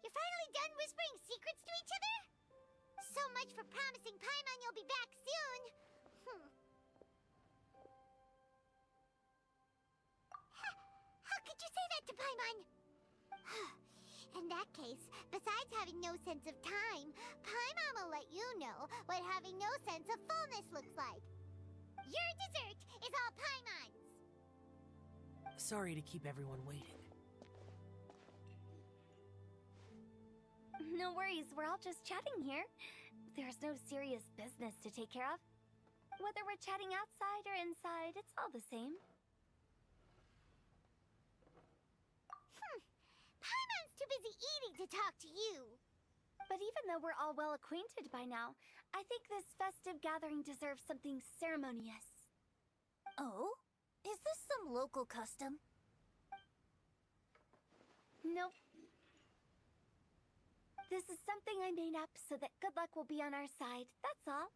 You're finally done whispering secrets to each other? So much for promising Paimon you'll be back soon. How could you say that to Paimon? In that case, besides having no sense of time, Paimon will let you know what having no sense of fullness looks like. Your dessert is all Paimon's. Sorry to keep everyone waiting. No worries, we're all just chatting here. There's no serious business to take care of. Whether we're chatting outside or inside, it's all the same. Paimon's too busy eating to talk to you. But even though we're all well acquainted by now, I think this festive gathering deserves something ceremonious. Oh? Is this some local custom? Nope. This is something I made up so that good luck will be on our side, that's all.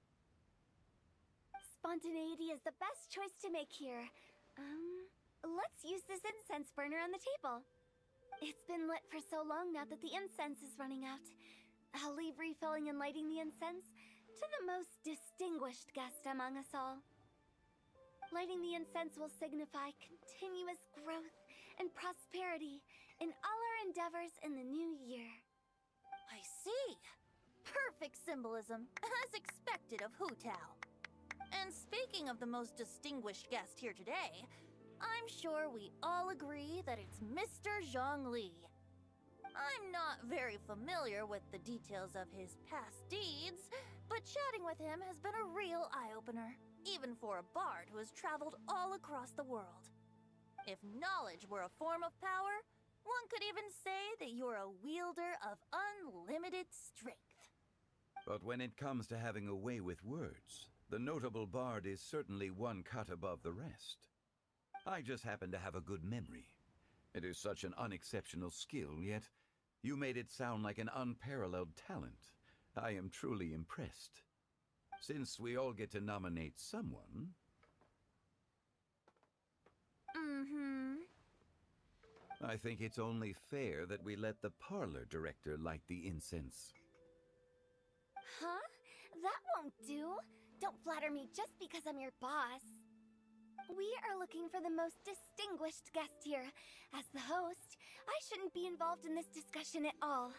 Spontaneity is the best choice to make here. Let's use this incense burner on the table. It's been lit for so long now that the incense is running out. I'll leave refilling and lighting the incense to the most distinguished guest among us all. Lighting the incense will signify continuous growth and prosperity in all our endeavors in the new year. I see. Perfect symbolism, as expected of Hu Tao. And speaking of the most distinguished guest here today, I'm sure we all agree that it's Mr. Zhongli. I'm not very familiar with the details of his past deeds, but chatting with him has been a real eye-opener, even for a bard who has traveled all across the world. If knowledge were a form of power, one could even say that you're a wielder of unlimited strength. But when it comes to having a way with words, the notable bard is certainly one cut above the rest. I just happen to have a good memory. It is such an unexceptional skill, yet you made it sound like an unparalleled talent. I am truly impressed. Since we all get to nominate someone... I think it's only fair that we let the parlor director light the incense. Huh? That won't do. Don't flatter me just because I'm your boss. We are looking for the most distinguished guest here. As the host, I shouldn't be involved in this discussion at all.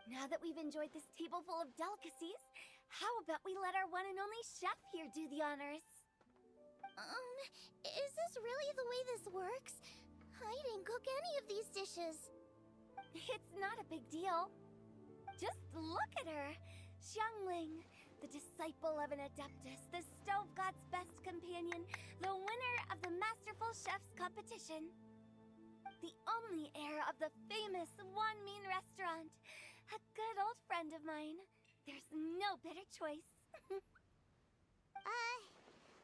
Now that we've enjoyed this table full of delicacies, how about we let our one and only chef here do the honors? Is this really the way this works? I didn't cook any of these dishes. It's not a big deal. Just look at her. Xiangling, the disciple of an adeptus, the stove god's best companion, the winner of the Masterful Chef's competition. The only heir of the famous Wan Min restaurant. A good old friend of mine. There's no better choice.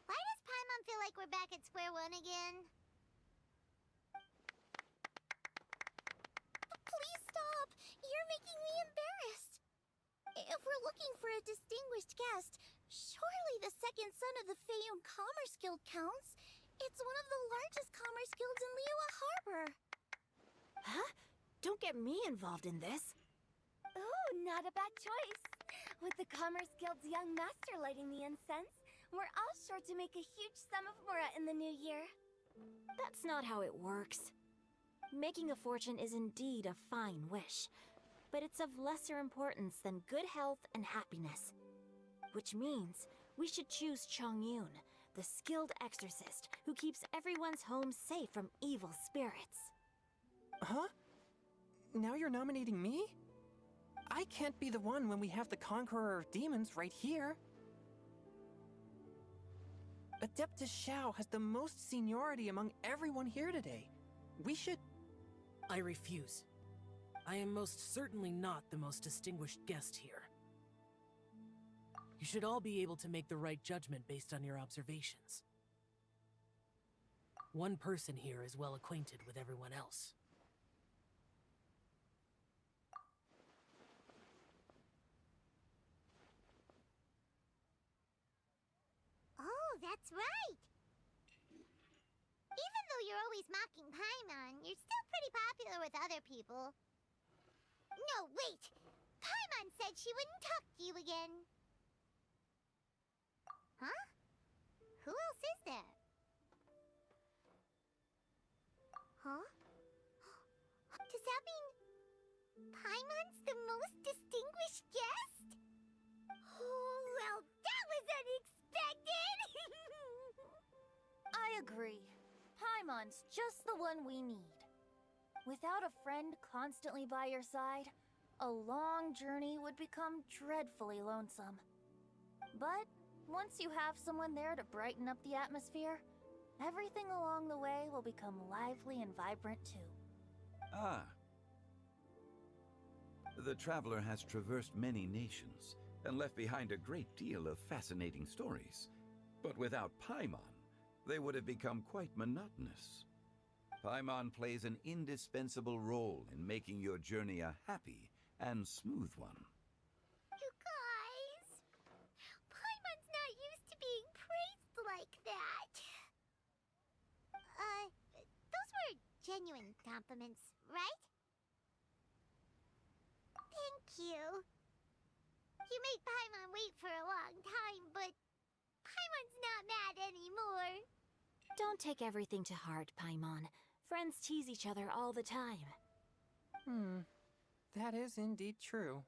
Why does Paimon feel like we're back at square one again? Please stop! You're making me embarrassed! If we're looking for a distinguished guest, surely the second son of the Feiyun Commerce Guild counts. It's one of the largest commerce guilds in Liyue Harbor. Huh? Don't get me involved in this. Oh, not a bad choice. With the Commerce Guild's young master lighting the incense, we're all sure to make a huge sum of mora in the new year. That's not how it works. Making a fortune is indeed a fine wish, but it's of lesser importance than good health and happiness. Which means we should choose Chongyun, the skilled exorcist who keeps everyone's home safe from evil spirits. Huh? Now you're nominating me? I can't be the one when we have the Conqueror of Demons right here. Adeptus Xiao has the most seniority among everyone here today. We should... I refuse. I am most certainly not the most distinguished guest here. You should all be able to make the right judgment based on your observations. One person here is well acquainted with everyone else. Oh, that's right! Even though you're always mocking Paimon, you're still pretty popular with other people. No, wait! Paimon said she wouldn't talk to you again. Huh? Who else is there? Huh? Does that mean Paimon's the most distinguished guest? Oh, well, that was unexpected! I agree. Paimon's just the one we need. Without a friend constantly by your side, a long journey would become dreadfully lonesome. But Once you have someone there to brighten up the atmosphere, everything along the way will become lively and vibrant too. Ah. The traveler has traversed many nations and left behind a great deal of fascinating stories. But without Paimon, they would have become quite monotonous. Paimon plays an indispensable role in making your journey a happy and smooth one. You guys, Paimon's not used to being praised like that. Those were genuine compliments, right? Thank you. You made Paimon wait for a long time, but Paimon's not mad anymore. Don't take everything to heart, Paimon. Friends tease each other all the time. That is indeed true.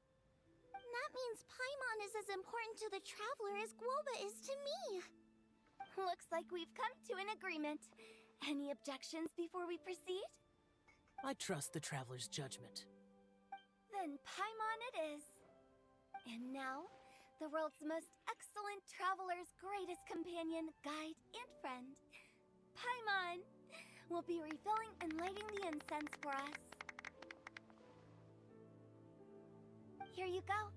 That means Paimon is as important to the traveler as Guoba is to me. Looks like we've come to an agreement. Any objections before we proceed? I trust the traveler's judgment. Then Paimon it is. And now, the world's most excellent traveler's greatest companion, guide, and friend, Paimon, will be refilling and lighting the incense for us. Here you go.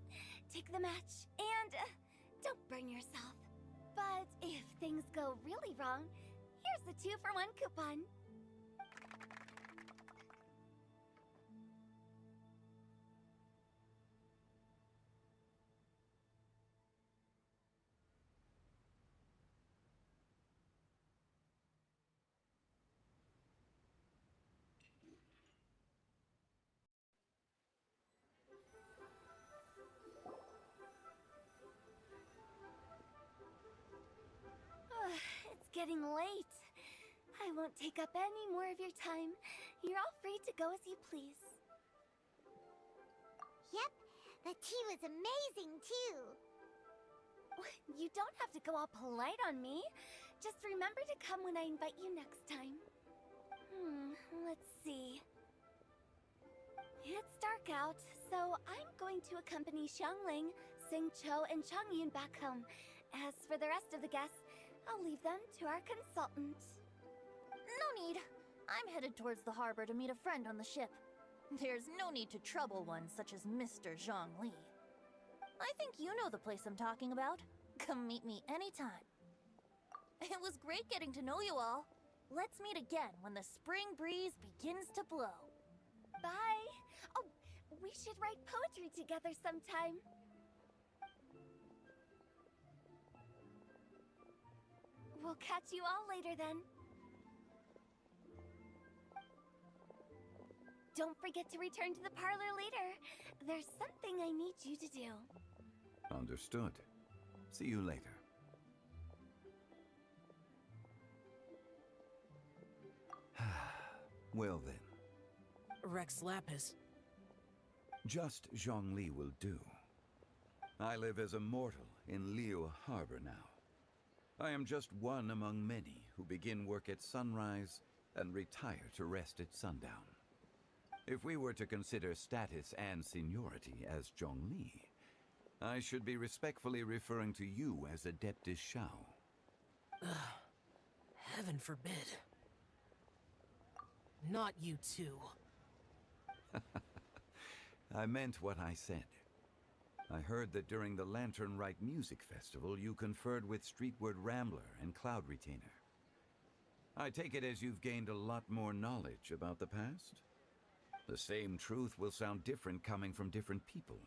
Take the match, and don't burn yourself. But if things go really wrong, here's the 2-for-1 coupon. It's getting late. I won't take up any more of your time. You're all free to go as you please. Yep, the tea was amazing too. You don't have to go all polite on me. Just remember to come when I invite you next time. Let's see. It's dark out, so I'm going to accompany Xiangling, Xingqiu, and Changyun back home. As for the rest of the guests, I'll leave them to our consultant. No need. I'm headed towards the harbor to meet a friend on the ship. There's no need to trouble one such as Mr. Zhongli. I think you know the place I'm talking about. Come meet me anytime. It was great getting to know you all. Let's meet again when the spring breeze begins to blow. Bye! Oh, we should write poetry together sometime. We'll catch you all later then. Don't forget to return to the parlor later. There's something I need you to do. Understood. See you later. Well then. Rex Lapis. Just Zhongli will do. I live as a mortal in Liyue Harbor now. I am just one among many who begin work at sunrise and retire to rest at sundown. If we were to consider status and seniority as Zhongli, I should be respectfully referring to you as Adeptus Shao. Heaven forbid. Not you too. I meant what I said. I heard that during the Lantern Rite Music Festival, you conferred with Streetward Rambler and Cloud Retainer. I take it as you've gained a lot more knowledge about the past? The same truth will sound different coming from different people.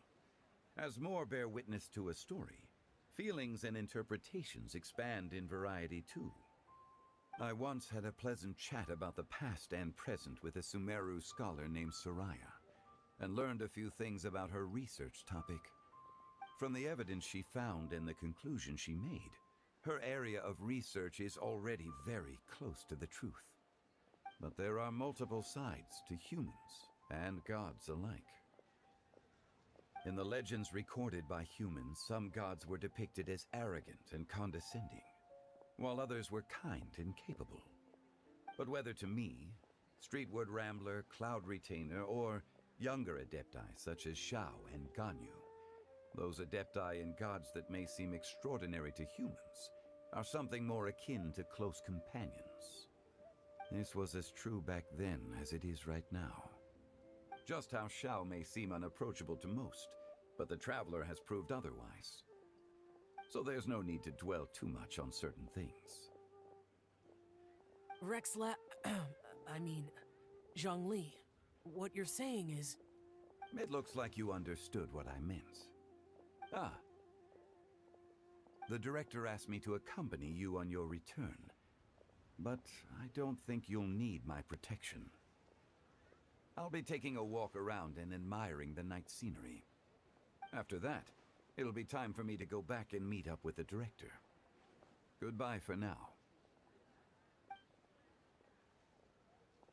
As more bear witness to a story, feelings and interpretations expand in variety too. I once had a pleasant chat about the past and present with a Sumeru scholar named Soraya, and learned a few things about her research topic. From the evidence she found and the conclusion she made, her area of research is already very close to the truth. But there are multiple sides to humans and gods alike. In the legends recorded by humans, some gods were depicted as arrogant and condescending, while others were kind and capable. But whether to me, Streetward Rambler, Cloud Retainer, or younger adepti such as Shao and Ganyu, Those adepti and gods that may seem extraordinary to humans are something more akin to close companions. This was as true back then as it is right now. Just how Shao may seem unapproachable to most, but the Traveler has proved otherwise. So there's no need to dwell too much on certain things. Zhongli, what you're saying is... It looks like you understood what I meant. Ah. The director asked me to accompany you on your return, but I don't think you'll need my protection. I'll be taking a walk around and admiring the night scenery. After that, it'll be time for me to go back and meet up with the director. Goodbye for now.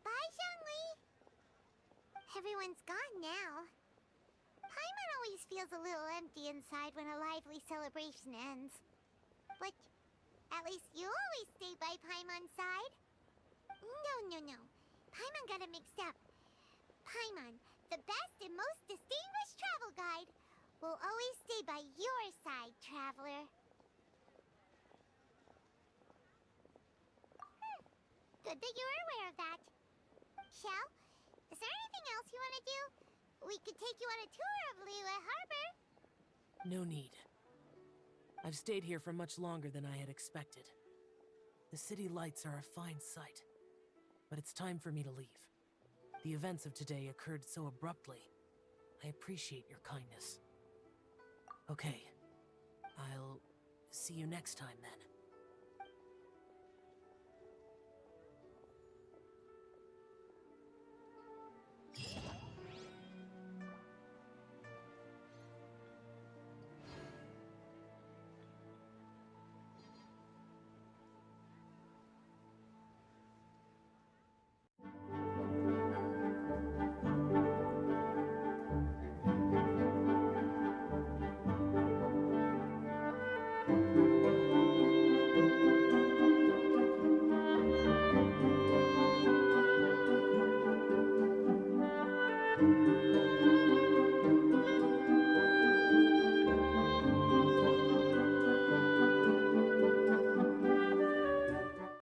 Bye, Zhongli! Everyone's gone now. Paimon always feels a little empty inside when a lively celebration ends. But at least you always stay by Paimon's side. No. Paimon got it mixed up. Paimon, the best and most distinguished travel guide, will always stay by your side, Traveler. Good that you were aware of that. Shell, is there anything else you want to do? We could take you on a tour of Liyue Harbor. No need. I've stayed here for much longer than I had expected. The city lights are a fine sight, but it's time for me to leave. The events of today occurred so abruptly. I appreciate your kindness. Okay. I'll see you next time then.